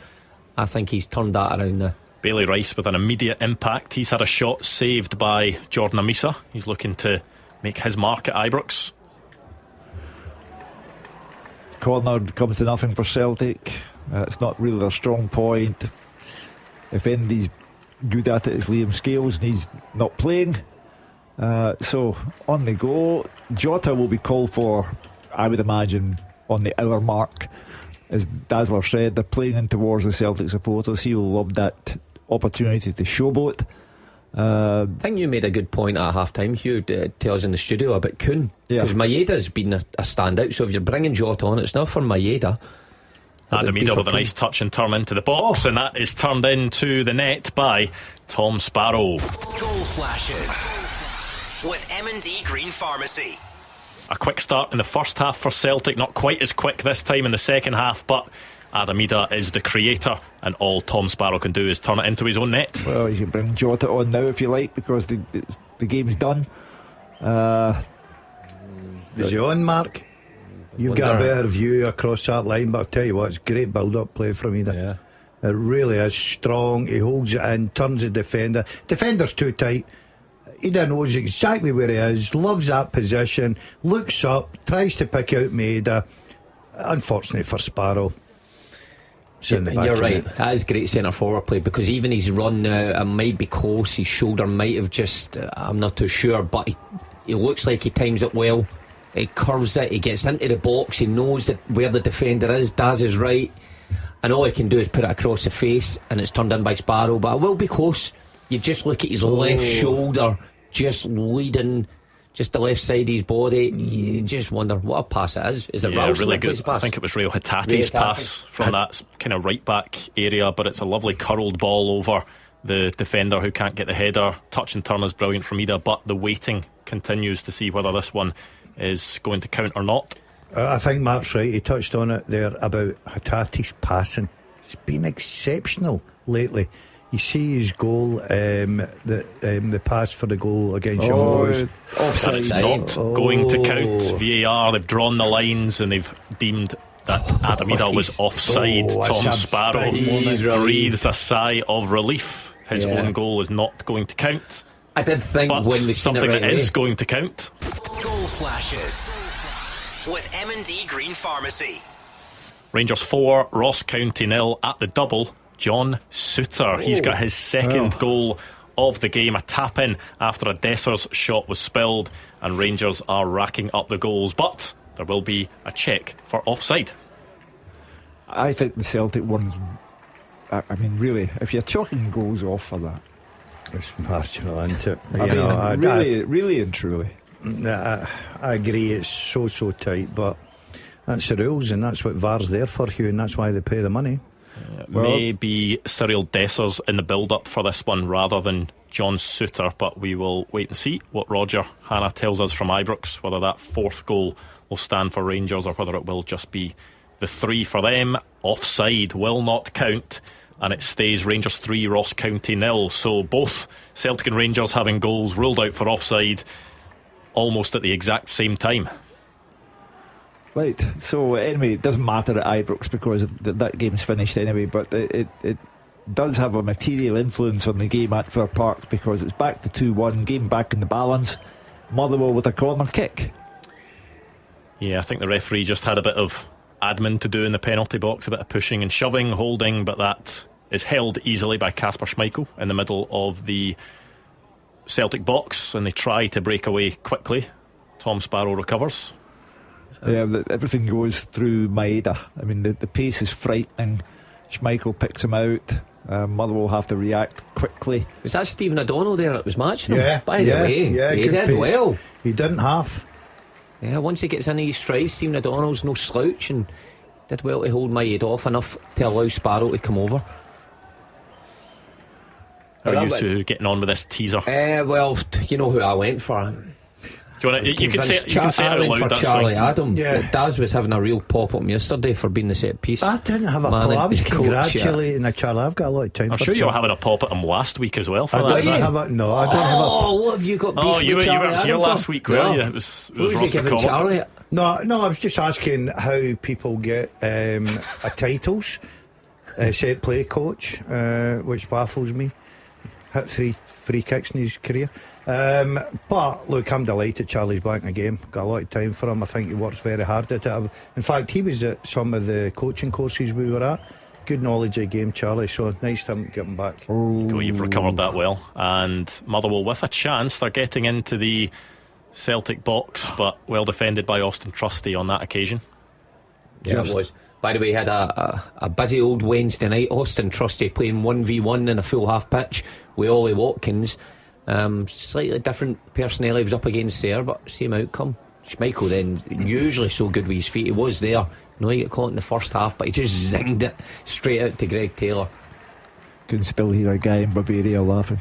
I think he's turned that around now. Bailey Rice with an immediate impact. He's had a shot saved by Jordan Amisa. He's looking to make his mark at Ibrox. Corner comes to nothing for Celtic. It's not really their strong point. If anybody's good at it, it's Liam Scales, and he's not playing. So on they go. Jota will be called for, I would imagine, on the hour mark. As Dazzler said, they're playing in towards the Celtic supporters. He'll love that opportunity to showboat. I think you made a good point at half time, Hugh, to us in the studio about Kuhn, because Maeda's been a standout. So if you're bringing Jota on, it's not for Maeda. Adam Ida with a nice touch and turn into the box, and that is turned into the net by Tom Sparrow. Goal flashes with M&D Green Pharmacy. A quick start in the first half for Celtic, not quite as quick this time in the second half, but Adam Ida is the creator, and all Tom Sparrow can do is turn it into his own net. Well, you can bring Jota on now if you like, because the game's done. Is he on, Mark? You've got a better view across that line, but I'll tell you what, it's great build-up play from Ida. Yeah. It really is strong. He holds it in, turns the defender. Defender's too tight. Ida knows exactly where he is, loves that position, looks up, tries to pick out Maeda. Unfortunately for Sparrow, And you're right, that is great centre forward play, because even his run now, it might be close, his shoulder might have just, I'm not too sure, but he looks like he times it well. He curves it, he gets into the box, he knows that where the defender is. Daz is right, and all he can do is put it across the face, and it's turned in by Sparrow, but it will be close. You just look at his left shoulder just leading just the left side of his body. You just wonder what a pass it is. Is it really good? I think it was Rio Hatate's pass from that kind of right back area, but it's a lovely curled ball over the defender who can't get the header. Touch and turn is brilliant from Ida, but the waiting continues to see whether this one is going to count or not. I think Mark's right. He touched on it there about Hatate's passing. It's been exceptional lately. You see his goal, the pass for the goal against Young Boys. That's not going to count. VAR, they've drawn the lines and they've deemed that Adam Ida was offside. Tom Sparrow breathes a sigh of relief. His own goal is not going to count. I did think but when we something right that is going to count. Goal flashes with M&D Green Pharmacy. Rangers 4, Ross County 0 at the double. John Souttar, he's got his second goal of the game, a tap in after a Dessers shot was spilled, and Rangers are racking up the goals, but there will be a check for offside. I think the Celtic ones, I mean, really, if you're chalking goals off for that, it's marginal, isn't it? Really and truly. I agree, it's so tight, but that's the rules, and that's what VAR's there for, Hugh, and that's why they pay the money. Maybe Cyril Dessers in the build-up for this one rather than John Souttar, but we will wait and see what Roger Hanna tells us from Ibrox, whether that fourth goal will stand for Rangers or whether it will just be the 3 for them. Offside will not count, and it stays Rangers 3, Ross County 0. So both Celtic and Rangers having goals ruled out for offside almost at the exact same time. Right, so anyway, it doesn't matter at Ibrox because that game's finished anyway, but it does have a material influence on the game at Fir Park because it's back to 2-1, game back in the balance. Motherwell with a corner kick. Yeah, I think the referee just had a bit of admin to do in the penalty box, a bit of pushing and shoving, holding, but that is held easily by Kasper Schmeichel in the middle of the Celtic box, and they try to break away quickly. Tom Sparrow recovers. Yeah, everything goes through Maeda. I mean, the pace is frightening. Schmeichel picks him out. Motherwell have to react quickly. Was that Stephen O'Donnell there that was matching him? Yeah, by the way, he did pace. Well. He didn't half. Yeah, once he gets into his stride, Stephen O'Donnell's no slouch and did well to hold Maeda off enough to allow Sparrow to come over. How are you two getting on with this teaser? Well, you know who I went for. Do you want to, you can say it out loud, for that's Charlie fine. Adam. Yeah. Daz was having a real pop up yesterday for being the set piece. I didn't have a pop. I was congratulating Charlie. I've got a lot of time. I'm sure you were having a pop at him last week as well. For I that. don't have a. No, I don't have a. Oh, what have you got? Oh, you were here last week, were you? It was he giving Charlie? No, I was just asking how people get a titles, set play coach, which baffles me. Hit 3 free kicks in his career. But look, I'm delighted Charlie's back in the game. Got a lot of time for him. I think he works very hard at it. In fact, he was at some of the coaching courses we were at. Good knowledge of the game, Charlie, so nice to get him back. You've recovered that well. And Motherwell with a chance. They're getting into the Celtic box, but well defended by Austin Trusty on that occasion. Yeah, it was. By the way, he had a busy old Wednesday night. Austin Trusty playing 1v1 in a full half pitch with Ollie Watkins. Slightly different personnel he was up against there, but same outcome. Schmeichel then, usually so good with his feet, he was there. I know he got caught in the first half, but he just zinged it straight out to Greg Taylor. Can still hear a guy in Bavaria laughing.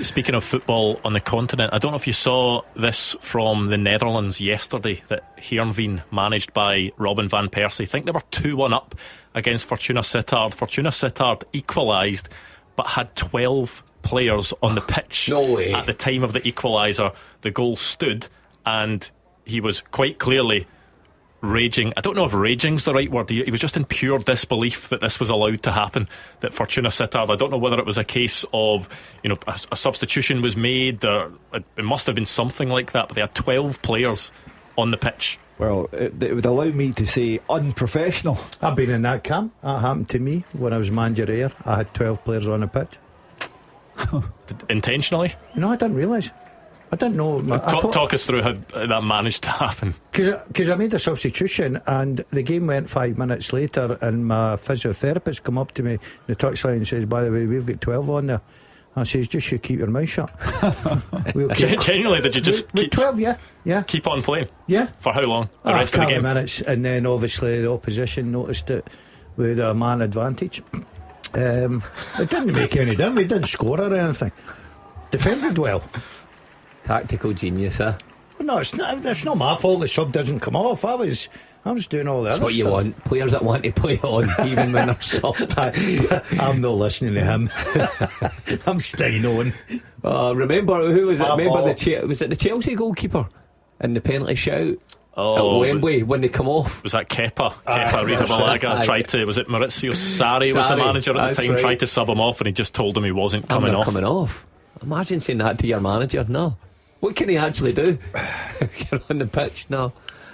Speaking of football on the continent, I don't know if you saw this from the Netherlands yesterday, that Heerenveen, managed by Robin van Persie, I think they were 2-1 up against Fortuna Sittard. Fortuna Sittard equalised but had 12 players on the pitch. No way. At the time of the equaliser. The goal stood, and he was quite clearly raging. I don't know if raging's the right word. He was just in pure disbelief that this was allowed to happen, that Fortuna Sittard, I don't know whether it was a case of, you know, a substitution was made, or it must have been something like that, but they had 12 players on the pitch Well, it would allow me to say unprofessional. I've been in that camp. That happened to me when I was manager here. I had 12 players on the pitch. Intentionally? No, I didn't realise. I didn't know. Talk us through how that managed to happen. Because I made a substitution and the game went 5 minutes later, and my physiotherapist come up to me in the touchline and says, by the way, we've got 12 on there. I says, just you keep your mouth shut. Genuinely, did you just keep 12? Yeah. Keep on playing? Yeah. For how long? The rest of the game? Minutes, and then obviously the opposition noticed that we had a man advantage. It didn't make any difference. We didn't score or anything. Defended well. Tactical genius, huh? Well, no, it's not my fault the sub doesn't come off. I was doing all that. That's what you want. Players that want to play on, even when they're subbed. I'm not listening to him. I'm staying on. Remember who was it? Was it the Chelsea goalkeeper in the penalty shout? Oh, at Wembley when they come off. Was that Kepa? Kepa Arrizabalaga tried to. Was it Maurizio Sarri was the manager at the time? Right. Tried to sub him off, and he just told him he wasn't coming off. Imagine saying that to your manager. No. What can he actually do? Get on the pitch. No,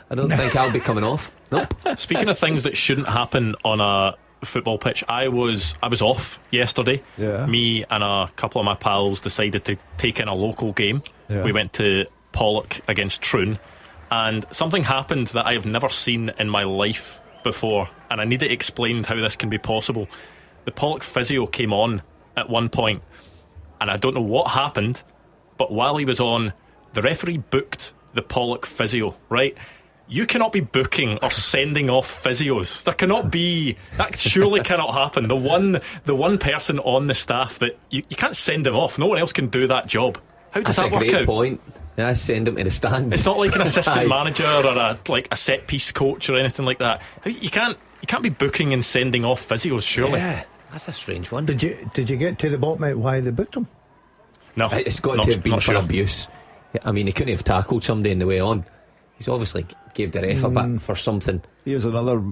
I don't think I'll be coming off. Nope. Speaking of things that shouldn't happen on a football pitch, I was off yesterday. Yeah. Me and a couple of my pals decided to take in a local game. Yeah. We went to Pollock against Troon, and something happened that I have never seen in my life before, and I need it explained how this can be possible. The Pollock physio came on at one point, and I don't know what happened, but while he was on, the referee booked the Pollock physio, right? You cannot be booking or sending off physios. There cannot be. That surely cannot happen. The one person on the staff that you can't send him off. No one else can do that job. How does that work out? That's a great point. Yeah, send him to the stand. It's not like an assistant manager or a set piece coach or anything like that. You can't be booking and sending off physios, surely. Yeah, that's a strange one. Did you get to the bottom of why they booked him? No, it's got to have been for abuse. I mean, he couldn't have tackled somebody on the way on. He's obviously gave the ref a bit for something. Here's another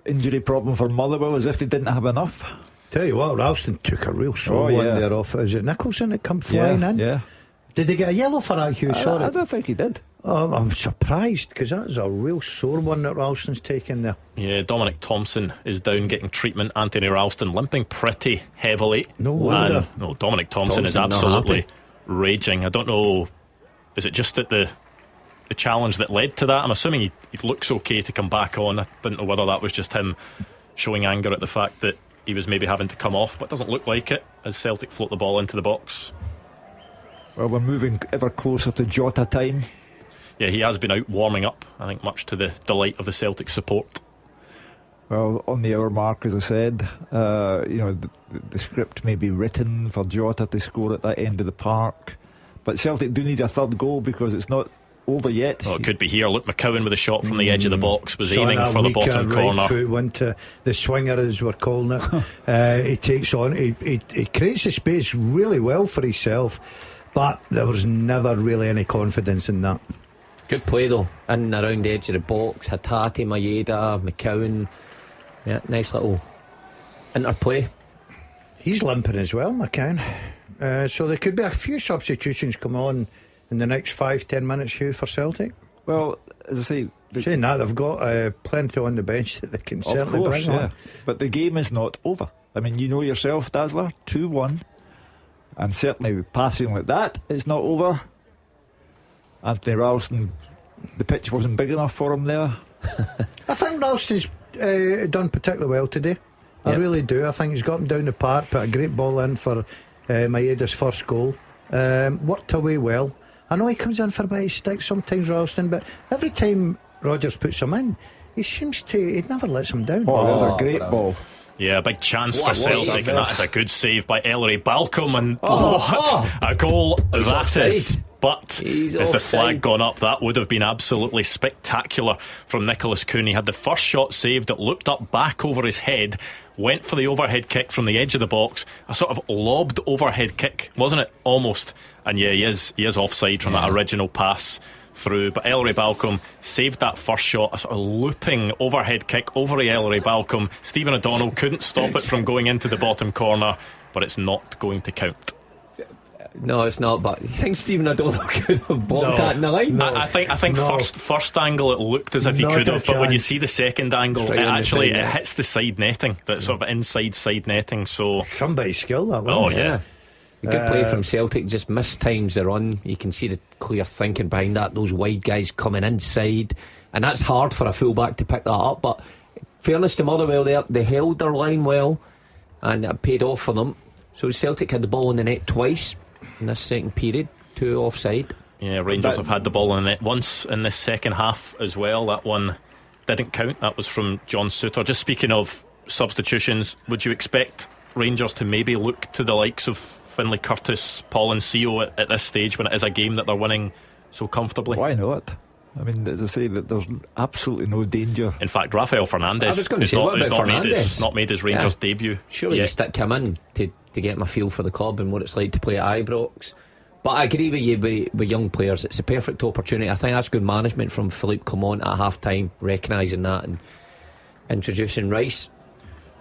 injury problem for Motherwell, as if they didn't have enough. Tell you what, Ralston took a real sore one there off. Is it Nicholson that come flying in? Yeah. Did they get a yellow for that, Hugh? Sorry, I don't think he did. I'm surprised, because that is a real sore one that Ralston's taken there. Yeah, Dominic Thompson is down getting treatment. Anthony Ralston limping pretty heavily. No wonder. No, Dominic Thompson is absolutely raging. I don't know, is it just that the challenge that led to that? I'm assuming he looks okay to come back on. I didn't know whether that was just him showing anger at the fact that he was maybe having to come off, but it doesn't look like it as Celtic float the ball into the box. Well, we're moving ever closer to Jota time. Yeah, he has been out warming up, I think much to the delight of the Celtic support. Well, on the hour mark, as I said, the script may be written for Jota to score at that end of the park, but Celtic do need a third goal because it's not over yet. Well, it could be here. Look, McCowan with a shot from the edge of the box was aiming for the bottom corner. Right foot went to the swinger, as we're calling it. He takes on. He creates the space really well for himself, but there was never really any confidence in that. Good play though, in and around the edge of the box. Hatate, Maeda, McCowan. Yeah, nice little interplay. He's limping as well, McCowan. So there could be a few substitutions come on in the next 5-10 minutes, Hugh, for Celtic. Well, as I say, saying that, they've got plenty on the bench that they can certainly bring on. But the game is not over. I mean, you know yourself, Dazzler, 2-1, and certainly passing like that is not over. Anthony Ralston, the pitch wasn't big enough for him there. I think Ralston's done particularly well today. I really do. I think he's got him down the park, put a great ball in for Maeda's first goal. Worked away well. I know he comes in for a bit of stick sometimes, Ralston, but every time Rodgers puts him in, he never lets him down. Oh, that's a great ball. Yeah, a big chance for Celtic, and that is a good save by Ellery Balcombe, and what a goal that is. But as the flag gone up, that would have been absolutely spectacular from Nicholas Cooney. Had the first shot saved, it looked up back over his head, went for the overhead kick from the edge of the box, a sort of lobbed overhead kick, wasn't it? Almost. And yeah, he is offside from that original pass through, but Ellery Balcombe saved that first shot, a sort of looping overhead kick over Ellery Balcombe. Stephen O'Donnell couldn't stop it from going into the bottom corner, but it's not going to count. No, it's not. But you think Stephen O'Donnell could have blocked that in the line? I think first angle it looked as if he could have, but when you see the second angle, it hits the side netting, that sort of inside side netting. So somebody's skill that one. Oh yeah. A good play from Celtic, just mistimes the run. You can see the clear thinking behind that. Those wide guys coming inside, and that's hard for a fullback to pick that up. But fairness to Motherwell, there they held their line well, and it paid off for them. So Celtic had the ball in the net twice in this second period, 2 offside. Yeah, Rangers have had the ball in the net once in this second half as well. That one didn't count. That was from John Souttar. Just speaking of substitutions, would you expect Rangers to maybe look to the likes of Finlay Curtis, Paul and Seo at this stage when it is a game that they're winning so comfortably? Why not? I mean, as I say, that there's absolutely no danger. In fact, Rafael Fernandes has not made his Rangers debut. Surely you stick him in to get my feel for the club and what it's like to play at Ibrox. But I agree with you with young players. It's a perfect opportunity. I think that's good management from Philippe Clement at half time, recognising that and introducing Rice.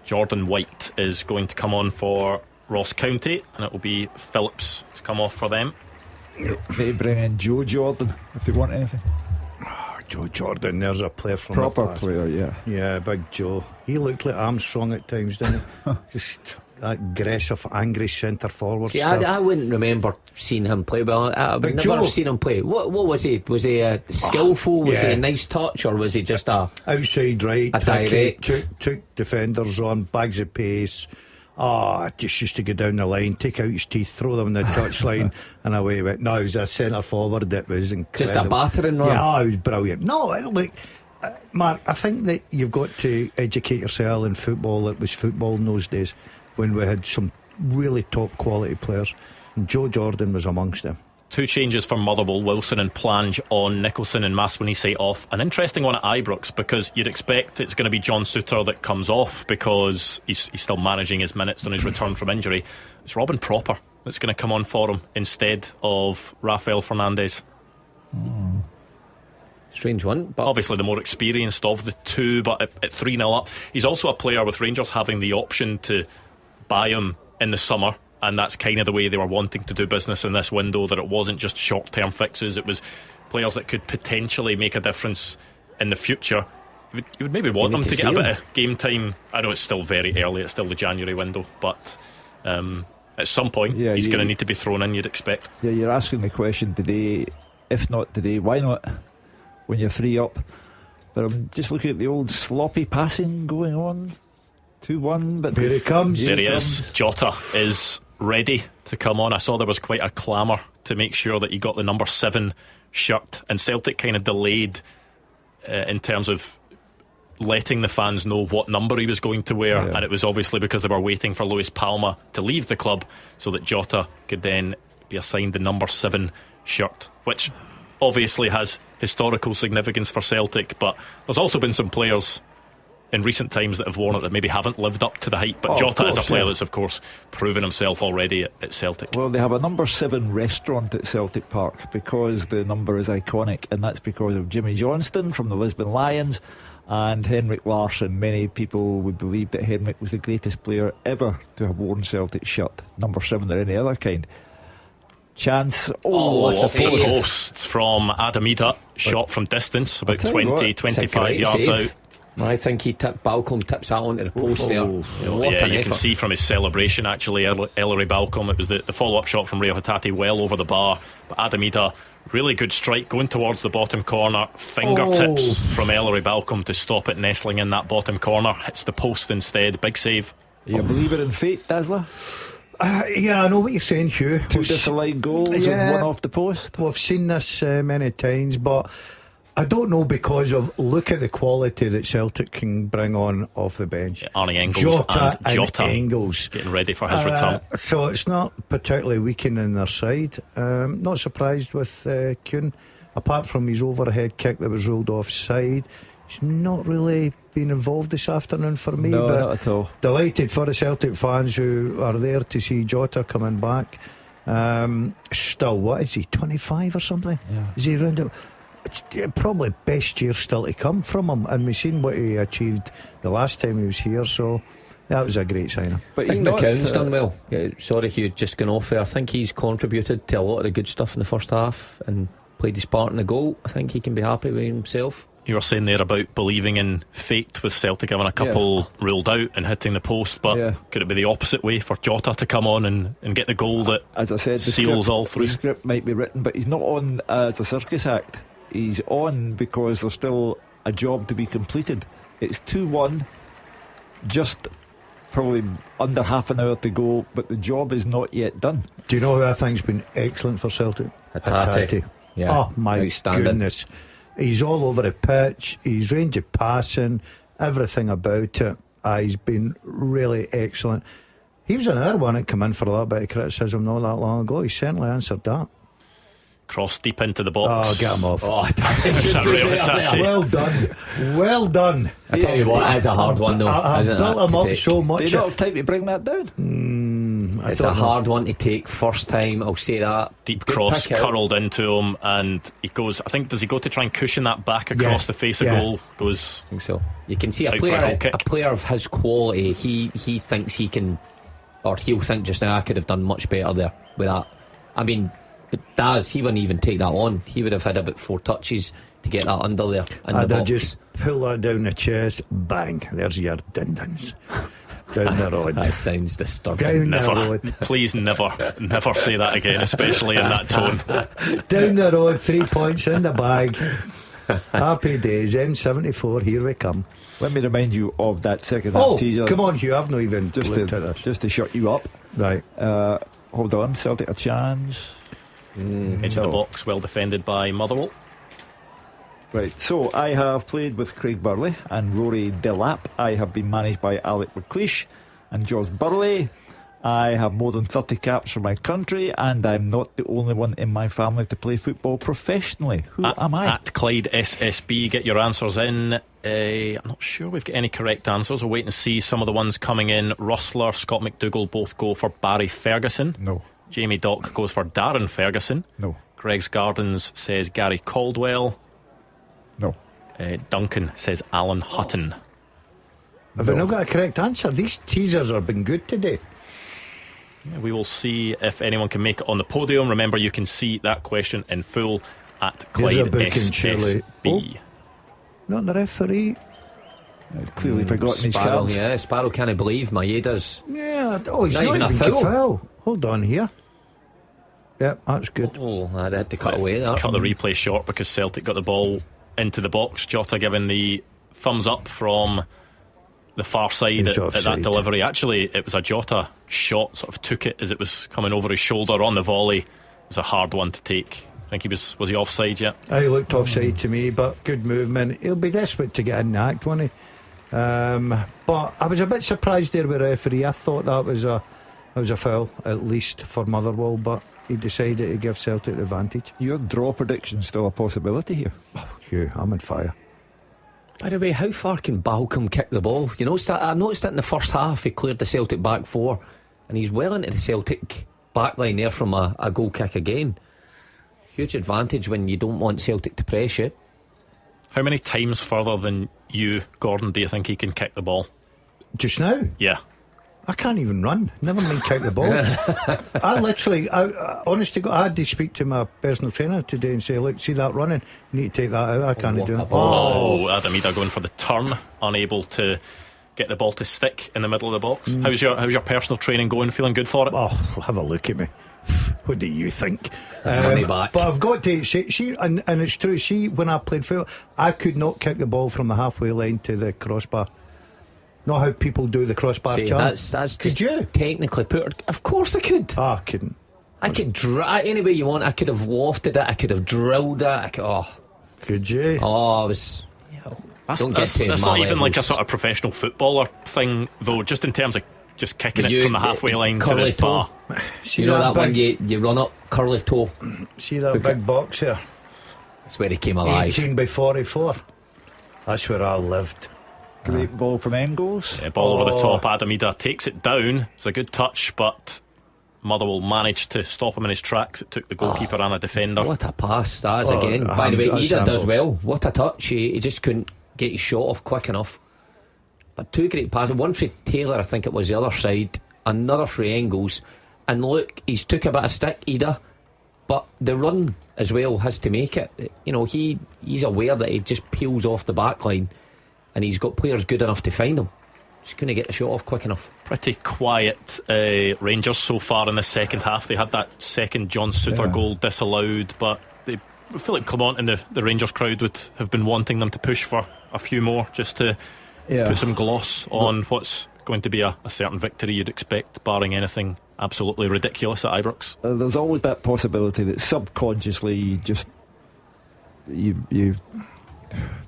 Jordan White is going to come on for Ross County, and it will be Phillips to come off for them. Maybe bring in Joe Jordan if they want anything. Joe Jordan, there's a player from proper player, yeah, big Joe. He looked like Armstrong at times, didn't he? Just that aggressive, angry centre forward. See, I wouldn't remember seeing him play. Well, I've never seen him play. What was he? Was he a skillful? Was he a nice touch, or was he just a outside right? A direct took defenders on, bags of pace. Just used to go down the line, take out his teeth, throw them in the touchline, and away he went. No, he was a centre forward. It was incredible. Just a battering run. Yeah, it was brilliant. No, look, Mark, I think that you've got to educate yourself in football. It was football in those days when we had some really top quality players, and Joe Jordan was amongst them. 2 changes for Motherwell, Wilson and Plange on, Nicholson and Maswinise off. An interesting one at Ibrox, because you'd expect it's going to be John Souttar that comes off because he's still managing his minutes on his return from injury. It's Robin Proper that's going to come on for him instead of Rafael Fernandes. Strange one, but obviously the more experienced of the two. But at 3-0 up, he's also a player with Rangers having the option to buy him in the summer, and that's kind of the way they were wanting to do business in this window, that it wasn't just short-term fixes, it was players that could potentially make a difference in the future. You would maybe want them to get a bit of game time. I know it's still very early, it's still the January window, but at some point he's going to need to be thrown in, you'd expect. Yeah, you're asking the question today, if not today, why not when you're 3 up? But I'm just looking at the old sloppy passing going on. 2-1, but here he comes. There he is. Jota is ready to come on. I saw there was quite a clamour to make sure that he got the number 7 shirt, and Celtic kind of delayed in terms of letting the fans know what number he was going to wear, and it was obviously because they were waiting for Luis Palma to leave the club so that Jota could then be assigned the number 7 shirt, which obviously has historical significance for Celtic. But there's also been some players in recent times that have worn it that maybe haven't lived up to the hype, but Jota is a player that's of course proven himself already at Celtic. Well, they have a number 7 restaurant at Celtic Park because the number is iconic, and that's because of Jimmy Johnston from the Lisbon Lions and Henrik Larsson. Many people would believe that Henrik was the greatest player ever to have worn Celtic's shirt, number 7 or any other kind. Chance off the post from Adamida, shot from distance about 20-25 yards out. I think Balcombe tips that onto the post there. You can see from his celebration actually, Ellery Balcombe, it was the follow-up shot from Rio Hatate well over the bar, but Adamida, really good strike going towards the bottom corner, fingertips from Ellery Balcombe to stop it nestling in that bottom corner, hits the post instead. Big save. Are you a believer in fate, Dazzler? Yeah, I know what you're saying, Hugh. 2 disallowed goals and 1 off the post. We've seen this many times, but I don't know, because of look at the quality that Celtic can bring on off the bench. Arnie Engels Jota and Jota Engels getting ready for his return. So it's not particularly weakening their side. Not surprised with Kuhn. Apart from his overhead kick that was ruled offside, he's not really been involved this afternoon for me. No, but not at all. Delighted for the Celtic fans who are there to see Jota coming back. Still, what is he, 25 or something? Yeah. Is he around it? It's probably best year still to come from him, and we've seen what he achieved the last time he was here. So That was a great signing. But I think McCown's done well. Sorry, Hugh, just going off there. I think he's contributed to a lot of the good stuff in the first half and played his part in the goal. I think he can be happy with himself. You were saying there about believing in fate with Celtic having a couple ruled out and hitting the post, but could it be the opposite way for Jota to come on and get the goal that, as I said, seals all three? The script might be written, but he's not on as a circus act. He's on because there's still a job to be completed. It's 2-1, just probably under half an hour to go, but the job is not yet done. Do you know who I think's been excellent for Celtic? Hatate. Yeah. Oh my goodness. He's all over the pitch, his range of passing, everything about it. He's been really excellent. He was another one that came in for a little bit of criticism not that long ago. He certainly answered that. Cross deep into the box. Oh, get him off. Well done. Well done. I tell you what, that's a hard one though. I've built him up so much. Do you not have time to bring that down? It's a hard one to take first time, I'll say that. Deep cross curled into him, and he goes, I think, does he go to try and cushion that back across the face of goal? Goes, I think so. You can see a player of his quality, he thinks he can, or he'll think just now, I could have done much better there with that. I mean, he wouldn't even take that on. He would have had about 4 touches to get that under there in the box. Just pull that down the chest, bang, there's your dindins. Down the road. That sounds disturbing. Please never say that again, especially in that tone. Down the road, 3 points in the bag. Happy days, M74, here we come. Let me remind you of that second half teaser. Come on, Hugh, I've not even looked at this. Just to shut you up. Right. Hold on, Celtic a chance. Edge of the box, well defended by Motherwell. Right, so I have played with Craig Burley and Rory Delap. I have been managed by Alec McLeish and George Burley. I have more than 30 caps for my country, and I'm not the only one in my family to play football professionally. Who am I? At Clyde SSB, get your answers in. I'm not sure we've got any correct answers. We'll wait and see some of the ones coming in. Rustler, Scott McDougall both go for Barry Ferguson. No. Jamie Dock goes for Darren Ferguson. No. Greg's Gardens says Gary Caldwell. No. Duncan says Alan Hutton. Have we not got a correct answer? These teasers have been good today. Yeah, we will see if anyone can make it on the podium. Remember, you can see that question in full at Clyde SSB. Not the referee. Clearly forgotten his cards. Yeah, Sparrow can't believe Maeda's. Yeah, he's not even a foul. Hold on here. Yep, that's good. Oh, I had to cut away that. Cut the replay short because Celtic got the ball into the box. Jota giving the thumbs up from the far side at that delivery. Actually, it was a Jota shot, sort of took it as it was coming over his shoulder on the volley. It was a hard one to take. I think was he offside yet? He looked offside to me, but good movement. He'll be desperate to get in the act, won't he? But I was a bit surprised there with the referee. I thought that was a foul, at least for Motherwell, but he decided to give Celtic the advantage. Your draw prediction still a possibility here? Oh, Hugh, I'm on fire. By the way, how far can Balcombe kick the ball? You noticed that? I noticed that in the first half he cleared the Celtic back 4, and he's well into the Celtic back line there from a goal kick again. Huge advantage when you don't want Celtic to press you. How many times further than you, Gordon, do you think he can kick the ball? Just now? Yeah. I can't even run, never mind kick the ball. I literally, honest to God, I had to speak to my personal trainer today and say, look, see that running, you need to take that out. I can't do it. Adam Ida going for the turn, unable to get the ball to stick in the middle of the box. How's your personal training going? Feeling good for it? Oh, have a look at me. What do you think? Back. But I've got to see, and it's true. See, when I played football, I could not kick the ball from the halfway line to the crossbar. Not how people do the crossbar jump. That's could you technically put? Of course I could. I couldn't. I could any way you want. I could have wafted it. I could have drilled it. Could you? Oh, I was. That's not even like a sort of professional footballer thing, though. Just in terms of just kicking it from the halfway line to the bar. You know that one you run up curly toe. See that big box there? That's where he came alive. 18 by 44. That's where I lived. Great ball from Engels. Yeah, ball over the top. Adam Ida takes it down. It's a good touch, but Motherwell managed to stop him in his tracks. It took the goalkeeper and a defender. What a pass that is again. By the way, Ida does well. What a touch. He just couldn't get his shot off quick enough. But 2 great passes, one for Taylor, I think it was the other side, another for Engels. And look, he's took a bit of stick, Ida, but the run as well has to make it. You know, he's aware that he just peels off the back line, and he's got players good enough to find him. Just couldn't get the shot off quick enough. Pretty quiet Rangers so far in the second half. They had that second John Souttar goal disallowed, but Philip Clement and the Rangers crowd would have been wanting them to push for a few more, just to put some gloss on what's going to be a certain victory you'd expect, barring anything absolutely ridiculous at Ibrox. There's always that possibility that subconsciously just you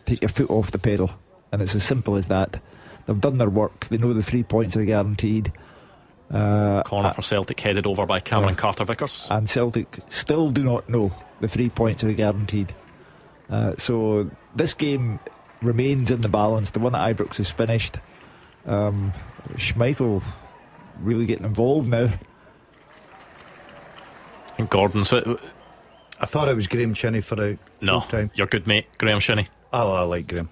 take your foot off the pedal, and it's as simple as that. They've done their work. They know the 3 points are guaranteed. Corner for Celtic headed over by Cameron Carter-Vickers, and Celtic still do not know the 3 points are guaranteed. So this game remains in the balance. The one at Ibrox is finished. Schmeichel really getting involved now. And Gordon, so I thought it was Graham Shinney for a time. Your good mate Graham Shinney. Oh, I like Graham.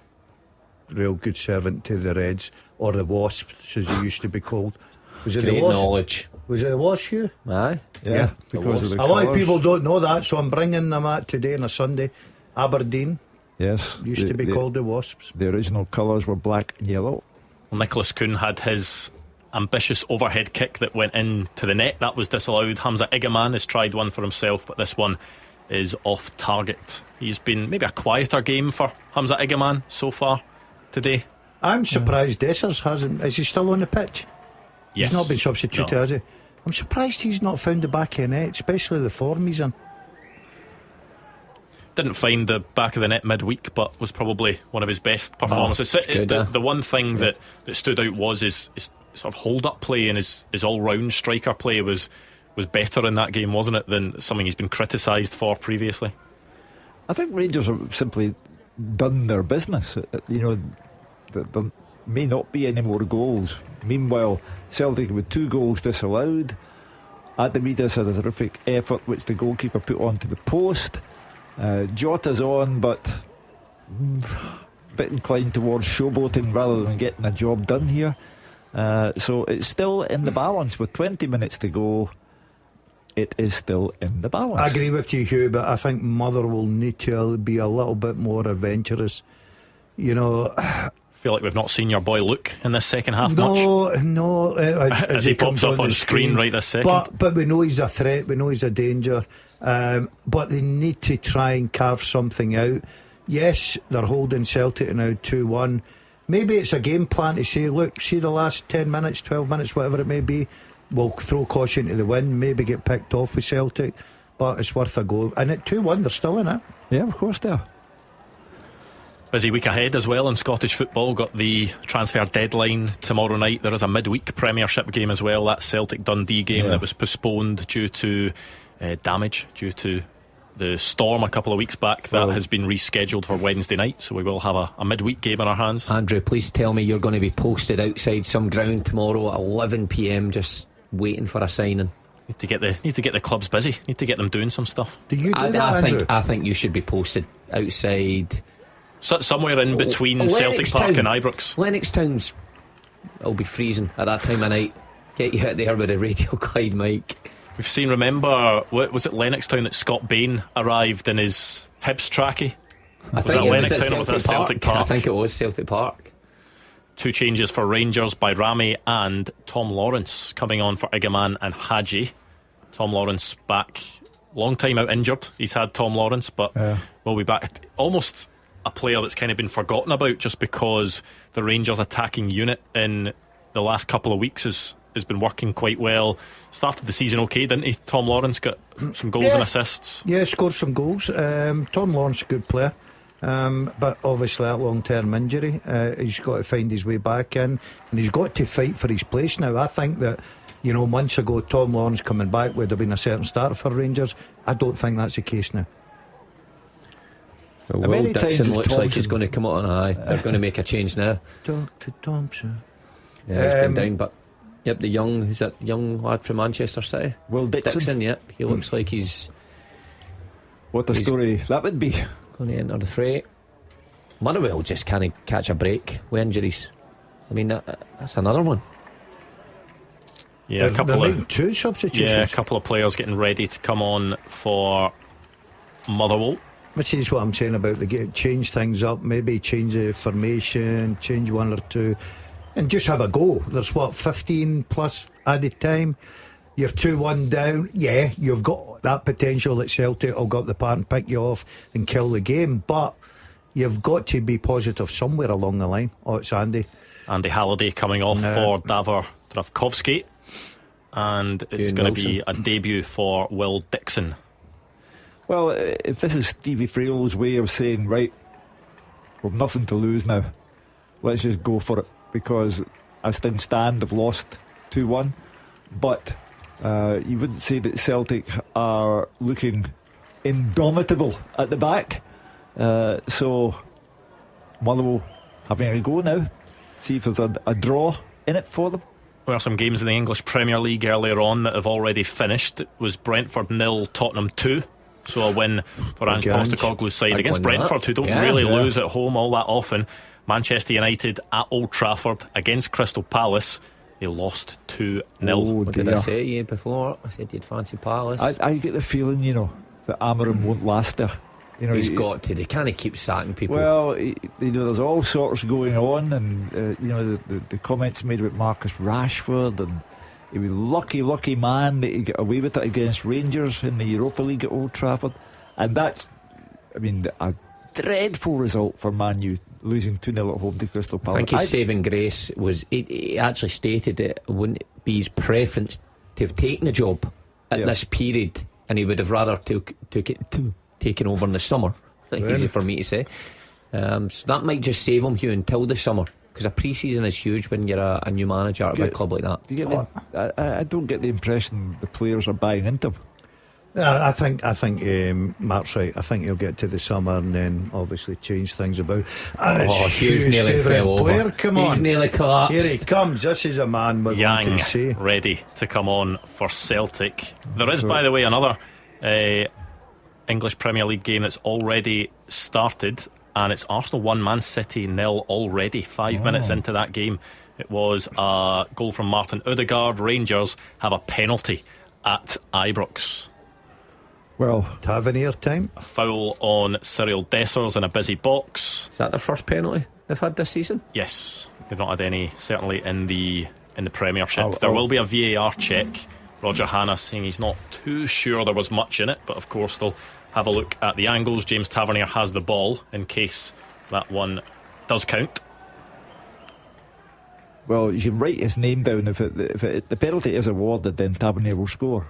Real good servant to the Reds, or the Wasps as they used to be called. Was it great the Wasps? Knowledge. Was it the Wasps, Hugh? Aye, yeah, because of the a lot of people don't know that, so I'm bringing them out today on a Sunday. Aberdeen, yes, used to be called the Wasps. The original colours were black and yellow. Well, Nicholas Kuhn had his ambitious overhead kick that went into the net. That was disallowed. Hamza Igaman has tried one for himself, but this one is off target. He's been maybe a quieter game for Hamza Igaman so far today. I'm surprised Dessers hasn't. Is he still on the pitch? Yes. He's not been substituted, has he? I'm surprised he's not found the back of the net, especially the form he's in. Didn't find the back of the net midweek, but was probably one of his best performances. The one thing that stood out was his sort of hold-up play, and his all-round striker play was better in that game, wasn't it, than something he's been criticised for previously. I think Rangers have simply done their business. You know, there may not be any more goals. Meanwhile, Celtic with 2 goals disallowed. Ademidas had a terrific effort which the goalkeeper put onto the post. Jota's on, but a bit inclined towards showboating rather than getting a job done here. So it's still in the balance with 20 minutes to go. It is still in the balance. I agree with you, Hugh, but I think Motherwell will need to be a little bit more adventurous. You know, I feel like we've not seen your boy Luke in this second half much. No, as he pops up on screen right this second. But we know he's a threat, we know he's a danger. But they need to try and carve something out. Yes, they're holding Celtic now 2-1. Maybe it's a game plan to say, look, see the last 10 minutes, 12 minutes, whatever it may be, we'll throw caution to the wind, maybe get picked off with Celtic, but it's worth a go. And at 2-1 they're still in it. Yeah, of course they are. Busy week ahead as well in Scottish football. Got the transfer deadline tomorrow night. There is a midweek Premiership game as well. That Celtic Dundee game that was postponed due to damage due to the storm a couple of weeks back. That has been rescheduled for Wednesday night, so we will have a midweek game in our hands. Andrew, please tell me you're going to be posted outside some ground tomorrow at 11 PM just waiting for a signing. Need to get the clubs busy. Need to get them doing some stuff. Do you do that, Andrew? I think you should be posted outside somewhere in between Celtic Park and Ibrox. Lennoxtown's, it'll be freezing at that time of night. Get you out there with a Radio Clyde mic. We've seen, remember, what was it, Lennoxtown, that Scott Bain arrived in his Hibs trackie? I think it was at Celtic Park. I think it was Celtic Park. 2 changes for Rangers by Rami and Tom Lawrence coming on for Igaman and Hadji. Tom Lawrence back, long time out injured. He's had Tom Lawrence, but will be back. Almost a player that's kind of been forgotten about, just because the Rangers attacking unit in the last couple of weeks has been working quite well. Started the season okay, didn't he? Tom Lawrence got some goals and assists. Yeah, scored some goals. Tom Lawrence, a good player, but obviously that long-term injury, he's got to find his way back in, and he's got to fight for his place now. I think that, you know, months ago Tom Lawrence coming back would have been a certain start for Rangers. I don't think that's the case now. Well, Will Dixon looks like he's going to come out on high. They're going to make a change now. Dr. Thompson. Yeah, he's been down, but yep, the young lad from Manchester City, Will Dixon. Yep, he looks like he's. What a story that would be. Going to enter the fray. Motherwell just can't catch a break with injuries. I mean, that's another one. Yeah, a couple of two substitutions. Yeah, a couple of players getting ready to come on for Motherwell. Which is what I'm saying about change things up, maybe change the formation, change one or two, and just have a go. There's 15 plus added time. You're 2-1 down. Yeah, you've got that potential that Celtic will go up the park and pick you off and kill the game, but you've got to be positive somewhere along the line. Oh, it's Andy Halliday coming off for Davor Dravkovsky, and it's going to be a debut for Will Dixon. Well, if this is Stevie Friel's way of saying, right, we've nothing to lose now, let's just go for it, because as things stand, they've lost 2-1, but you wouldn't say that Celtic are looking indomitable at the back. So Motherwell having a go now, see if there's a draw in it for them. There are some games in the English Premier League earlier on that have already finished. It was Brentford 0, Tottenham 2. So a win for Ange Postecoglou's side against Brentford, who don't really lose at home all that often. Manchester United at Old Trafford against Crystal Palace, they lost 2-0. What did I say to you before? I said you'd fancy Palace. I get the feeling, that Amorim won't last there. He's got to. They can't keep sacking people. Well, there's all sorts going on, and the comments made about Marcus Rashford, and he was lucky man that he got away with it against Rangers in the Europa League at Old Trafford, and that's, a dreadful result for Man U, losing 2-0 at home to Crystal Palace. I think his saving grace was he actually stated that it wouldn't be his preference to have taken the job at this period, and he would have rather taken over in the summer. Easy for me to say. So that might just save him, Hugh, until the summer, because a pre-season is huge when you're a new manager at a big club like that. I don't get the impression the players are buying into him. I think Mark's right. I think he'll get to the summer and then obviously change things about. Hugh's nearly fell over. Come on, he's nearly collapsed. Here he comes. This is a man we want to see. Ready to come on for Celtic. There is, by the way, another English Premier League game that's already started, and it's Arsenal 1, Man City 0 already. 5 minutes into that game, it was a goal from Martin Odegaard. Rangers have a penalty at Ibrox. Well, Tavernier time. A foul on Cyril Dessers in a busy box. Is that the first penalty they've had this season? Yes, they've not had any, certainly in the Premiership. There will be a VAR check. Roger Hanna saying he's not too sure there was much in it, but of course they'll have a look at the angles. James Tavernier has the ball in case that one does count. Well, you can write his name down. If the penalty is awarded, then Tavernier will score.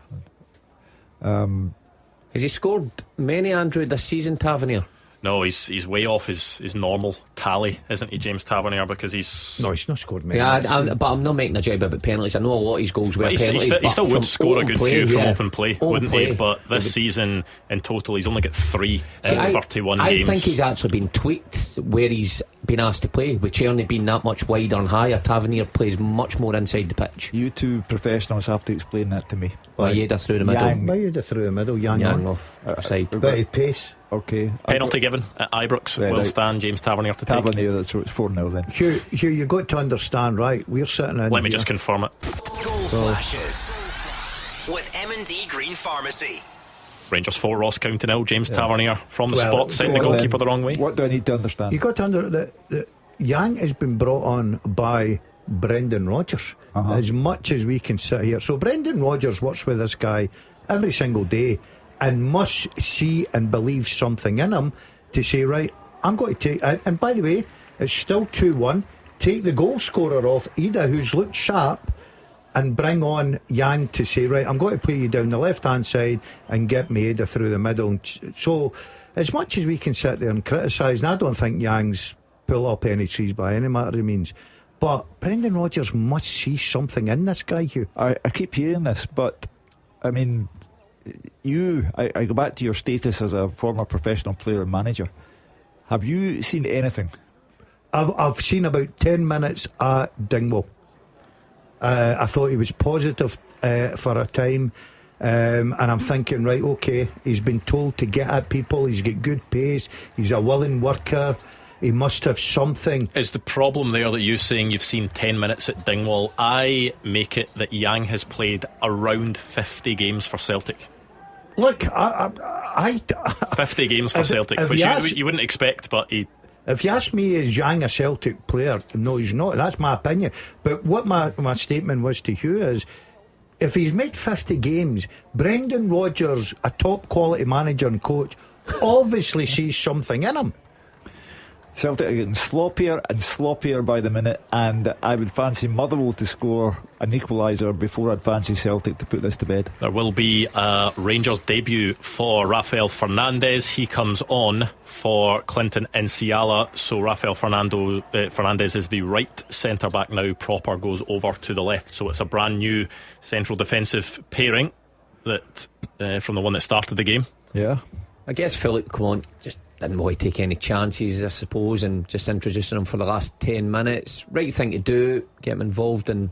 Has he scored many, Andrew, this season, Tavernier? No, he's way off his normal tally, isn't he, James Tavernier? Because he's not scored many. Yeah, but I'm not making a job about penalties. I know a lot of his goals were penalties. He still would score a good few from open play, wouldn't he? But this season in total, he's only got 3 in 31 games. I think he's actually been tweaked where he's been asked to play. With Czerny being that much wider and higher, Tavernier plays much more inside the pitch. You two professionals have to explain that to me. Mayeda through the middle. Mayeda through the middle. Yang off side. Bit of pace. Okay. Penalty given at Ibrox. Will stand James Tavernier to take. Tavernier, that's so it's 4-0 then. Hugh, you've got to understand, right? We're sitting in. Let me just confirm it. Goal flashes with M&D Green Pharmacy. Rangers 4, Ross County 0. James Tavernier from the spot, setting the goalkeeper the wrong way. What do I need to understand? You've got to understand that Yang has been brought on by Brendan Rodgers. As much as we can sit here, so Brendan Rodgers works with this guy every single day and must see and believe something in him to say, right, I'm going to take, and by the way, it's still 2-1, take the goal scorer off Ida, who's looked sharp, and bring on Yang to say, right, I'm going to play you down the left hand side and get Maeda through the middle. So as much as we can sit there and criticise, and I don't think Yang's pull up any trees by any matter of means, but Brendan Rodgers must see something in this guy, Hugh. I keep hearing this, but I mean, I go back to your status as a former professional player and manager. Have you seen anything? I've seen about 10 minutes at Dingwall. I thought he was positive for a time, and I'm thinking, right, okay, he's been told to get at people, he's got good pace, he's a willing worker. He must have something. Is the problem there that you're saying you've seen 10 minutes at Dingwall? I make it that Yang has played around 50 games for Celtic. Look, 50 games for Celtic, which you wouldn't expect, but he... If you ask me, is Yang a Celtic player? No, he's not. That's my opinion. But what my statement was to Hugh is, if he's made 50 games, Brendan Rodgers, a top quality manager and coach, obviously sees something in him. Celtic are getting sloppier and sloppier by the minute, and I would fancy Motherwell to score an equaliser before I'd fancy Celtic to put this to bed. There will be a Rangers debut for Rafael Fernandes. He comes on for Clinton Enciala. So Rafael Fernandes is the right centre back now. Proper goes over to the left. So it's a brand new central defensive pairing that from the one that started the game. Yeah, I guess Philip Clement just didn't want to take any chances, I suppose, and just introducing him for the last 10 minutes. Right thing to do, get him involved in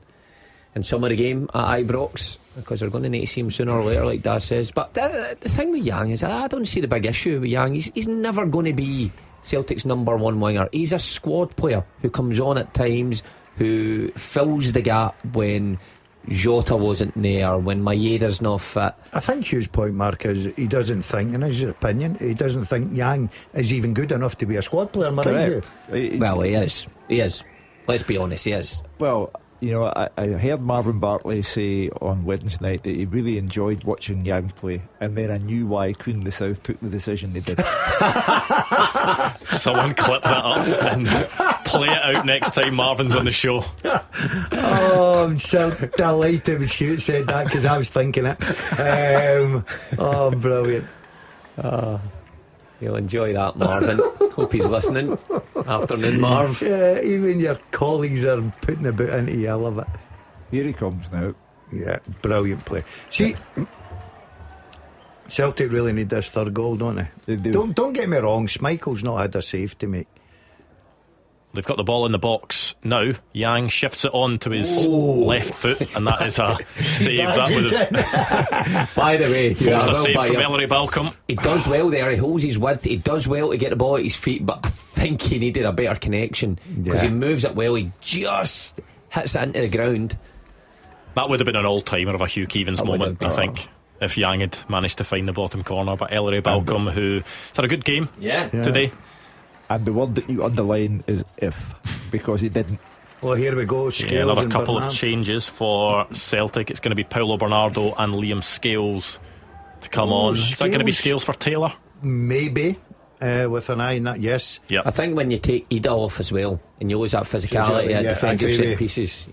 some of the game at Ibrox, because they're going to need to see him sooner or later, like Dad says. But the thing with Yang is, I don't see the big issue with Yang. He's never going to be Celtic's number one winger. He's a squad player who comes on at times, who fills the gap when Jota wasn't there, when Maieda's not fit. I think Hugh's point, Mark, is he doesn't think, in his opinion, he doesn't think Yang is even good enough to be a squad player. Correct. Well, he is. Let's be honest, he is. Well, you know, I heard Marvin Bartley say on Wednesday night that he really enjoyed watching Yang play, and then I knew why Queen of the South took the decision they did. Someone clip that up and play it out next time Marvin's on the show. Oh, I'm so delighted when Hugh said that, because I was thinking it. Oh, brilliant. You'll enjoy that, Marvin. Hope he's listening. Afternoon, Marv. Yeah, even your colleagues are putting a bit into you. I love it. Here he comes now. Yeah, brilliant play. See, Celtic really need this third goal, don't they? They do. Don't get me wrong, Schmeichel's not had a save to make. They've got the ball in the box now. Yang shifts it on to his left foot, and that is a save. That was by the way, forced a save from Ellery Balcombe. He does well there. He holds his width. He does well to get the ball at his feet, but I think he needed a better connection, because he moves it well. He just hits it into the ground. That would have been an all-timer of a Hugh Keevins moment, I think, if Yang had managed to find the bottom corner. But Ellery Balcombe, who's had a good game today. And the word that you underline is if, because he didn't. Well, here we go. Scales another couple of changes for Celtic. It's going to be Paulo Bernardo and Liam Scales to come on. Is that going to be Scales for Taylor? Maybe. With an eye in that, yes. Yep. I think when you take Ida off as well, and you lose that physicality at defensive set pieces,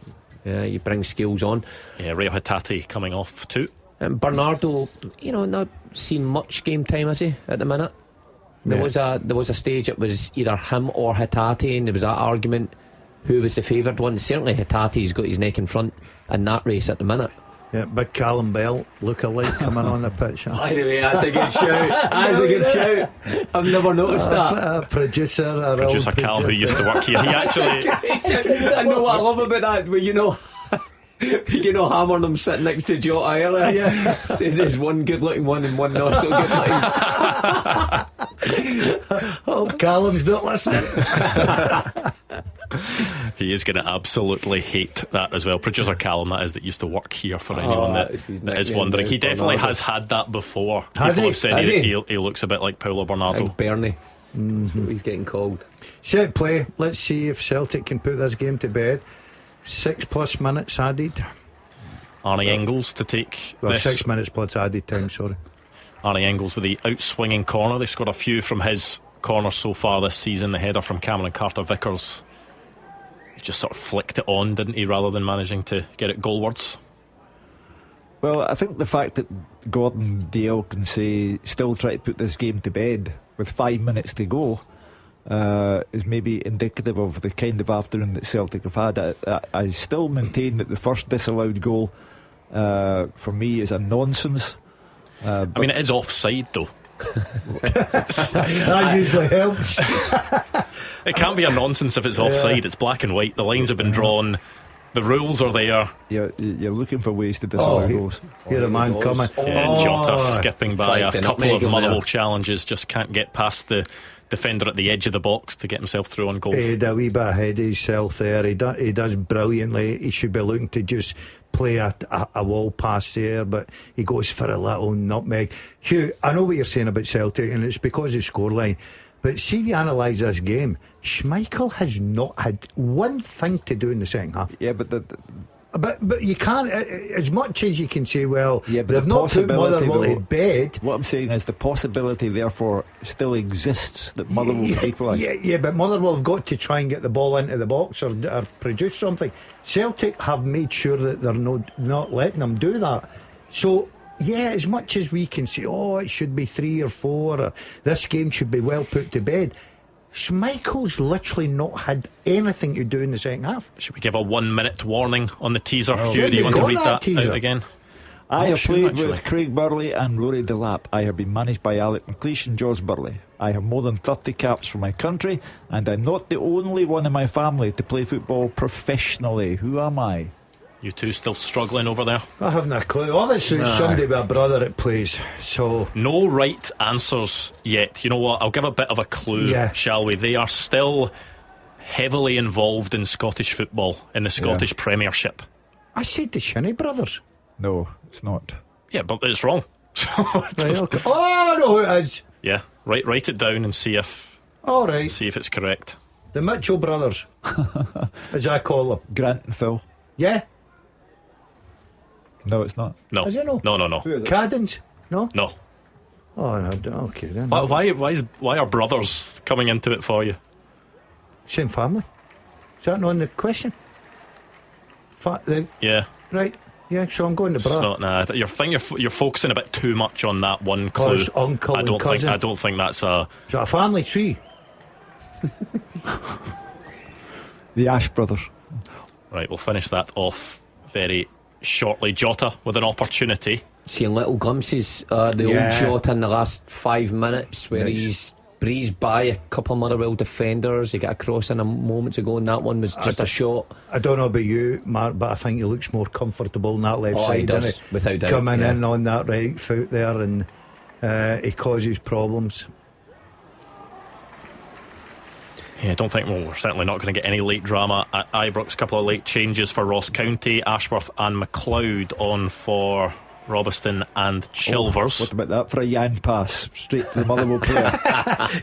you bring Scales on. Yeah, Rio Hatate coming off too. And Bernardo, not seen much game time, has he, at the minute? There was a stage it was either him or Hatate, and there was that argument who was the favoured one. Certainly Hatate's got his neck in front in that race at the minute. Yeah, big Callum Bell look-alike coming on the pitch. By the way, that's a good shout. That's a good shout. I've never noticed that. Producer Callum, who used to work here, he actually. I know what I love about that, where hammering them sitting next to Jota earlier. Yeah. Say there's one good looking one and one not so good looking. Hope Callum's not listening. He is going to absolutely hate that as well. Producer Callum, that used to work here, for anyone that is wondering. He definitely has had that before. People have said he looks a bit like Paulo Bernardo. Like Bernie. That's what he's getting called. Set play. Let's see if Celtic can put this game to bed. 6+ minutes added. Arnie Engels to take this. 6 minutes plus added time, sorry. Arnie Engels with the out-swinging corner. They've scored a few from his corners so far this season. The header from Cameron Carter-Vickers. He just sort of flicked it on, didn't he, rather than managing to get it goalwards. Well, I think the fact that Gordon Dalziel can still try to put this game to bed with 5 minutes to go is maybe indicative of the kind of afternoon that Celtic have had. I still maintain that the first disallowed goal for me is a nonsense. I mean, it is offside though. That usually helps. It can't be a nonsense if it's offside. It's black and white. The lines have been drawn. The rules are there. You're looking for ways to disallow goals. Here a man coming. Yeah, Jota skipping by a couple of Motherwell challenges, just can't get past the defender at the edge of the box to get himself through on goal. He had a wee bit ahead of himself there. He does brilliantly. He should be looking to just play a wall pass there, but he goes for a little nutmeg. Hugh, I know what you're saying about Celtic, and it's because of scoreline, but see if you analyse this game, Schmeichel has not had one thing to do in the second half. Yeah, but But you can't, as much as you can say, well, yeah, but they've not put Motherwell to bed. What I'm saying is the possibility, therefore, still exists that Motherwell will equalise. Yeah, but Motherwell have got to try and get the ball into the box or produce something. Celtic have made sure that they're not letting them do that. So, yeah, as much as we can say, oh, it should be 3 or 4, or this game should be well put to bed, Schmeichel's literally not had anything to do in the second half. Should we give a 1 minute warning on the teaser? Oh, Hugh, do you want to read that teaser out again? I have played with Craig Burley and Rory Delap. I have been managed by Alec McLeish and George Burley. I have more than 30 caps for my country, and I'm not the only one in my family to play football professionally. Who am I? You two still struggling over there? I haven't a clue. Obviously, it's somebody with a brother that plays. So no right answers yet. You know what? I'll give a bit of a clue, shall we? They are still heavily involved in Scottish football, in the Scottish Premiership. I said the Shinnie brothers. No, it's not. Yeah, but it's wrong. Right, okay. Oh, no, it is. Yeah, write it down and see if. All right. See if it's correct. The Mitchell brothers, as I call them. Grant and Phil. Yeah. No, it's not. No. Is it no? No. Cadence? No. No. Oh, no. Okay then. Why are brothers coming into it for you? Same family. Is that not in the question? Yeah. Right. Yeah. So I'm going to brother. It's not. You're focusing a bit too much on that one clue. It's uncle and cousin. I don't think that's a. Is that a family tree? The Ash brothers. Right. We'll finish that off very shortly. Jota with an opportunity. Seeing little glimpses, the old Jota in the last 5 minutes where he's breezed by a couple of Motherwell defenders. He got a cross in a moment ago, and that one was just a shot. I don't know about you, Mark, but I think he looks more comfortable on that left side. He does, without doubt. Coming in on that right foot there, and he causes problems. Yeah, I don't think we're certainly not going to get any late drama at Ibrox. A couple of late changes for Ross County. Ashworth and McLeod on for Robeston and Chilvers. What about that for a Yang pass straight to the Motherwell player?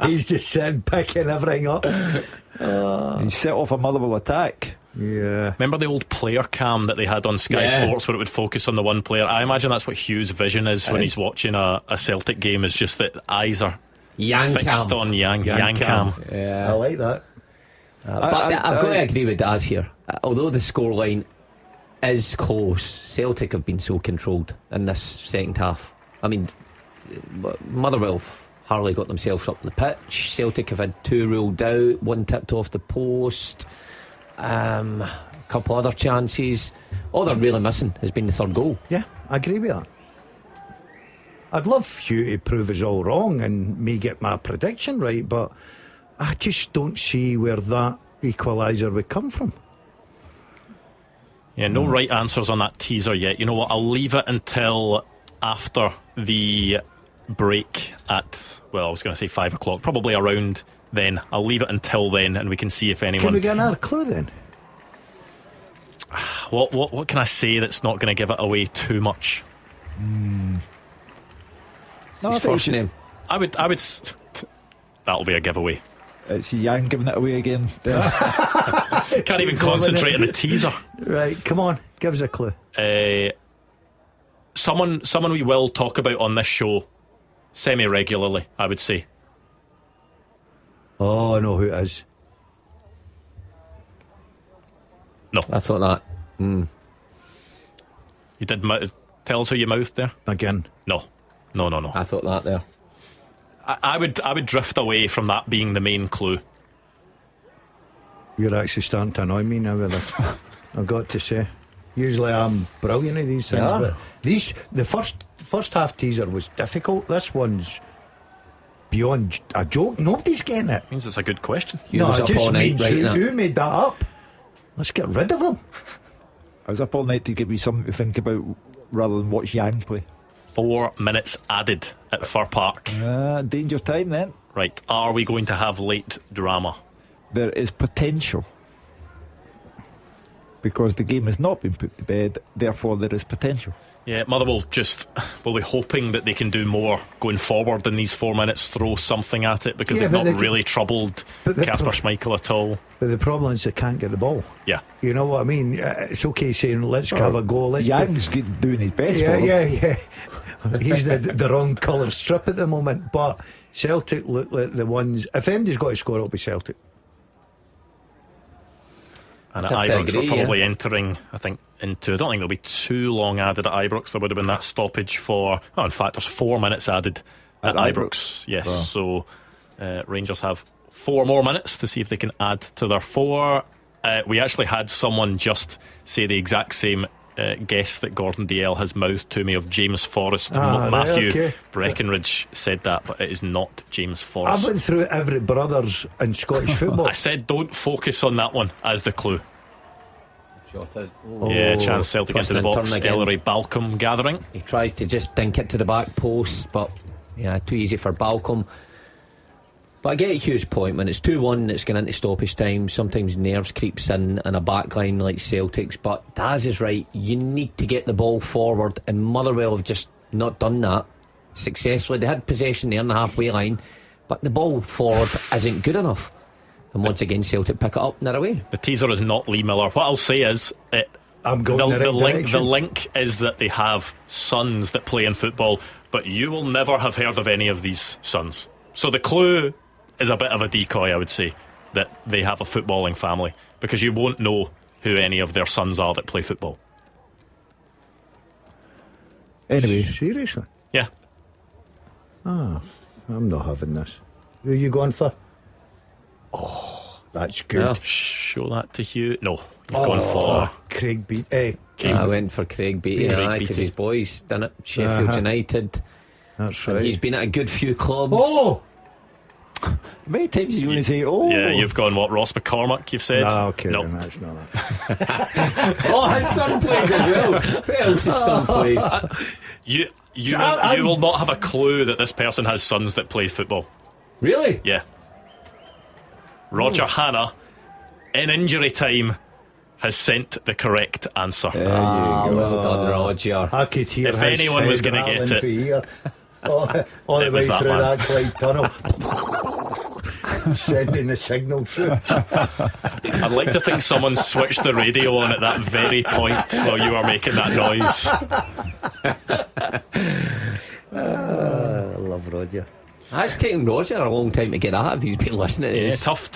He's just sitting picking everything up. He set off a Motherwell attack. Yeah. Remember the old player cam that they had on Sky Sports where it would focus on the one player? I imagine that's what Hugh's vision is when he's watching a Celtic game, is just that eyes are fixed on Yang cam. Yeah, I like that. But I've got to agree with Daz here. Although the scoreline is close, Celtic have been so controlled in this second half. I mean, Motherwell hardly got themselves up the pitch. Celtic have had 2 ruled out, 1 tipped off the post, a couple other chances. All they're really missing has been the third goal. Yeah, I agree with that. I'd love Hugh to prove us all wrong and me get my prediction right, but I just don't see where that equaliser would come from. Yeah, no right answers on that teaser yet. You know what, I'll leave it until after the break at, well, I was going to say 5 o'clock, probably around then. I'll leave it until then and we can see if anyone... Can we get another clue then? What can I say that's not going to give it away too much? No, I think name. I would. That'll be a giveaway. It's Yang giving it away again. Can't even concentrate on the teaser. Right, come on, give us a clue. Someone we will talk about on this show semi-regularly, I would say. Oh, I know who it is. No, I thought that. You did tell us who you mouthed there again. No. I thought that there. I would drift away from that being the main clue. You're actually starting to annoy me now with this. I've got to say. Usually I'm brilliant at these things, but the first half teaser was difficult. This one's beyond a joke. Nobody's getting it. Means it's a good question. No, it just means who made that up. Let's get rid of him. I was up all night to give you something to think about rather than watch Yang play. 4 minutes added at Fir Park. Danger time then. Right, are we going to have late drama? There is potential. Because the game has not been put to bed, therefore there is potential. Yeah, Motherwell will be hoping that they can do more going forward in these 4 minutes, throw something at it, because they've not really troubled Kasper Schmeichel at all. But the problem is they can't get the ball. Yeah. You know what I mean? It's okay saying, let's have a goal. Yang's doing his best for him. Yeah. He's the wrong colour strip at the moment. But Celtic look like the ones. If anybody's got to score, it'll be Celtic. And at Ibrox, we're probably entering, I don't think there'll be too long added at Ibrox. There would have been that stoppage for, in fact, there's 4 minutes added at Ibrox. Yes, so Rangers have 4 more minutes to see if they can add to their 4. We actually had someone just say the exact same guess that Gordon Dalziel has mouthed to me of James Forrest. Matthew Breckenridge said that, but it is not James Forrest. I went through every brothers in Scottish football. I said don't focus on that one as the clue. Chance Celtic into the box. Ellery Balcom gathering. He tries to just dink it to the back post, but too easy for Balcom. But I get Hugh's point. When it's 2-1, it's going into stoppage time. Sometimes nerves creeps in a backline like Celtic's. But Daz is right. You need to get the ball forward, and Motherwell have just not done that successfully. They had possession there on the halfway line, but the ball forward isn't good enough. And once again, Celtic pick it up and they're away. The teaser is not Lee Miller. What I'll say is, I'm going the link is that they have sons that play in football, but you will never have heard of any of these sons. So the clue is a bit of a decoy, I would say, that they have a footballing family, because you won't know who any of their sons are that play football. Anyway, seriously? Yeah. I'm not having this. Who are you going for? Oh, that's good. Yeah. Show that to Hugh. No, you're going for Craig Beattie. I went for Craig Beattie because his boys done it. Sheffield United. That's right. And he's been at a good few clubs. How many times do you want to say Yeah, you've gone what? Ross McCormack, you've said? No, okay, no. That's not that. His son plays as well. Who else's son plays? You will not have a clue that this person has sons that play football. Really? Yeah. Roger Hanna, in injury time, has sent the correct answer. Well done, Roger. I could hear if anyone was going to get it. all the way through that Clyde tunnel, sending the signal through. I'd like to think someone switched the radio on at that very point while you were making that noise. I love Roger. It's taken Roger a long time to get out if he's been listening to this. Tough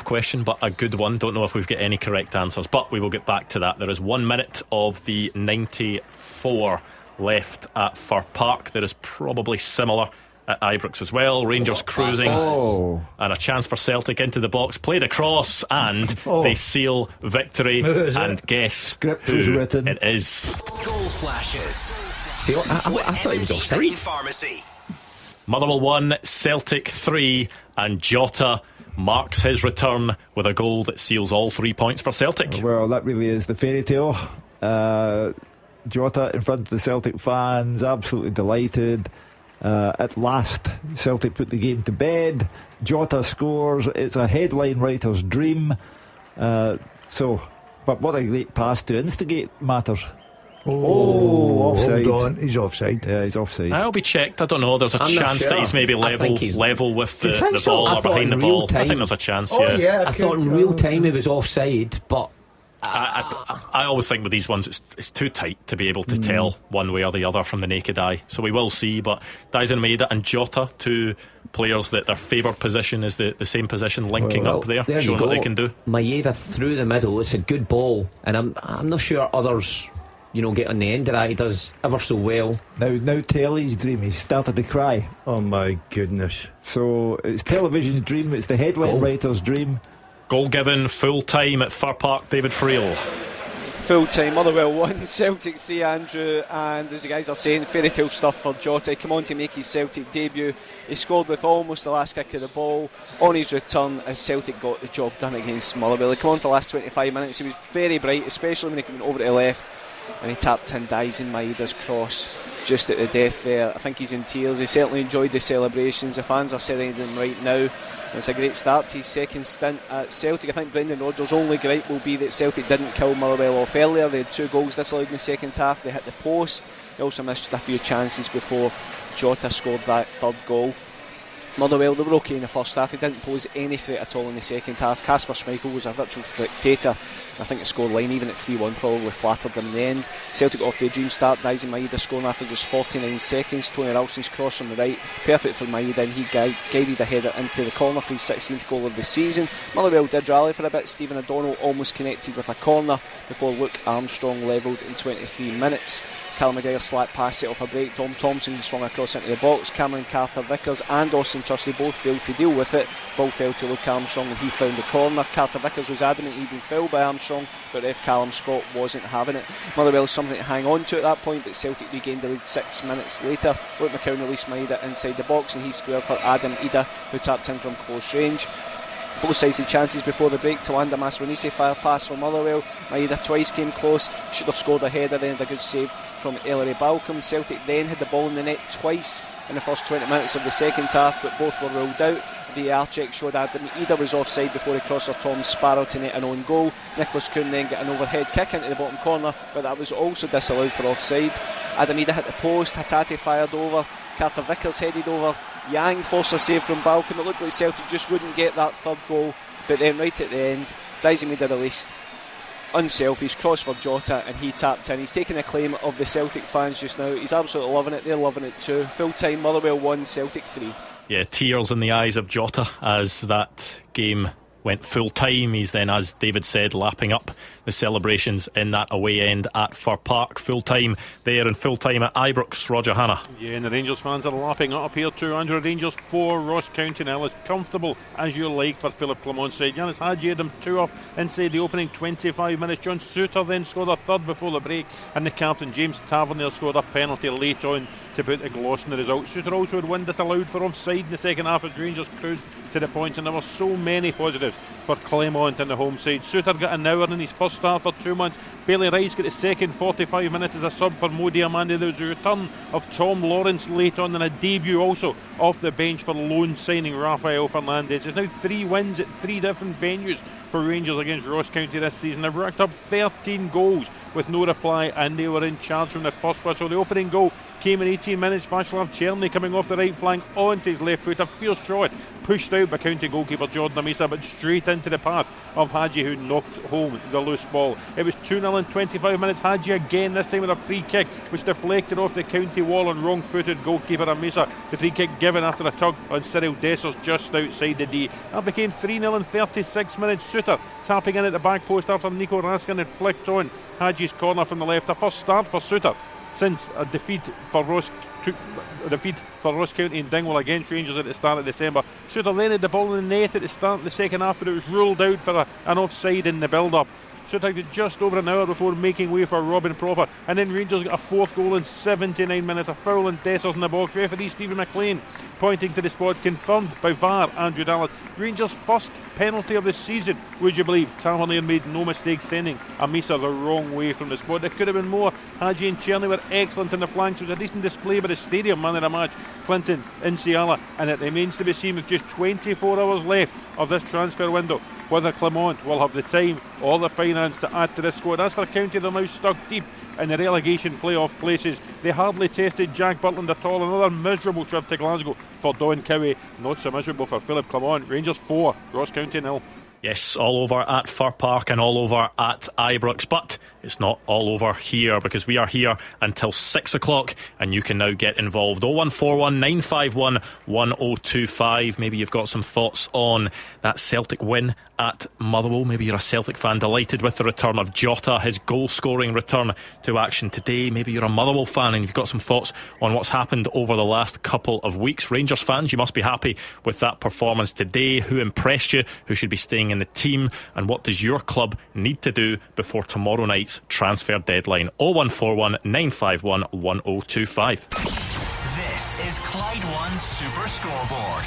question, but a good one. Don't know if we've got any correct answers, but we will get back to that. There is 1 minute of the 94 left at Fir Park. There is probably similar at Ibrox as well. Rangers cruising, and a chance for Celtic into the box, played across, and they seal victory. And guess who it is. Goal flashes. See, I thought he was offside. Pharmacy. Motherwell 1, Celtic 3, and Jota marks his return with a goal that seals all 3 points for Celtic. Well, that really is the fairy tale. Jota in front of the Celtic fans, absolutely delighted. At last, Celtic put the game to bed. Jota scores. It's a headline writer's dream. But what a great pass to instigate matters. Offside. Hold on, he's offside. Yeah, he's offside. I'll be checked. I don't know. There's a chance that he's maybe level with the ball or behind the ball. I think there's a chance. I thought in real time he was offside, but I always think with these ones it's too tight to be able to tell one way or the other from the naked eye. So we will see. But Dyson Maeda and Jota, two players that their favoured position is the same position, linking up there showing what they can do. Maeda through the middle. It's a good ball, and I'm not sure others get on the end of that. He does ever so well. Now Telly's dream, he's started to cry. Oh my goodness. So it's television's dream, it's the headline writer's dream. Goal given full time at Fir Park, David Friel. Full time, Motherwell 1, Celtic 3, Andrew, and as the guys are saying, fairy tale stuff for Jota. Come on to make his Celtic debut. He scored with almost the last kick of the ball on his return as Celtic got the job done against Motherwell. He came on for the last 25 minutes. He was very bright, especially when he came over to the left and he tapped in Dyson Maeda's cross just at the death there. I think he's in tears. He certainly enjoyed the celebrations. The fans are celebrating him right now. It's a great start to his second stint at Celtic. I think Brendan Rodgers' only gripe will be that Celtic didn't kill Motherwell off earlier. They had 2 goals disallowed in the second half. They hit the post. They also missed a few chances before Jota scored that third goal. Motherwell, they were okay in the first half. They didn't pose any threat at all in the second half. Kasper Schmeichel was a virtual dictator. I think the scoreline, even at 3-1, probably flattered them in the end. Celtic got off to a dream start. Daisy Maeda scoring after just 49 seconds. Tony Ralston's cross on the right, perfect for Maeda, and he guided a header into the corner for his 16th goal of the season. Motherwell did rally for a bit. Stephen O'Donnell almost connected with a corner before Luke Armstrong levelled in 23 minutes. Callum McGregor slapped past it off a break. Tom Thompson swung across into the box. Cameron Carter-Vickers and Austin Trusty both failed to deal with it. Ball fell to Luke Armstrong and he found the corner. Carter-Vickers was adamant he'd been fouled by Armstrong, but ref Callum Scott wasn't having it. Motherwell something to hang on to at that point, but Celtic regained the lead 6 minutes later. Luke McCown released Maeda inside the box and he squared for Adam Ida, who tapped in from close range. Both sides had chances before the break. Tawanda Maswanise fire pass for Motherwell. Maeda twice came close, should have scored a header then, a good save from Ellery Balcom. Celtic then had the ball in the net twice in the first 20 minutes of the second half, but both were ruled out. VAR check showed Adam Ida was offside before he crossed for Tom Sparrow to net an own goal. Nicholas Kuhn then got an overhead kick into the bottom corner, but that was also disallowed for offside. Adam Ida hit the post, Hatate fired over, Carter Vickers headed over, Yang forced a save from Balcom. It looked like Celtic just wouldn't get that third goal, but then right at the end, Daisy Maeda released unselfish cross for Jota and he tapped in. He's taking a claim of the Celtic fans just now. He's absolutely loving it. They're loving it too. Full time, Motherwell 1, Celtic 3. Yeah, tears in the eyes of Jota as that game went full time. He's then, as David said, lapping up the celebrations in that away end at Fir Park. Full time there and full time at Ibrox. Roger Hannah. Yeah, and the Rangers fans are lapping up here too. Andrew, Rangers 4, Ross County nil. As comfortable as you like for Philip Clement's side. Yanis Hadji had him 2 up inside the opening 25 minutes. John Souttar then scored a third before the break, and the captain James Tavernier scored a penalty late on to put a gloss in the result. Souttar also had one disallowed for offside in the second half as Rangers cruised to the points, and there were so many positives for Clement and the home side. Souttar got an hour in his first start for 2 months. Bailey Rice got the second 45 minutes as a sub for Mo Diamande. There was a return of Tom Lawrence late on and a debut also off the bench for loan signing Rafael Fernandez. There's now 3 wins at 3 different venues for Rangers against Ross County this season. They've racked up 13 goals with no reply, and they were in charge from the first whistle. The opening goal came in 18 minutes. Václav Černý coming off the right flank onto his left foot. A fierce shot pushed out by county goalkeeper Jordan Amisa, but straight into the path of Hadji, who knocked home the loose ball. It was 2-0 in 25 minutes. Hadji again, this time with a free kick which deflected off the county wall on wrong-footed goalkeeper Amisa. The free kick given after a tug on Cyril Dessers just outside the D. That became 3-0 in 36 minutes. Souttar tapping in at the back post after Nico Raskin had flicked on Hadji's corner from the left. A first start for Souttar since a defeat for Ross County in Dingwall against Rangers at the start of December. Souttar then had the ball in the net at the start of the second half, but it was ruled out for an offside in the build-up. Souttar had just over an hour before making way for Robin Proper, and then Rangers got a 4th goal in 79 minutes. A foul and Dessers in the box. Referee Stephen Maclean pointing to the spot, confirmed by VAR Andrew Dallas. Rangers' first penalty of the season, would you believe? Tavernier made no mistake sending Amisa the wrong way from the spot. There could have been more. Hadji and Černý were excellent in the flanks. It was a decent display by the stadium man of the match, Clinton Insiala, and it remains to be seen with just 24 hours left of this transfer window whether Clement will have the time or the finance to add to this squad. As for County, they're now stuck deep in the relegation playoff places. They hardly tested Jack Butland at all. Another miserable trip to Glasgow for Don Cowie. Not so miserable for Philip Clement. Rangers 4, Ross County 0. Yes, all over at Fir Park and all over at Ibrox, but it's not all over here because we are here until 6 o'clock and you can now get involved. 0141 951 1025. Maybe you've got some thoughts on that Celtic win at Motherwell. Maybe you're a Celtic fan delighted with the return of Jota, his goal scoring return to action today. Maybe you're a Motherwell fan and you've got some thoughts on what's happened over the last couple of weeks. Rangers fans, you must be happy with that performance today. Who impressed you? Who should be staying in the team? And what does your club need to do before tomorrow night's transfer deadline? 0141 951 1025. This is Clyde One Super Scoreboard.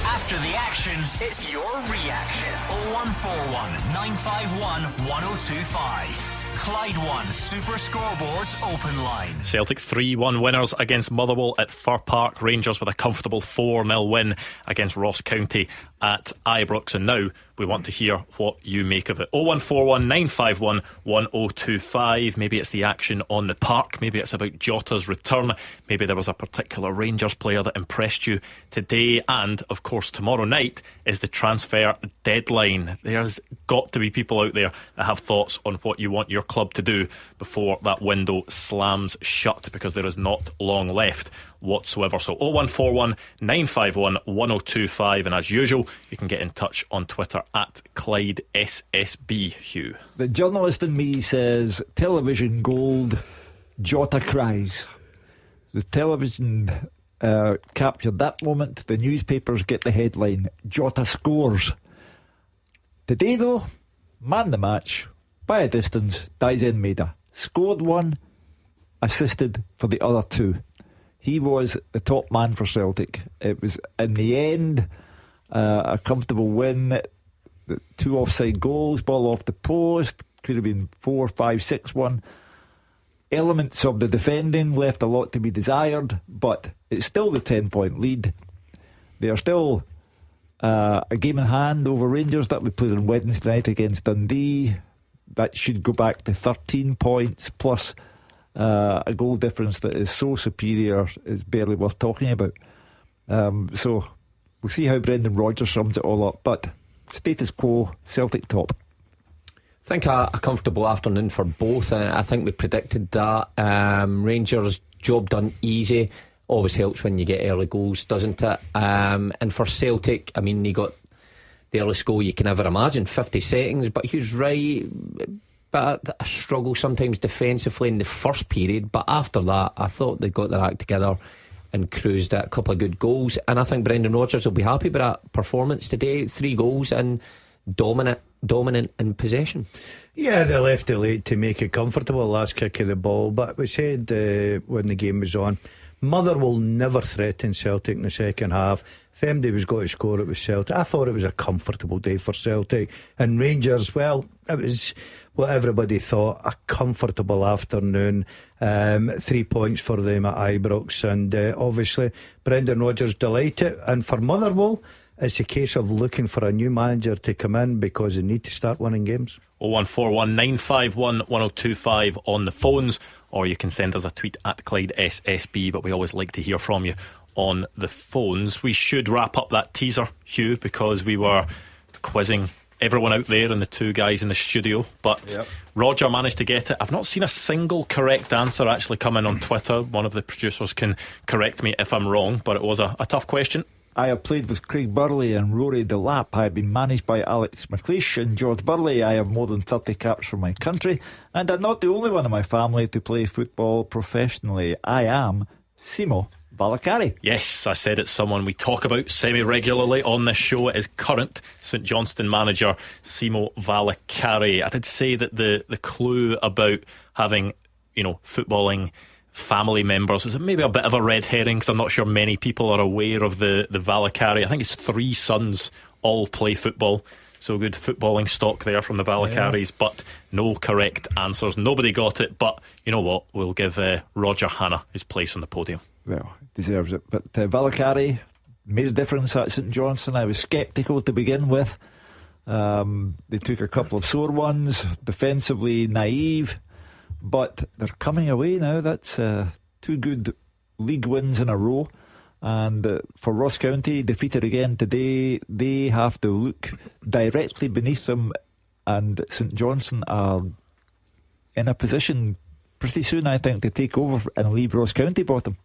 After the action, it's your reaction. 0141 951 1025. Clyde One Super Scoreboards Open Line. Celtic 3-1 winners against Motherwell at Fir Park. Rangers with a comfortable 4-0 win against Ross County at Ibrox. And now we want to hear what you make of it. 0141 951 1025. Maybe it's the action on the park. Maybe it's about Jota's return. Maybe there was a particular Rangers player that impressed you today. And of course tomorrow night is the transfer deadline. There's got to be people out there that have thoughts on what you want your club to do before that window slams shut, because there is not long left whatsoever. So 0141 951 1025, and as usual you can get in touch on Twitter at Clyde SSB. Hugh, the journalist in me says television gold, Jota cries. The television captured that moment. The newspapers get the headline, Jota scores. Today though, man the match by a distance, Daizen Maeda scored one, assisted for the other two. He was the top man for Celtic. It was in the end a comfortable win. 2 offside goals, ball off the post, could have been 4-5-6-1. Elements of the defending left a lot to be desired, but it's still the 10-point lead. They are still a game in hand over Rangers. That we played on Wednesday night against Dundee. That should go back to 13 points plus a goal difference that is so superior it's barely worth talking about. So we'll see how Brendan Rodgers sums it all up, but status quo, Celtic top. I think a comfortable afternoon for both. I think we predicted that. Rangers, job done easy. Always helps when you get early goals, doesn't it? And for Celtic, I mean, they got the earliest goal you can ever imagine, 50 seconds, but Hugh's right, but a struggle sometimes defensively in the first period, but after that I thought they got their act together and cruised at a couple of good goals, and I think Brendan Rodgers will be happy with that performance today. 3 goals and dominant in possession. Yeah, they left it late to make it comfortable, last kick of the ball, but we said when the game was on, Motherwell never threatened Celtic in the second half. If MD was going to score, it was Celtic. I thought it was a comfortable day for Celtic. And Rangers, well, it was what everybody thought, a comfortable afternoon. 3 points for them at Ibrox, and obviously Brendan Rodgers delighted. And for Motherwell, it's a case of looking for a new manager to come in because they need to start winning games. 0141 951 1025 on the phones, or you can send us a tweet at Clyde SSB, but we always like to hear from you on the phones. We should wrap up that teaser, Hugh, because we were quizzing everyone out there and the 2 guys in the studio, but yep. Roger managed to get it. I've not seen a single correct answer actually come in on Twitter. One of the producers can correct me if I'm wrong, but it was a tough question. I have played with Craig Burley and Rory Delap. I have been managed by Alex Maclean and George Burley. I have more than 30 caps for my country, and I'm not the only one in my family to play football professionally. I am Simo Valakari. Yes, I said it's someone we talk about semi-regularly on this show. It is current St Johnstone manager Simo Valakari. I did say that the clue about having, footballing family members is maybe a bit of a red herring, because I'm not sure many people are aware of the Valakari. I think it's 3 sons all play football, so good footballing stock there from the Valakaris, but no correct answers. Nobody got it, but you know what, we'll give Roger Hanna his place on the podium. Well, deserves it. But Valakari made a difference at St Johnstone. I was sceptical to begin with. They took a couple of sore ones, defensively naive, but they're coming away now. That's 2 good league wins in a row. And for Ross County, defeated again today, they have to look directly beneath them, and St Johnstone are in a position pretty soon, I think, to take over and leave Ross County bottom.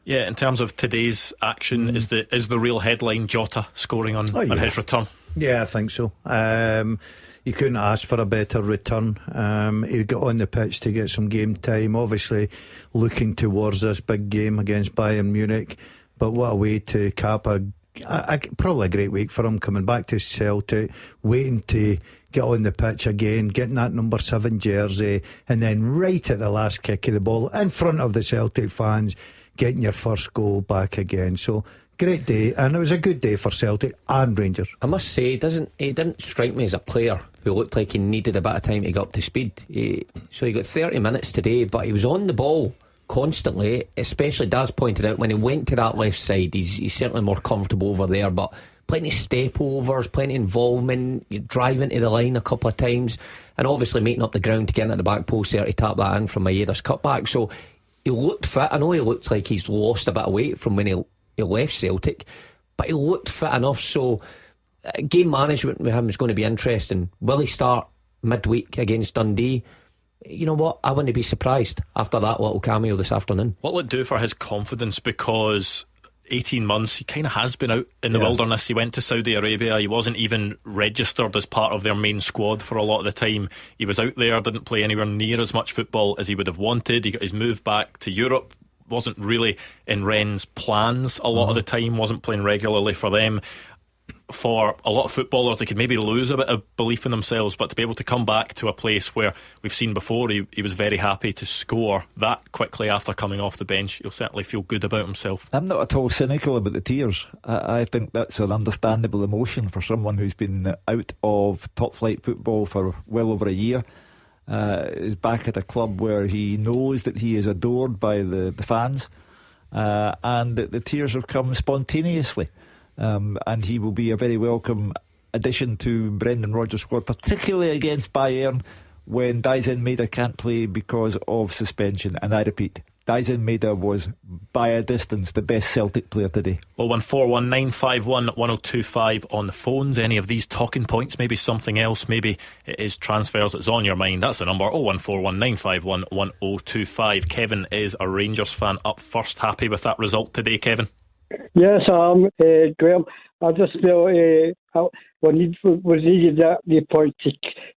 Yeah, in terms of today's action, is the real headline Jota scoring on his return? Yeah, I think so. You couldn't ask for a better return. He got on the pitch to get some game time, obviously looking towards this big game against Bayern Munich. But what a way to cap probably a great week for him, coming back to Celtic, waiting to get on the pitch again, getting that number 7 jersey, and then right at the last kick of the ball in front of the Celtic fans, getting your first goal back again. So great day, and it was a good day for Celtic and Rangers. I must say, he didn't strike me as a player who looked like he needed a bit of time to get up to speed. So he got 30 minutes today, but he was on the ball constantly, especially Daz pointed out when he went to that left side. He's certainly more comfortable over there, but plenty of step overs, plenty of involvement, driving to the line a couple of times, and obviously making up the ground to get into the back post there to tap that in from Maeda's cutback. So he looked fit. I know he looked like he's lost a bit of weight from when he left Celtic, but he looked fit enough. So game management with him is going to be interesting. Will he start midweek against Dundee? You know what, I wouldn't be surprised after that little cameo this afternoon. What will it do for his confidence? Because 18 months he kind of has been out in the wilderness. He went to Saudi Arabia. He wasn't even registered as part of their main squad for a lot of the time. He was out there, didn't play anywhere near as much football as he would have wanted. He got his move back to Europe, wasn't really in Rennes' plans a lot of the time, wasn't playing regularly for them. For a lot of footballers, they could maybe lose a bit of belief in themselves, but to be able to come back to a place where we've seen before he was very happy to score that quickly after coming off the bench, he'll certainly feel good about himself. I'm not at all cynical about the tears. I think that's an understandable emotion for someone who's been out of top flight football for well over a year. Is back at a club where he knows that he is adored by the fans, and that the tears have come spontaneously. And he will be a very welcome addition to Brendan Rodgers' squad, particularly against Bayern when Daisen Maeda can't play because of suspension. And I repeat, Daisen Maeda was by a distance the best Celtic player today. 01419511025 on the phones. Any of these talking points, maybe something else, maybe it is transfers that's on your mind. That's the number, 01419511025. Kevin is a Rangers fan up first. Happy with that result today, Kevin? Yes, I am, Graham. I just feel we needed that point to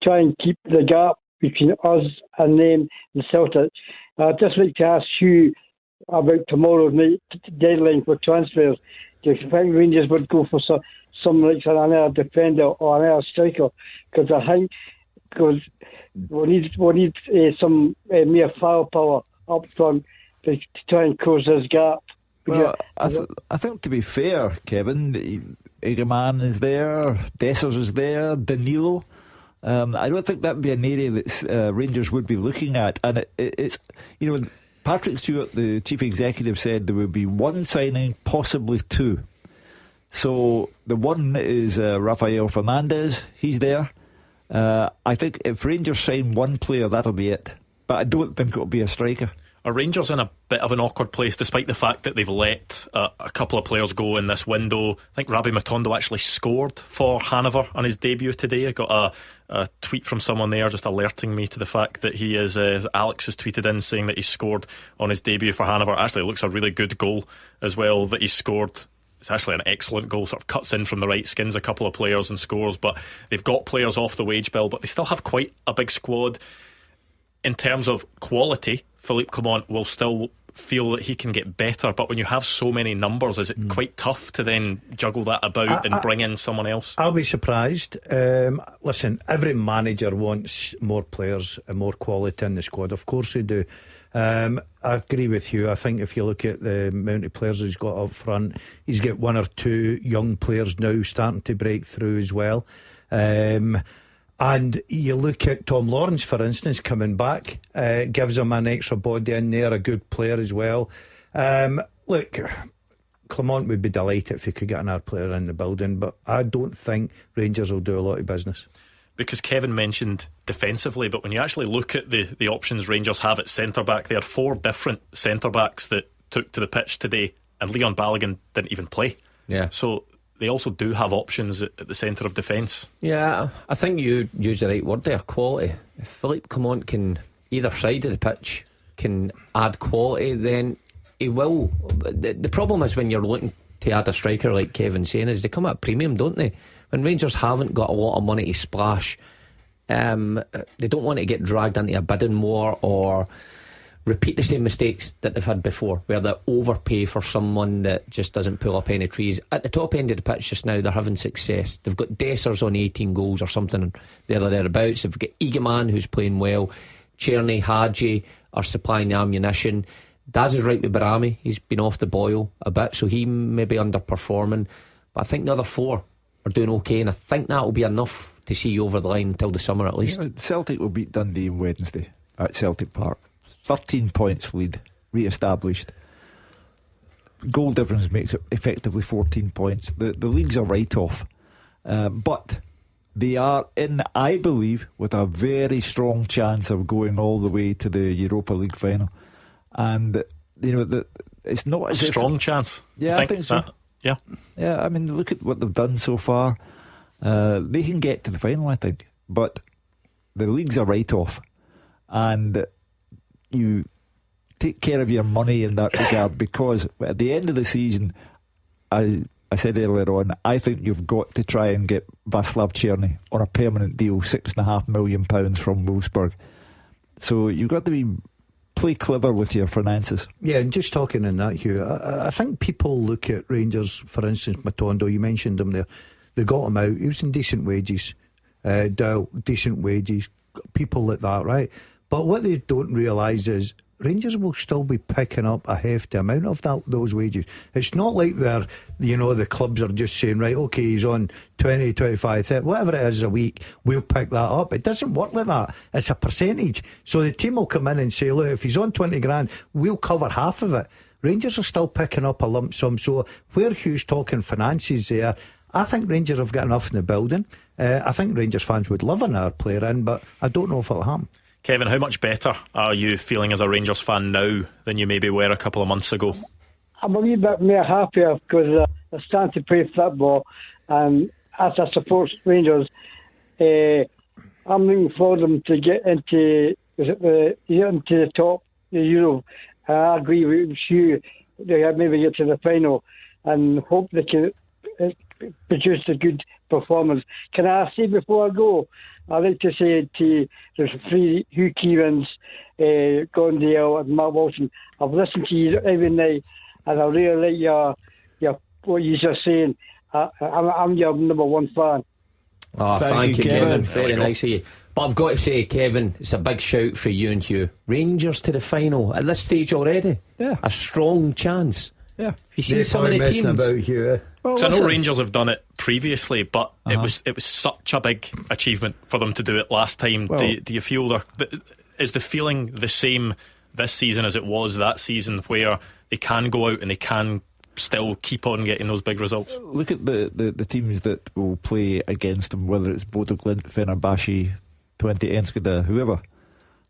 try and keep the gap between us and them, the Celtic. I'd just like to ask Hugh about tomorrow's night deadline for transfers. Do you think Rangers would go for some like another defender or another striker? Because I think we need some mere firepower up front to try and close this gap. Well, I think to be fair, Kevin, Egerman is there, Dessers is there, Danilo. I don't think that would be an area that Rangers would be looking at. And it's, Patrick Stewart, the chief executive, said there would be one signing, possibly two. So the one is Rafael Fernandes. He's there. I think if Rangers sign one player, that'll be it. But I don't think it'll be a striker. Are Rangers in a bit of an awkward place, despite the fact that they've let a couple of players go in this window? I think Rabbi Matondo actually scored for Hanover on his debut today. I got a tweet from someone there just alerting me to the fact that he is, Alex has tweeted in saying that he scored on his debut for Hanover. Actually, it looks a really good goal as well that he scored. It's actually an excellent goal, sort of cuts in from the right, skins a couple of players and scores. But they've got players off the wage bill, but they still have quite a big squad. In terms of quality, Philippe Clement will still feel that he can get better, but when you have so many numbers, is it quite tough to then juggle that about and bring in someone else? I'll be surprised. Listen, every manager wants more players and more quality in the squad. Of course they do. I agree with you. I think if you look at the amount of players he's got up front, he's got one or two young players now starting to break through as well. And you look at Tom Lawrence, for instance, coming back, gives him an extra body in there, a good player as well. Look, Clement would be delighted if he could get another player in the building, but I don't think Rangers will do a lot of business. Because Kevin mentioned defensively, but when you actually look at the options Rangers have at centre-back, there are four different centre-backs that took to the pitch today, and Leon Balogun didn't even play. Yeah. So they also do have options at the centre of defence. Yeah, I think you use the right word there, quality. If Philippe Clement can, either side of the pitch, can add quality, then he will. The problem is when you're looking to add a striker, like Kevin's saying, is they come at a premium, don't they? When Rangers haven't got a lot of money to splash, they don't want to get dragged into a bidding war or repeat the same mistakes that they've had before, where they overpay for someone that just doesn't pull up any trees. At the top end of the pitch just now, they're having success. They've got Dessers on 18 goals or something there or thereabouts. They've got Egerman, who's playing well. Cherny, Hadji are supplying the ammunition. Daz is right with Barami. He's been off the boil a bit, so he may be underperforming. But I think the other 4 are doing okay, and I think that will be enough to see you over the line until the summer at least. Celtic will beat Dundee on Wednesday at Celtic Park. 13 points lead, re-established. Goal difference makes it effectively 14 points. The league's a write-off, but they are in, I believe, with a very strong chance of going all the way to the Europa League final. And it's not a strong chance. Yeah, I think so. Yeah. I mean, look at what they've done so far. They can get to the final, I think, but the league's a write-off, and you take care of your money in that regard, because at the end of the season, I said earlier on, I think you've got to try and get Václav Černý on a permanent deal, £6.5 million from Wolfsburg. So you've got to play clever with your finances. Yeah, and just talking in that, Hugh, I think people look at Rangers, for instance, Matondo, you mentioned him there, they got him out, he was in decent wages, Dow, decent wages, people like that, right? But what they don't realise is Rangers will still be picking up a hefty amount of those wages. It's not like they're, the clubs are just saying, right, okay, he's on 20, 25, 30, whatever it is a week, we'll pick that up. It doesn't work like that. It's a percentage. So the team will come in and say, look, if he's on 20 grand, we'll cover half of it. Rangers are still picking up a lump sum. So where Hugh's talking finances there, I think Rangers have got enough in the building. I think Rangers fans would love another player in, but I don't know if it'll happen. Kevin, how much better are you feeling as a Rangers fan now than you maybe were a couple of months ago? I'm a wee bit more happier because I stand to play football, and as I support Rangers, I'm looking for them to get into the top, the Euro. I agree with you. They maybe get to the final and hope they can produce a good performance. Can I say before I go? I'd like to say to there's 3 Hugh Keevins, Gordon Dalziel and Mark Wilson. I've listened to you every night, and I really like your what you're saying. I'm your number 1 fan. Oh, thank you, Kevin. Very nice of you. But I've got to say, Kevin, it's a big shout for you and Hugh. Rangers to the final at this stage already. Yeah, a strong chance. Yeah, have you seen some of the teams? About Hugh. Well, I know Rangers have done it previously, but it was such a big achievement for them to do it last time. Well, do you feel is the feeling the same this season as it was that season, where they can go out and they can still keep on getting those big results? Look at the teams that will play against them, whether it's Bodo Glimt, Fenerbahce, Twente Enschede, whoever.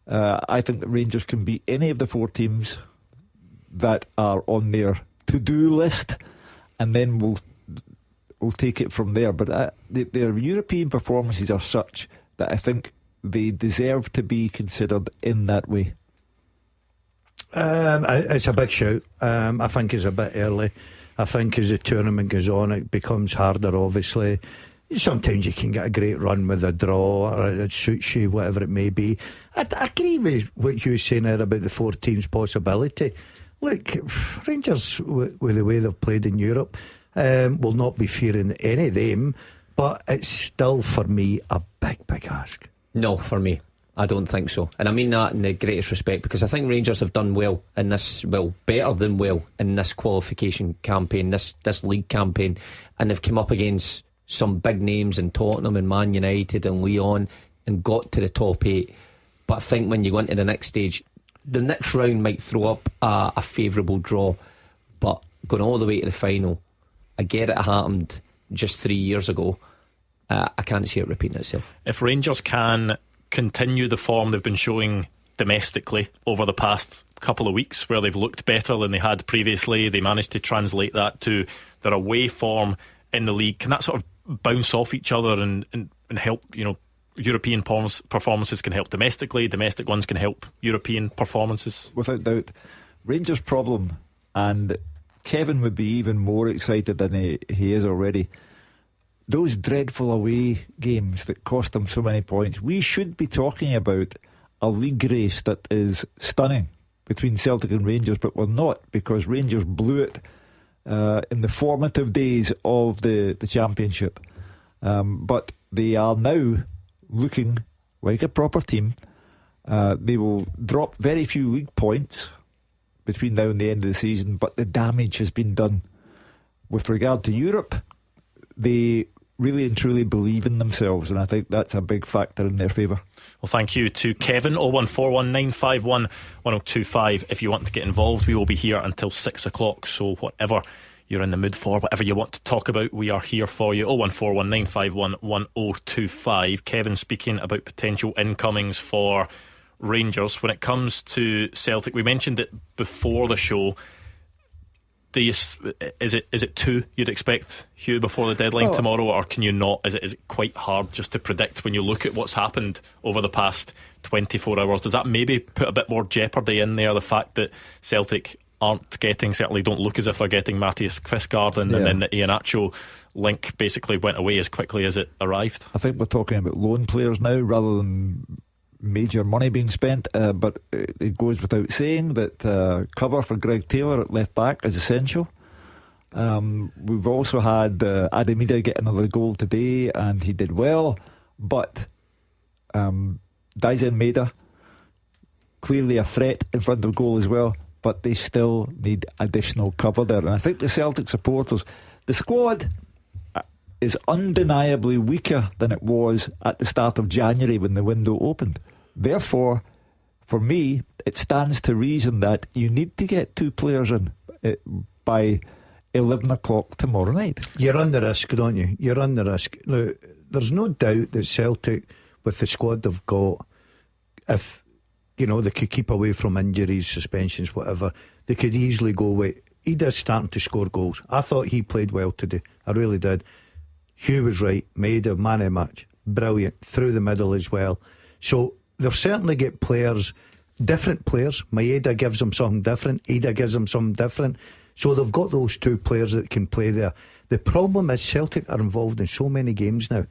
I think that Rangers can beat any of the 4 teams that are on their to-do list, and then we'll take it from there. But their European performances are such that I think they deserve to be considered in that way. It's a big shout. I think it's a bit early. I think as the tournament goes on, it becomes harder, obviously. Sometimes you can get a great run with a draw, or it suits you, whatever it may be. I agree with what you were saying there about the 4 teams possibility. Look, Rangers, with the way they've played in Europe, will not be fearing any of them, but it's still, for me, a big ask. No, for me, I don't think so. And I mean that in the greatest respect, because I think Rangers have done well in this, better than well in this qualification campaign, this league campaign, and they've come up against some big names in Tottenham and Man United and Lyon and got to the top 8. But I think when you go into the next stage, the next round might throw up a favourable draw, but going all the way to the final, I get it happened just 3 years ago. I can't see it repeating itself. If Rangers can continue the form they've been showing domestically over the past couple of weeks, where they've looked better than they had previously, they managed to translate that to their away form in the league. Can that sort of bounce off each other and help, European performances can help domestically, domestic ones can help European performances? Without doubt. Rangers' problem, and Kevin would be even more excited than he is already, those dreadful away games that cost them so many points. We should be talking about a league race that is stunning between Celtic and Rangers, but we're not, because Rangers blew it in the formative days of the Championship. But they are now looking like a proper team. They will drop very few league points, between now and the end of the season, but the damage has been done. With regard to Europe, they really and truly believe in themselves, and I think that's a big factor in their favour. Well, thank you to Kevin. 01419511025. If you want to get involved, we will be here until 6 o'clock, so whatever you're in the mood for, whatever you want to talk about, we are here for you. 01419511025. Kevin speaking about potential incomings for Rangers. When it comes to Celtic, we mentioned it before the show. Is it 2 you'd expect, Hugh, before the deadline tomorrow, or can you not? Is it quite hard just to predict when you look at what's happened over the past 24 hours? Does that maybe put a bit more jeopardy in there, the fact that Celtic certainly don't look as if they're getting Matthias Kvistgaard, and then the Iheanacho link basically went away as quickly as it arrived? I think we're talking about loan players now rather than major money being spent, but it goes without saying that cover for Greg Taylor at left back is essential. We've also had Ademida get another goal today, and he did well, but Daisen Maeda, clearly a threat in front of goal as well, but they still need additional cover there. And I think the Celtic supporters, the squad is undeniably weaker than it was at the start of January when the window opened. Therefore, for me, it stands to reason that you need to get 2 players in by 11 o'clock tomorrow night. You run the risk, don't you? You run the risk. Look, there's no doubt that Celtic, with the squad they've got, if they could keep away from injuries, suspensions, whatever, they could easily go away. He does starting to score goals. I thought he played well today. I really did. Hugh was right. Maeda, man of match, brilliant, through the middle as well. So they'll certainly get players, different players. Maeda gives them something different, Ida gives them something different. So they've got those 2 players that can play there. The problem is Celtic are involved in so many games now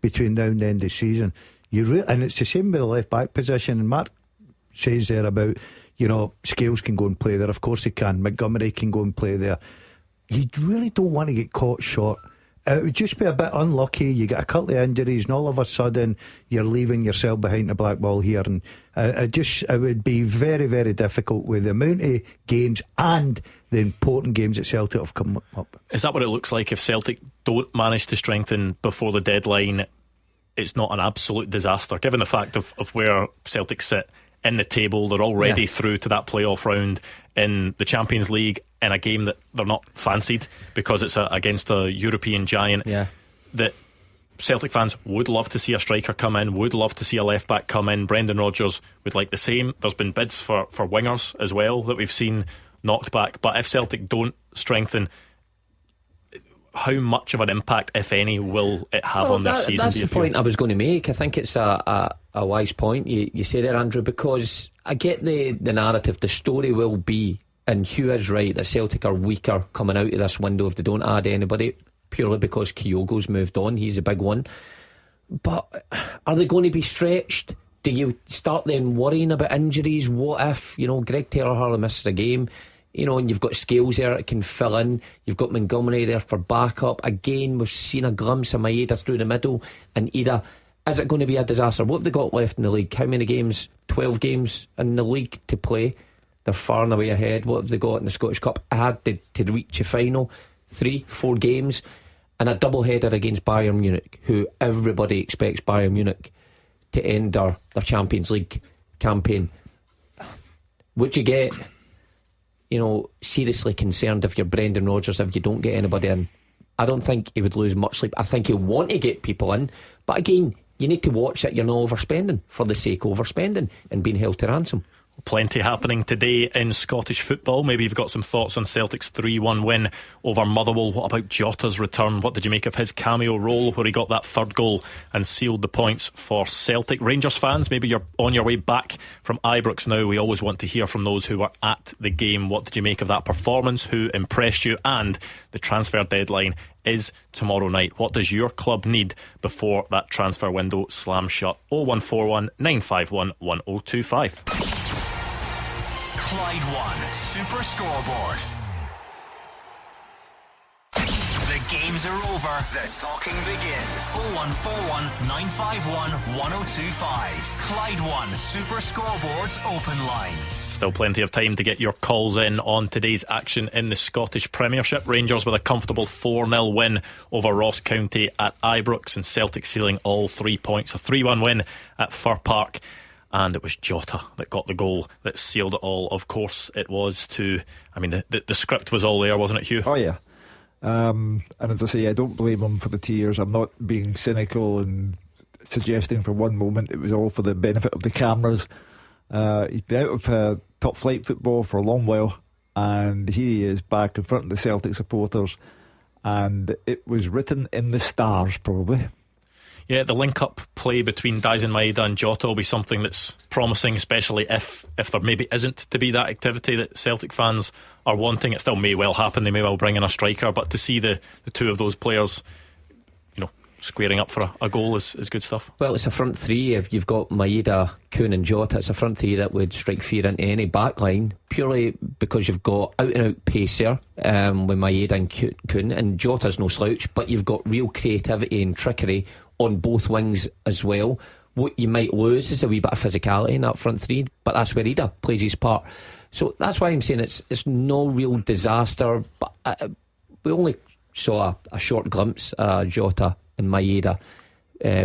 between now and the end of the season. And it's the same with the left back position. And Mark says there about, Scales can go and play there. Of course he can. Montgomery can go and play there. You really don't want to get caught short. It would just be a bit unlucky. You get a couple of injuries, and all of a sudden you're leaving yourself behind the black ball here. And it would be very, very difficult with the amount of games and the important games that Celtic have come up. Is that what it looks like if Celtic don't manage to strengthen before the deadline? It's not an absolute disaster, given the fact of where Celtic sit in the table. They're already through to that playoff round in the Champions League, in a game that they're not fancied because it's against a European giant. That Celtic fans would love to see a striker come in, would love to see a left back come in. Brendan Rodgers would like the same. There's been bids for wingers as well that we've seen knocked back. But if Celtic don't strengthen, how much of an impact, if any, will it have on their season? That's the point I was going to make. I think it's a wise point you say there, Andrew, because I get the narrative. The story will be, and Hugh is right, that Celtic are weaker coming out of this window if they don't add anybody, purely because Kyogo's moved on. He's a big one. But are they going to be stretched? Do you start then worrying about injuries? What if Greg Taylor hardly misses a game, and you've got Scales there that can fill in, you've got Montgomery there for backup. Again, we've seen a glimpse of Maeda through the middle, and Ida. Is it going to be a disaster? What have they got left in the league? How many games? 12 games in the league to play. They're far and away ahead. What have they got in the Scottish Cup? Had to reach a final. 3-4 games, and a double header against Bayern Munich, who everybody expects Bayern Munich to end their Champions League campaign. Would you get seriously concerned if you're Brendan Rodgers if you don't get anybody in? I don't think he would lose much sleep. I think he'll want to get people in, but again, you need to watch that you're not overspending for the sake of overspending and being held to ransom. Plenty happening today in Scottish football. Maybe you've got some thoughts on Celtic's 3-1 win over Motherwell. What about Jota's return? What did you make of his cameo role where he got that third goal and sealed the points for Celtic? Rangers fans, maybe you're on your way back from Ibrox now. We always want to hear from those who were at the game. What did you make of that performance? Who impressed you? And the transfer deadline is tomorrow night. What does your club need before that transfer window slams shut? 0141 951 1025. Clyde 1 Super Scoreboard. The games are over, the talking begins. 0141 951 1025. Clyde One Super Scoreboards open line. Still plenty of time to get your calls in on today's action in the Scottish Premiership. Rangers with a comfortable 4-0 win over Ross County at Ibrox, and Celtic sealing all 3 points. A 3-1 win at Fir Park, and it was Jota that got the goal that sealed it all. Of course it was too. I mean, the script was all there, wasn't it, Hugh? Oh yeah. And as I say, I don't blame him for the tears. I'm not being cynical and suggesting for one moment it was all for the benefit of the cameras. He's been out of top flight football for a long while, and here he is back in front of the Celtic supporters, and it was written in the stars probably. Yeah, the link-up play between Dyson Maeda and Jota will be something that's promising, especially if there maybe isn't to be that activity that Celtic fans are wanting. It still may well happen, they may well bring in a striker, but to see the two of those players, you know, squaring up for a goal is good stuff. Well, it's a front three. If you've got Maeda, Kuhn and Jota, it's a front three that would strike fear into any back line, purely because you've got out-and-out pacer with Maeda and Kuhn, and Jota's no slouch, but you've got real creativity and trickery on both wings as well. What you might lose is a wee bit of physicality in that front three, but that's where Ida plays his part. So that's why I'm saying it's no real disaster, but we only saw a short glimpse Jota and Maeda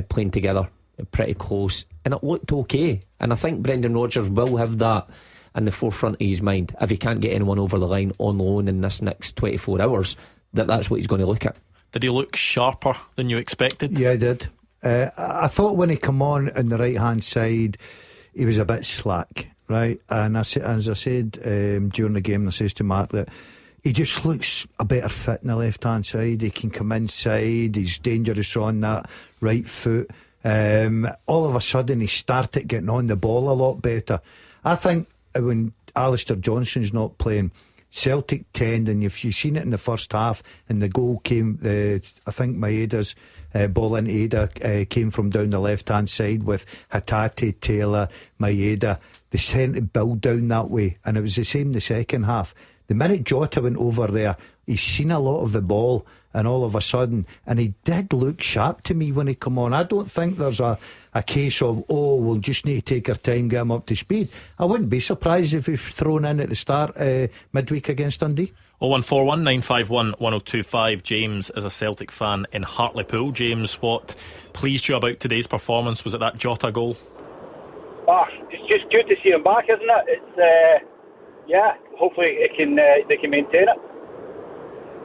playing together pretty close, and it looked okay, and I think Brendan Rodgers will have that in the forefront of his mind if he can't get anyone over the line on loan in this next 24 hours, that's what he's going to look at. Did he look sharper than you expected? Yeah, I did. I thought when he come on the right hand side he was a bit slack, right? And as I said during the game, I says to Mark that he just looks a better fit on the left hand side. He can come inside, he's dangerous on that right foot. All of a sudden he started getting on the ball a lot better. I think when Alistair Johnston's not playing, Celtic tend, and if you've seen it in the first half, and the goal came, I think Maeda's ball into Ada came from down the left hand side with Hatate, Taylor, Maeda. They tend to build down that way, and it was the same the second half. The minute Jota went over there, he's seen a lot of the ball, and all of a sudden, and he did look sharp to me when he come on. I don't think there's a case of, we'll just need to take our time, get him up to speed. I wouldn't be surprised if he's thrown in at the start midweek against Dundee. 0141 951 1025. James is a Celtic fan in Hartlepool. James, what pleased you about today's performance? Was it that Jota goal? It's just good to see him back, isn't it? It's hopefully they can maintain it.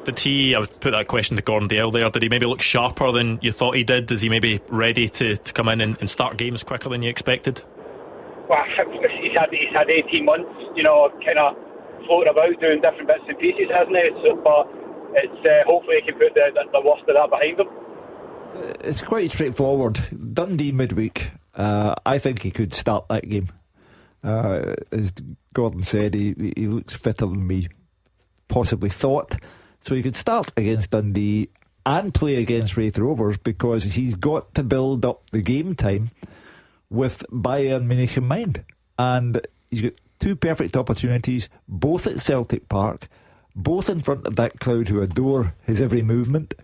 I would put that question to Gordon Dalziel there, did he maybe look sharper than you thought he did? Is he maybe ready to come in and start games quicker than you expected? Well, he's had 18 months, kind of floating about doing different bits and pieces, hasn't he? But it's hopefully he can put the worst of that behind him. It's quite straightforward. Dundee midweek, I think he could start that game. As Gordon said, he looks fitter than we possibly thought. So he could start against Dundee and play against Wraith Rovers, because he's got to build up the game time with Bayern Munich in mind. And he's got two perfect opportunities, both at Celtic Park, both in front of that crowd who adore his every movement.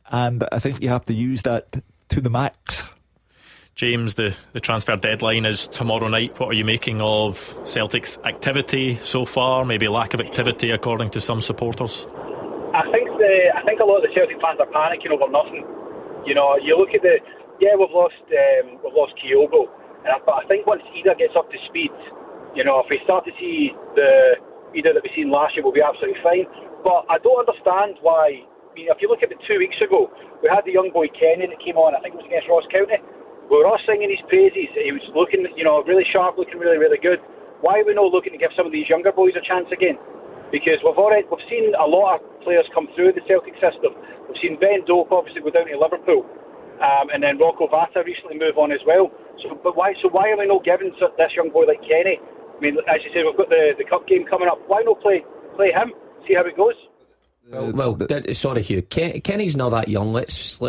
And I think you have to use that to the max. James, the transfer deadline is tomorrow night. What are you making of Celtic's activity so far? Maybe lack of activity according to some supporters? I think a lot of the Celtic fans are panicking over nothing. You look at we've lost Kyogo, but I think once Ida gets up to speed, if we start to see the Ida that we seen last year, we'll be absolutely fine. But I don't understand why. If you look at it 2 weeks ago, we had the young boy Kenny that came on. I think it was against Ross County. We were all singing his praises. He was looking, really sharp, looking really, really good. Why are we not looking to give some of these younger boys a chance again? Because we've seen a lot of players come through the Celtic system. We've seen Ben Doak obviously go down to Liverpool, and then Rocco Vata recently move on as well. So why are we not giving this young boy like Kenny? I mean, as you said, we've got the cup game coming up. Why not play him? See how it goes. Sorry, Hugh. Kenny's not that young. Let's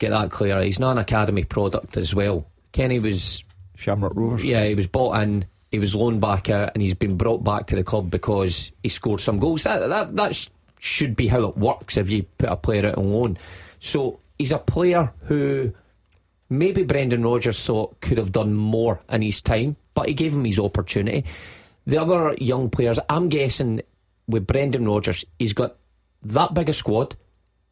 get that clear. He's not an academy product as well. Kenny was Shamrock Rovers. Yeah, he was bought in. He was loaned back out, and he's been brought back to the club because he scored some goals. That's should be how it works if you put a player out on loan. So he's a player who maybe Brendan Rodgers thought could have done more in his time, but he gave him his opportunity. The other young players, I'm guessing with Brendan Rodgers, he's got that big a squad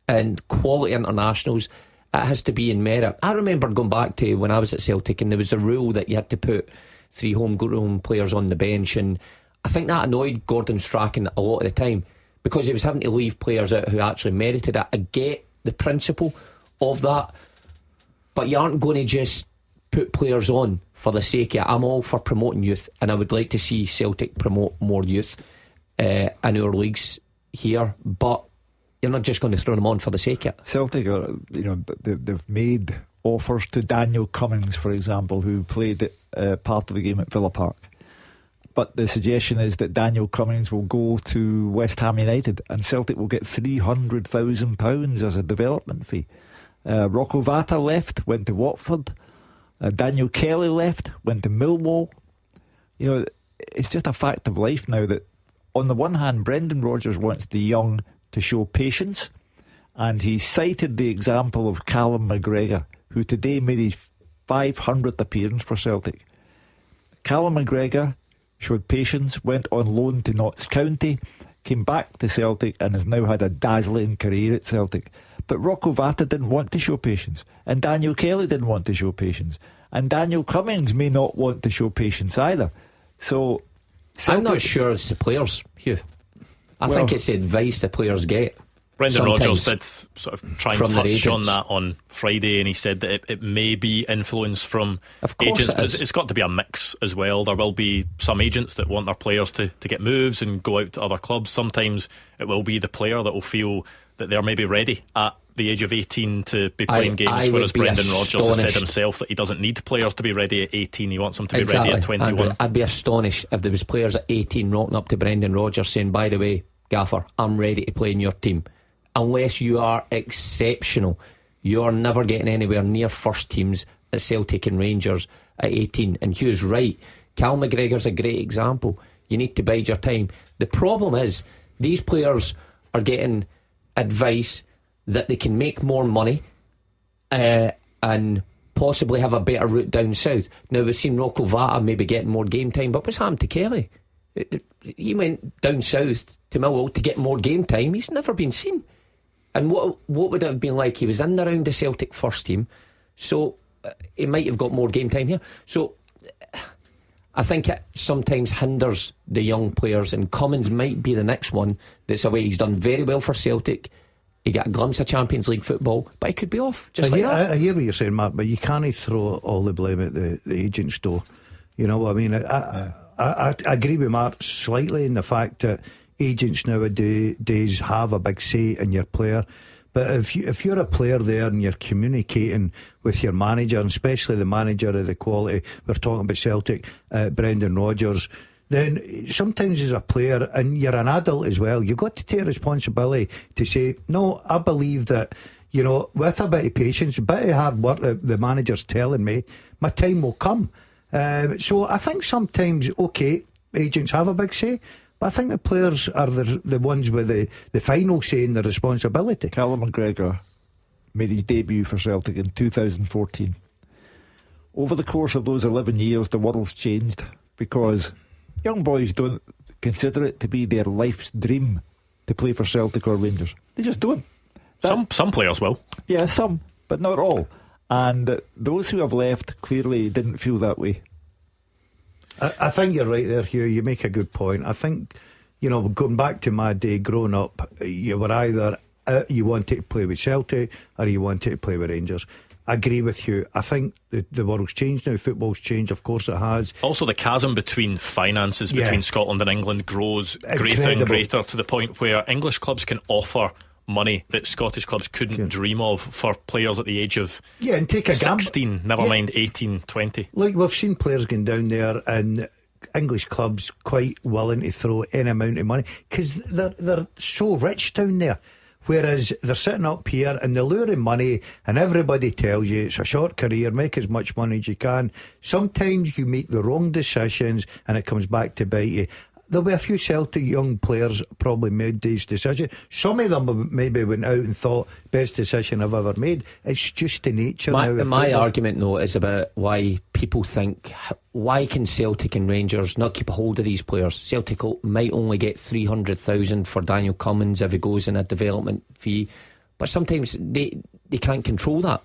and quality internationals. It has to be in merit. I remember going back to when I was at Celtic, and there was a rule that you had to put 3 homegrown players on the bench, and I think that annoyed Gordon Strachan a lot of the time because he was having to leave players out who actually merited it. I get the principle of that, but you aren't going to just put players on for the sake of it. I'm all for promoting youth, and I would like to see Celtic promote more youth in our leagues here, but you're not just going to throw them on for the sake of it. Celtic are, they've made offers to Daniel Cummings, for example, who played part of the game at Fir Park. But the suggestion is that Daniel Cummings will go to West Ham United, and Celtic will get £300,000 as a development fee. Rocco Vata left, went to Watford. Daniel Kelly left, went to Millwall. It's just a fact of life now that, on the one hand, Brendan Rodgers wants the young to show patience, and he cited the example of Callum McGregor, who today made his 500th appearance for Celtic. Callum McGregor showed patience, went on loan to Notts County, came back to Celtic, and has now had a dazzling career at Celtic. But Rocco Vata didn't want to show patience, and Daniel Kelly didn't want to show patience, and Daniel Cummings may not want to show patience either. So Celtic, I'm not sure it's the players, Hugh. I think it's the advice the players get. Brendan Rodgers did sort of try and touch on that on Friday, and he said that it may be influence from agents, but it's got to be a mix as well. There will be some agents that want their players to get moves and go out to other clubs. Sometimes it will be the player that will feel that they're maybe ready at the age of 18 to be playing games, whereas Brendan Rodgers has said himself that he doesn't need players to be ready at 18. He wants them to be ready at 21. I'd be astonished if there was players at 18 rocking up to Brendan Rodgers saying, by the way, Gaffer, I'm ready to play in your team. Unless you are exceptional, you're never getting anywhere near first teams at Celtic and Rangers at 18. And Hugh's right, Cal McGregor's a great example. You need to bide your time. The problem is these players are getting advice that they can make more money and possibly have a better route down south. Now we've seen Rocco Vata maybe getting more game time, but what's happened to Kelly? He went down south to Millwall to get more game time. He's never been seen. And what would it have been like? He was in and around the Celtic first team, so he might have got more game time here. So I think it sometimes hinders the young players, and Cummins might be the next one that's away. He's done very well for Celtic. He got a glimpse of Champions League football, but he could be off just like that. I hear what you're saying, Mark, but you can't throw all the blame at the agents though. You know what I mean? I agree with Mark slightly in the fact that agents nowadays have a big say in your player. But if you're a player there and you're communicating with your manager, and especially the manager of the quality we're talking about Celtic, Brendan Rodgers, then sometimes as a player, and you're an adult as well, you've got to take responsibility to say, no, I believe that, with a bit of patience, a bit of hard work that the manager's telling me, my time will come. So I think sometimes, okay, agents have a big say, but I think the players are the ones with the final say and the responsibility. Callum McGregor made his debut for Celtic in 2014. Over the course of those 11 years, the world's changed, because young boys don't consider it to be their life's dream to play for Celtic or Rangers. They just don't. Some players will. Yeah, some, but not all. And those who have left clearly didn't feel that way. I think you're right there, Hugh. You make a good point. I think, going back to my day growing up, you were either you wanted to play with Celtic or you wanted to play with Rangers. I agree with you. I think the world's changed now. Football's changed, of course it has. Also, the chasm between finances between Scotland and England grows greater and greater, to the point where English clubs can offer money that Scottish clubs couldn't dream of for players at the age of and take a 16, never mind 18, 20. Look, we've seen players going down there and English clubs quite willing to throw any amount of money because they're so rich down there, whereas they're sitting up here and they're luring money, and everybody tells you it's a short career, make as much money as you can. Sometimes you make the wrong decisions and it comes back to bite you. there'll be a few Celtic young players probably made these decisions. Some of them have maybe went out and thought best decision I've ever made. It's just the nature. My argument though is about why people think, why can Celtic and Rangers not keep a hold of these players? Celtic might only get 300,000 for Daniel Cummins if he goes in a development fee, but sometimes they can't control that.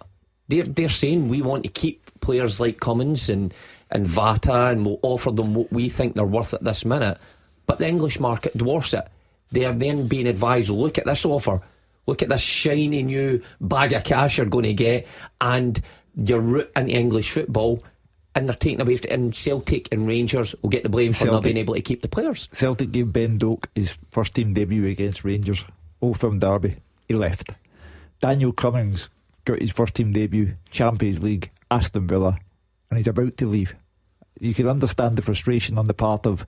They're saying we want to keep players like Cummins and Vata, and we'll offer them what we think they're worth at this minute, but the English market dwarfs it. They are then being advised, look at this offer, look at this shiny new bag of cash you're going to get, and your route into English football, and they're taking away. And Celtic and Rangers will get the blame for not being able to keep the players. Celtic gave Ben Doak his first team debut against Rangers, Old Firm derby. He left. Daniel Cummins got his first team debut, Champions League, Aston Villa, and he's about to leave. You can understand the frustration on the part of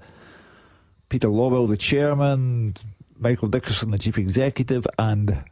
Peter Lawwell, the chairman, Michael Dickerson, the chief executive, and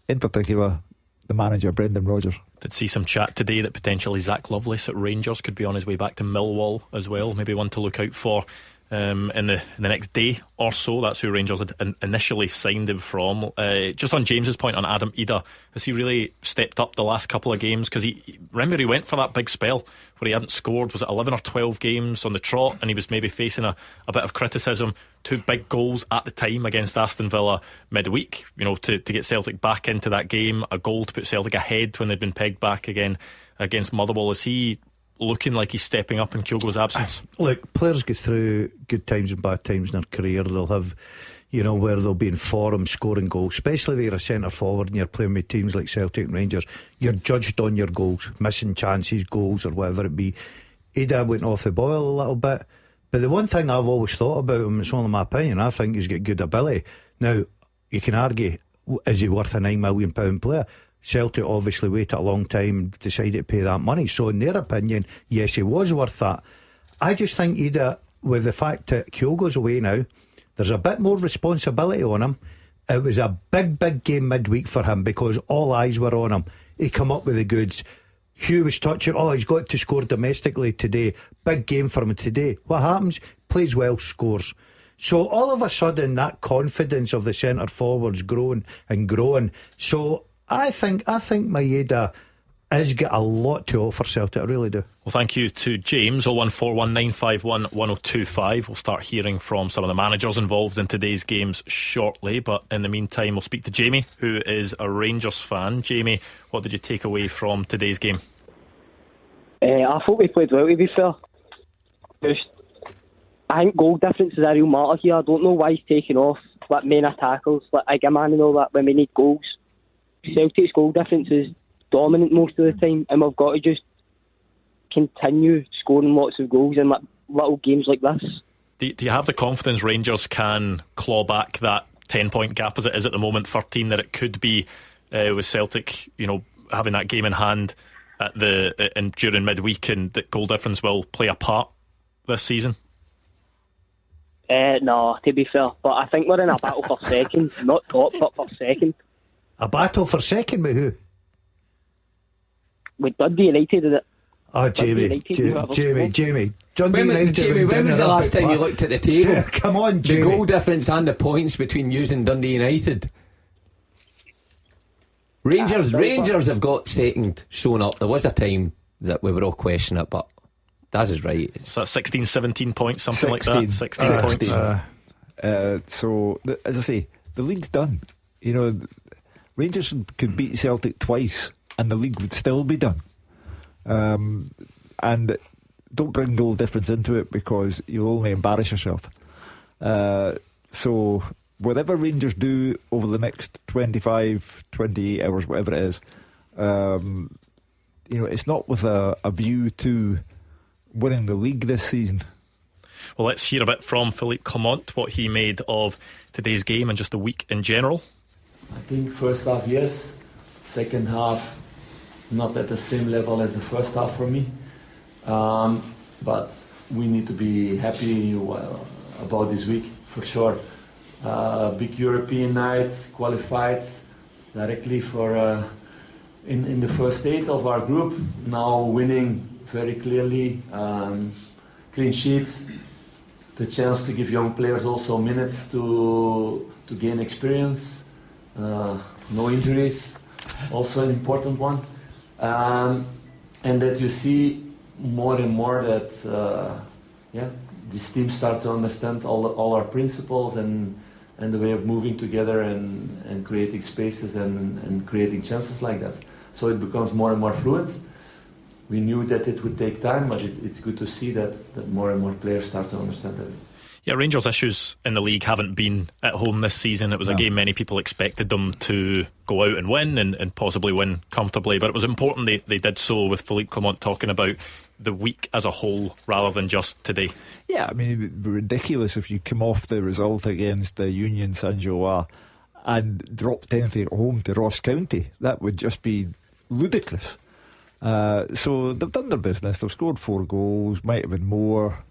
in particular the manager, Brendan Rodgers. Did see some chat today that potentially Zach Lovelace at Rangers could be on his way back to Millwall as well. Maybe one to look out for in the next day or so. That's who Rangers had initially signed him from. Just on James's point on Adam Ida, has he really stepped up the last couple of games? Because remember he went for that big spell where he hadn't scored, was it 11 or 12 games on the trot, and he was maybe facing a bit of criticism. 2 big goals at the time against Aston Villa midweek, to get Celtic back into that game, a goal to put Celtic ahead when they'd been pegged back again against Motherwell. Is he looking like he's stepping up in Kyogo's absence? Look, players go through good times and bad times in their career. They'll have, where they'll be in form, scoring goals, especially if you're a centre forward and you're playing with teams like Celtic and Rangers. You're judged on your goals, missing chances, goals, or whatever it be. Ida went off the boil a little bit, but the one thing I've always thought about him, it's only my opinion, I think he's got good ability. Now, you can argue, is he worth a £9 million player? Celtic obviously waited a long time, decided to pay that money. So in their opinion, yes, he was worth that. I just think Ida, with the fact that Kyogo's away now, there's a bit more responsibility on him. It was a big game midweek for him because all eyes were on him. He come up with the goods. Hugh was touching, he's got to score domestically today. Big game for him today. What happens? Plays well, scores. So all of a sudden that confidence of the centre forwards growing and growing. So I think Maeda has got a lot to offer Celtic, I really do. Well, thank you to James. 01419511025. We'll start hearing from some of the managers involved in today's games shortly, but in the meantime we'll speak to Jamie, who is a Rangers fan. Jamie, what did you take away from today's game? I thought we played well, to be fair. I think goal difference is a real matter here. I don't know why he's taking off like men of tackles, like Igaman and all that when we need goals. Celtic's goal difference is dominant most of the time, and we've got to just continue scoring lots of goals in little games like this. Do you have the confidence Rangers can claw back that 10-point gap as it is at the moment, 13 that it could be, with Celtic, having that game in hand during midweek, and that goal difference will play a part this season? No, to be fair, but I think we're in a battle for second, not top, but for second. A battle for second with who? With Dundee United, is it? Oh, Jamie. Jamie, when was the last time you looked at the table? Come on, Jamie. The goal difference and the points between you and Dundee United. Rangers have got second shown up. There was a time that we were all questioning it, but Daz is right. So that's 16, 17 points, something 16, like that. 16 points. So, as I say, the league's done. Rangers could beat Celtic twice and the league would still be done. And don't bring goal difference into it because you'll only embarrass yourself. So whatever Rangers do over the next 25, 28 hours, whatever it is, it's not with a view to winning the league this season. Well, let's hear a bit from Philippe Clement, what he made of today's game and just the week in general. I think first half, yes. Second half, not at the same level as the first half for me. But we need to be happy about this week, for sure. Big European nights, qualified directly for in the first stage of our group. Now winning very clearly, clean sheets. the chance to give young players also minutes to gain experience. No injuries, also an important one. And that you see more and more that these teams start to understand all our principles and the way of moving together and creating spaces and creating chances like that. So it becomes more and more fluent. We knew that it would take time, but it's good to see that more and more players start to understand that. Yeah, Rangers' issues in the league haven't been at home this season. It was a game many people expected them to go out and win and possibly win comfortably, but it was important they did so, with Philippe Clement talking about the week as a whole rather than just today. Yeah, I mean, it would be ridiculous if you come off the result against the Union Saint-Gilloise and dropped anything at home to Ross County. That would just be ludicrous. So they've done their business. They've scored 4 goals, might have been more.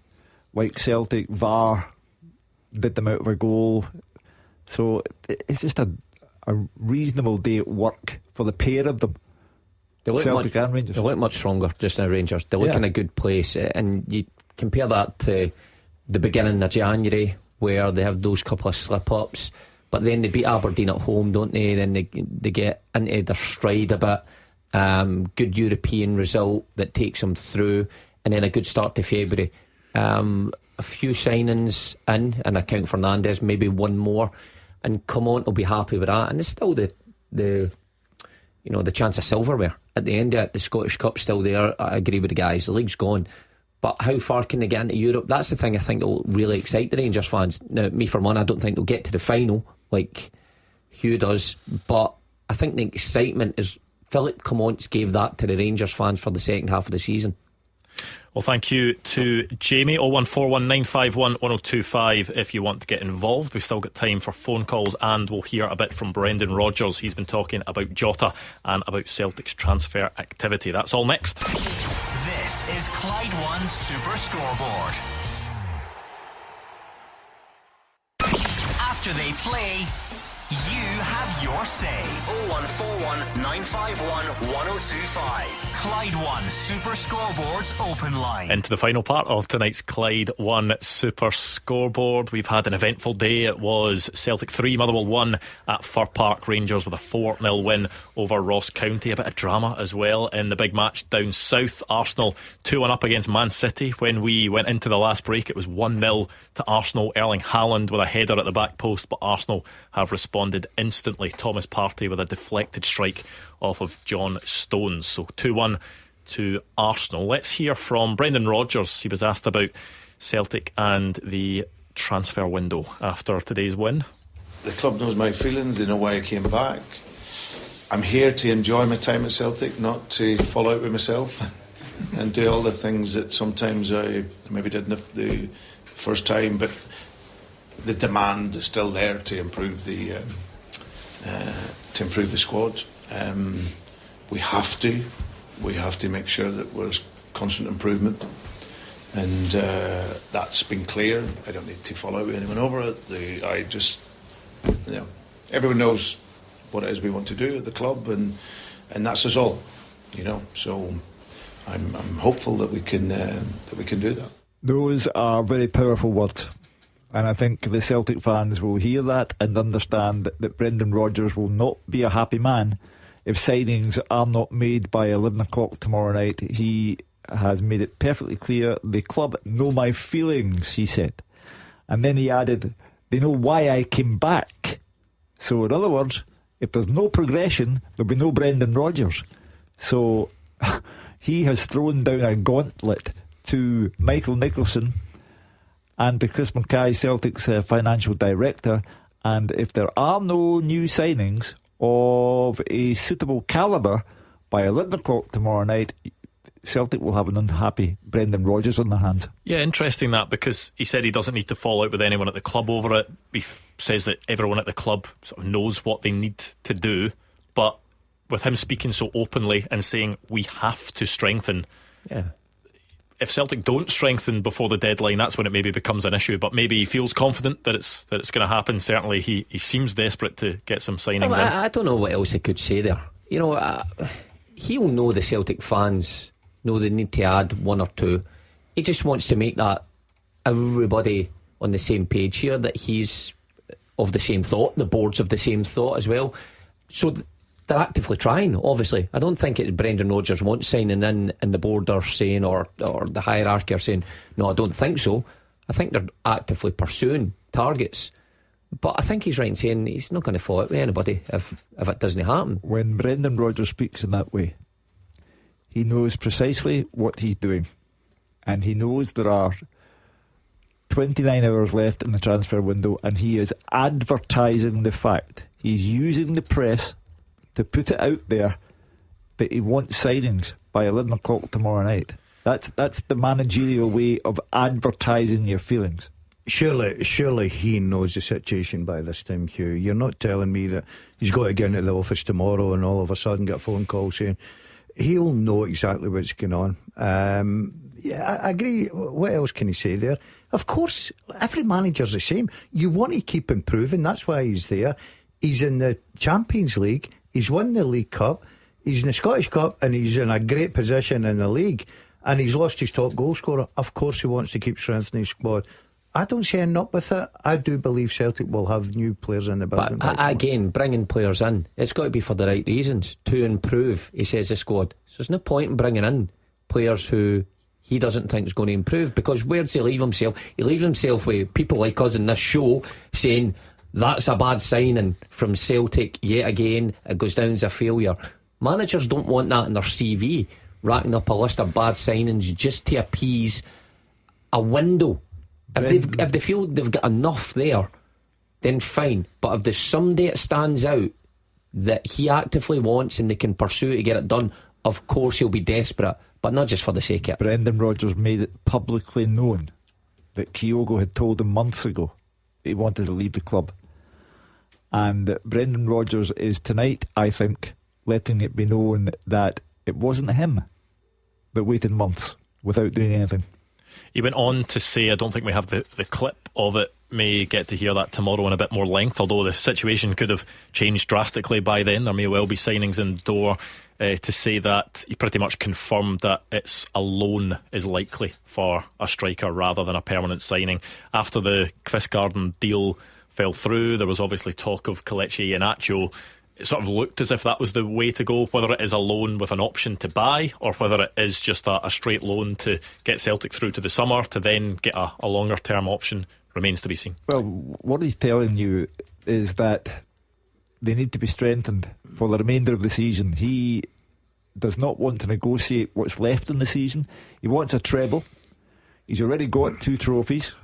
Like Celtic, VAR did them out of a goal. So it's just a reasonable day at work for the pair of them. Celtic and Rangers. They look much stronger just now, Rangers. They look in a good place. And you compare that to the beginning of January, where they have those couple of slip-ups, but then they beat Aberdeen at home, don't they? Then they get into their stride a bit. Good European result that takes them through, and then a good start to February. A few signings in, and I count Fernandes, maybe one more, and Clement will be happy with that. And there's still the chance of silverware at the end of it. The Scottish Cup's still there. I agree with the guys. The league's gone, but how far can they get into Europe? That's the thing I think will really excite the Rangers fans. Now, me for one, I don't think they'll get to the final like Hugh does, but I think the excitement is Philippe Clement gave that to the Rangers fans for the second half of the season. Well, thank you to Jamie. 01419511025 if you want to get involved. We've still got time for phone calls, and we'll hear a bit from Brendan Rodgers. He's been talking about Jota and about Celtic's transfer activity. That's all next. This is Clyde One Super Scoreboard. After they play, you have your say. 0141 951 1025. Clyde One Super Scoreboard's open line. Into the final part of tonight's Clyde One Super Scoreboard. We've had an eventful day. It was Celtic 3, Motherwell 1 at Fir Park. Rangers with a 4-0 win over Ross County. A bit of drama as well in the big match down south. Arsenal 2-1 up against Man City. When we went into the last break, it was 1-0 to Arsenal. Erling Haaland with a header at the back post, but Arsenal have responded instantly. Thomas Partey with a deflected strike off of John Stones. So 2-1 to Arsenal. Let's hear from Brendan Rodgers. He was asked about Celtic and the transfer window after today's win. The club knows my feelings. They know why I came back. I'm here to enjoy my time at Celtic, not to fall out with myself and do all the things that sometimes I maybe did the first time, but the demand is still there to improve the squad. We have to make sure that there's constant improvement, and that's been clear. I don't need to follow anyone over it. Everyone knows what it is we want to do at the club, and that's us all, So I'm hopeful that we can do that. Those are very powerful words. And I think the Celtic fans will hear that and understand that Brendan Rodgers will not be a happy man if signings are not made by 11 o'clock tomorrow night. He has made it perfectly clear. The club know my feelings, he said. And then he added, they know why I came back. So in other words, if there's no progression, there'll be no Brendan Rodgers. So he has thrown down a gauntlet to Michael Nicholson and to Chris Mackay, Celtic's financial director, and if there are no new signings of a suitable calibre by 11 o'clock tomorrow night, Celtic will have an unhappy Brendan Rodgers on their hands. Yeah, interesting that, because he said he doesn't need to fall out with anyone at the club over it. He says that everyone at the club sort of knows what they need to do, but with him speaking so openly and saying we have to strengthen, if Celtic don't strengthen before the deadline, that's when it maybe becomes an issue. But maybe he feels confident that it's going to happen. Certainly he seems desperate to get some signings in. I don't know what else he could say there. He'll know the Celtic fans know they need to add one or two. He just wants to make that everybody on the same page here, that he's of the same thought, the board's of the same thought as well. So they're actively trying, obviously. I don't think it's Brendan Rodgers wants signing in and the board are saying, or the hierarchy are saying, no, I don't think so. I think they're actively pursuing targets. But I think he's right in saying he's not going to fall out with anybody if it doesn't happen. When Brendan Rodgers speaks in that way, he knows precisely what he's doing. And he knows there are 29 hours left in the transfer window, and he is advertising the fact. He's using the press to put it out there that he wants signings by 11 o'clock tomorrow night. That's the managerial way of advertising your feelings. Surely he knows the situation by this time, Hugh. You're not telling me that he's got to get into the office tomorrow and all of a sudden get a phone call saying he'll know exactly what's going on. Yeah, I agree. What else can he say there? Of course, every manager's the same. You want to keep improving. That's why he's there. He's in the Champions League. He's won the League Cup. He's in the Scottish Cup, and he's in a great position in the league. And he's lost his top goal scorer. Of course, he wants to keep strengthening his squad. I don't see end up with it. I do believe Celtic will have new players in the building. But again, bringing players in, it's got to be for the right reasons, to improve, he says, the squad. So there's no point in bringing in players who he doesn't think is going to improve, because where does he leave himself? He leaves himself with people like us in this show saying that's a bad signing from Celtic yet again, it goes down as a failure. Managers don't want that in their CV, racking up a list of bad signings just to appease a window. If they feel they've got enough there, then fine. But if there's somebody that stands out that he actively wants and they can pursue to get it done, of course he'll be desperate, but not just for the sake of it. Brendan Rodgers made it publicly known that Kyogo had told him months ago that he wanted to leave the club. And Brendan Rodgers is tonight, I think, letting it be known that it wasn't him that waited months without doing anything. He went on to say, I don't think we have the clip of it, may get to hear that tomorrow in a bit more length, although the situation could have changed drastically by then. There may well be signings in the door, to say that he pretty much confirmed that it's a loan is likely for a striker rather than a permanent signing. After the Kvistgaarden deal fell through, there was obviously talk of Kelechi Iheanacho. It sort of looked as if that was the way to go, whether it is a loan with an option to buy or whether it is just a straight loan to get Celtic through to the summer to then get a longer term option remains to be seen. Well, what he's telling you is that they need to be strengthened for the remainder of the season. He does not want to negotiate what's left in the season. He wants a treble. He's already got 2 trophies,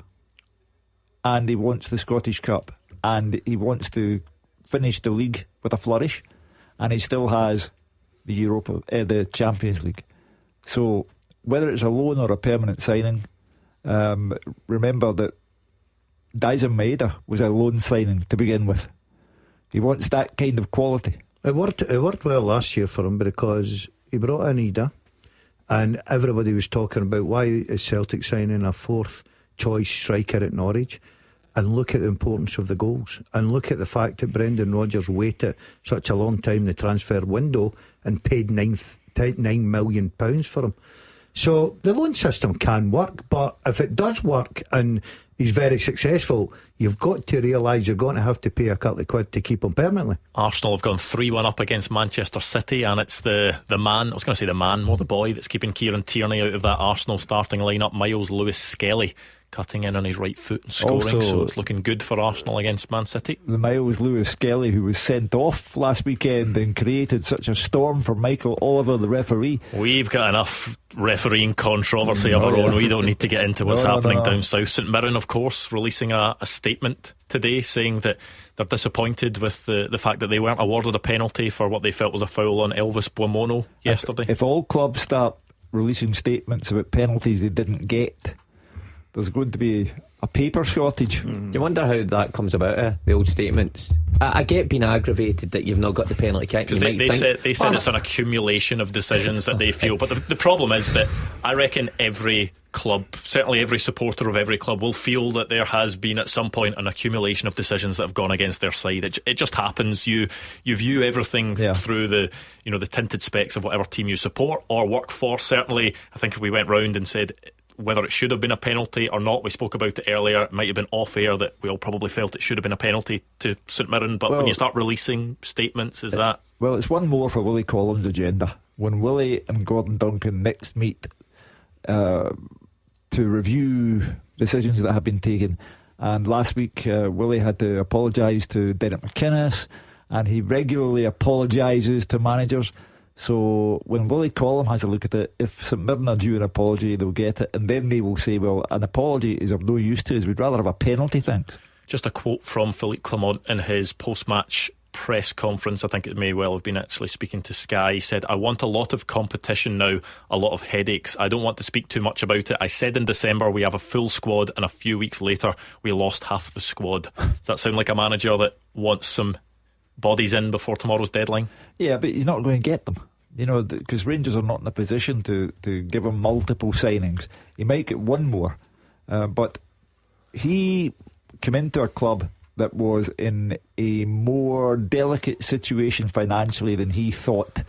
and he wants the Scottish Cup, and he wants to finish the league with a flourish, and he still has the Champions League. So whether it's a loan or a permanent signing, remember that Daizen Maeda was a loan signing to begin with. He wants that kind of quality. It worked well last year for him because he brought in Ida, and everybody was talking about why is Celtic signing a 4th choice striker at Norwich. And look at the importance of the goals, and look at the fact that Brendan Rodgers waited such a long time in the transfer window and paid £9 million for him. So the loan system can work, but if it does work and he's very successful, you've got to realise you're going to have to pay a couple of quid to keep him permanently. Arsenal have gone 3-1 up against Manchester City, and it's the man, I was going to say the man, more the boy, that's keeping Kieran Tierney out of that Arsenal starting lineup. Miles Lewis-Skelly cutting in on his right foot and scoring, also, so it's looking good for Arsenal against Man City. The Miles Lewis-Skelly, who was sent off last weekend and created such a storm for Michael Oliver, the referee. We've got enough refereeing controversy of our own. We don't need to get into what's happening down south. St Mirren, of course, releasing a statement today saying that they're disappointed with the fact that they weren't awarded a penalty for what they felt was a foul on Elvis Buomono yesterday. If all clubs start releasing statements about penalties they didn't get, there's going to be a paper shortage. Do you wonder how that comes about, the old statements? I get being aggravated that you've not got the penalty kick. They said it's an accumulation of decisions that they feel. But the problem is that I reckon every club, certainly every supporter of every club, will feel that there has been at some point an accumulation of decisions that have gone against their side. It just happens. You view everything through the tinted specs of whatever team you support or work for. Certainly, I think if we went round and said, whether it should have been a penalty or not. We spoke about it earlier. It might have been off air that we all probably felt it should have been a penalty to St Mirren, but when you start releasing statements, is that... Well, it's one more for Willie Collins' agenda. When Willie and Gordon Duncan next meet to review decisions that have been taken, and last week Willie had to apologise to Derek McInnes, and he regularly apologises to managers. So when Willie Collum has a look at it, if St Mirren are due an apology, they'll get it, and then they will say, well, an apology is of no use to us, we'd rather have a penalty, thanks. Just a quote from Philippe Clement in his post-match press conference. I think it may well have been actually speaking to Sky. He said, I want a lot of competition now, a lot of headaches. I don't want to speak too much about it. I said in December we have a full squad, and a few weeks later we lost half the squad. Does that sound like a manager that wants some bodies in before tomorrow's deadline? Yeah, but he's not going to get them, you know, because Rangers are not in a position to give him multiple signings. He might get one more, but he came into a club that was in a more delicate situation financially than he thought,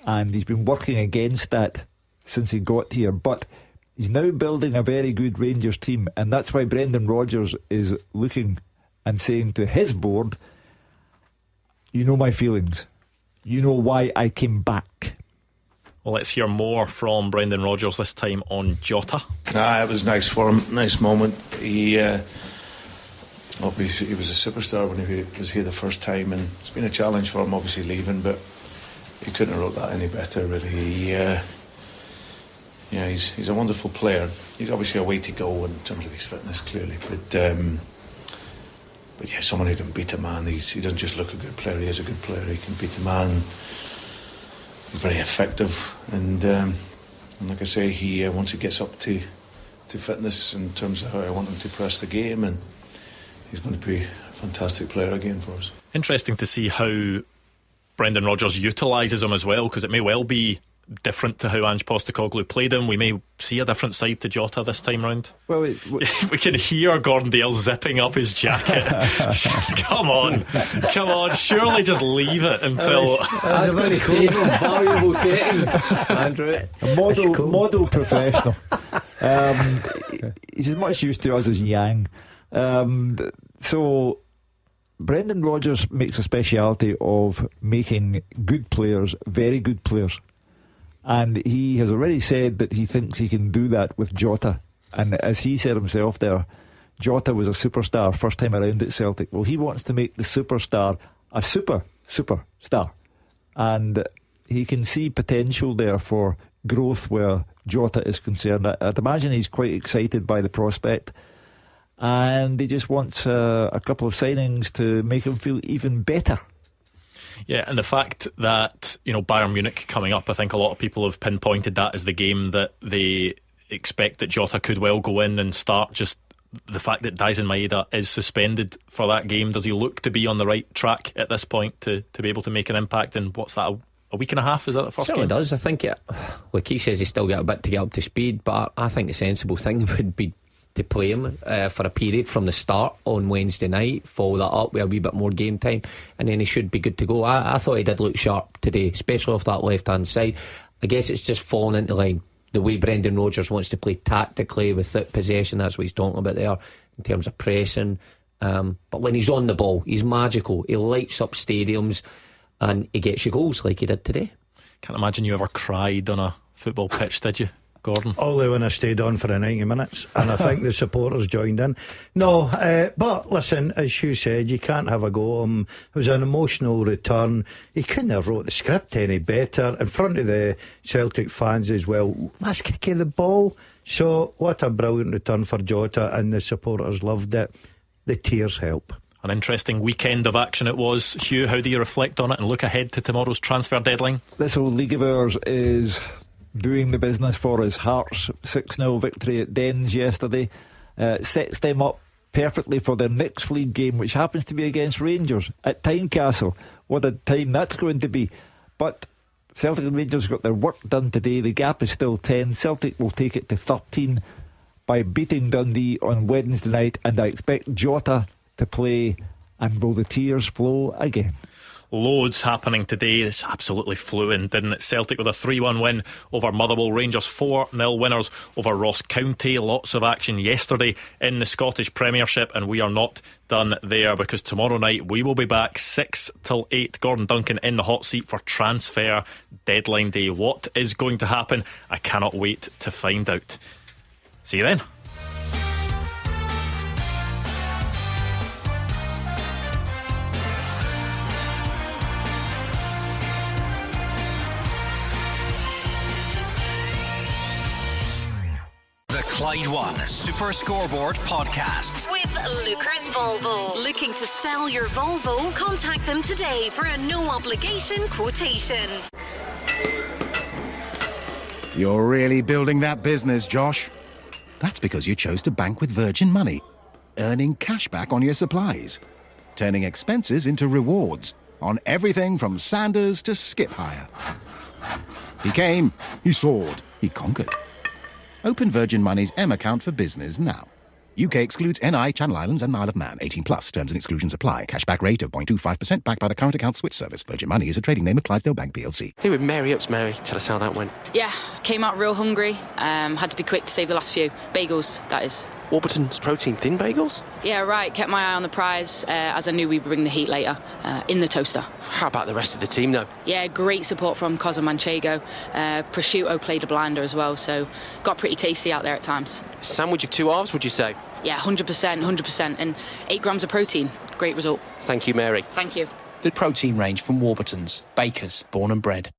and he's been working against that since he got here. But he's now building a very good Rangers team, and that's why Brendan Rodgers is looking and saying to his board, you know my feelings, you know why I came back. Well, let's hear more from Brendan Rodgers, this time on Jota. It was nice for him, nice moment. He obviously he was a superstar when he was here the first time, and it's been a challenge for him obviously leaving, but he couldn't have wrote that any better really. He's a wonderful player. He's obviously a way to go in terms of his fitness, clearly, but yeah, someone who can beat a man. He doesn't just look a good player, he is a good player. He can beat a man. He's very effective, and like I say, he once he gets up to fitness in terms of how I want him to press the game, and he's going to be a fantastic player again for us. Interesting to see how Brendan Rodgers utilises him as well, because it may well be different to how Ange Postecoglou played him. We may see a different side to Jota this time round. Well, we can hear Gordon Dale zipping up his jacket. Come on, surely just leave it until... That's going to save him valuable settings, Andrew. A model professional. He's as much used to us as Yang. So Brendan Rodgers makes a speciality of making good players very good players, and he has already said that he thinks he can do that with Jota. And as he said himself there, Jota was a superstar first time around at Celtic. Well, he wants to make the superstar a superstar, and he can see potential there for growth where Jota is concerned. I'd imagine he's quite excited by the prospect, and he just wants a couple of signings to make him feel even better. Yeah, and the fact that, you know, Bayern Munich coming up, I think a lot of people have pinpointed that as the game that they expect that Jota could well go in and start. Just the fact that Daisen Maeda is suspended for that game, does he look to be on the right track at this point to be able to make an impact? And what's that, a week and a half? Is that the first certainly game? Does. I think like he says, he's still got a bit to get up to speed, but I think the sensible thing would be to play him for a period from the start on Wednesday night, follow that up with a wee bit more game time, and then he should be good to go. I thought he did look sharp today, especially off that left hand side. I guess it's just fallen into line the way Brendan Rodgers wants to play tactically without possession. That's what he's talking about there in terms of pressing, but when he's on the ball, he's magical. He lights up stadiums and he gets you goals like he did today. Can't imagine you ever cried on a football pitch, did you, Gordon? Although when I stayed on for the 90 minutes, and I think the supporters joined in. No, but listen, as Hugh said, you can't have a go at him. It was an emotional return. He couldn't have wrote the script any better in front of the Celtic fans as well. Last kick of the ball. So what a brilliant return for Jota, and the supporters loved it. The tears help. An interesting weekend of action it was. Hugh, how do you reflect on it and look ahead to tomorrow's transfer deadline? This whole league of ours is doing the business for us. Hearts 6-0 victory at Dens yesterday sets them up perfectly for their next league game, which happens to be against Rangers at Tynecastle. What a time that's going to be. But Celtic and Rangers got their work done today. The gap is still 10. Celtic will take it to 13 by beating Dundee on Wednesday night, and I expect Jota to play. And will the tears flow again? loads happening today. It's absolutely flew in, didn't it? Celtic with a 3-1 win over Motherwell, Rangers 4-0 winners over Ross County. Lots of action yesterday in the Scottish Premiership, and we are not done there, because tomorrow night we will be back 6 till 8. Gordon Duncan in the hot seat for transfer deadline day. What is going to happen? I cannot wait to find out. See you then. The Clyde One Super Scoreboard Podcast. With Lucas Volvo. Looking to sell your Volvo? Contact them today for a no-obligation quotation. You're really building that business, Josh. That's because you chose to bank with Virgin Money, earning cash back on your supplies, turning expenses into rewards on everything from Sanders to skip hire. He came, he soared, he conquered. Open Virgin Money's M account for business now. UK excludes NI, Channel Islands and Isle of Man. 18 plus. Terms and exclusions apply. Cashback rate of 0.25% backed by the current account switch service. Virgin Money is a trading name of Clydesdale Bank PLC. Hey, with Mary Ups, Mary. Tell us how that went. Yeah, came out real hungry. Had to be quick to save the last few. Bagels, that is. Warburton's protein thin bagels? Yeah, right. Kept my eye on the prize, as I knew we'd bring the heat later, in the toaster. How about the rest of the team, though? Yeah, great support from Cosa Manchego. Prosciutto played a blinder as well, so got pretty tasty out there at times. Sandwich of two halves, would you say? Yeah, 100%, and 8 grams of protein. Great result. Thank you, Mary. Thank you. The protein range from Warburton's, bakers born and bred.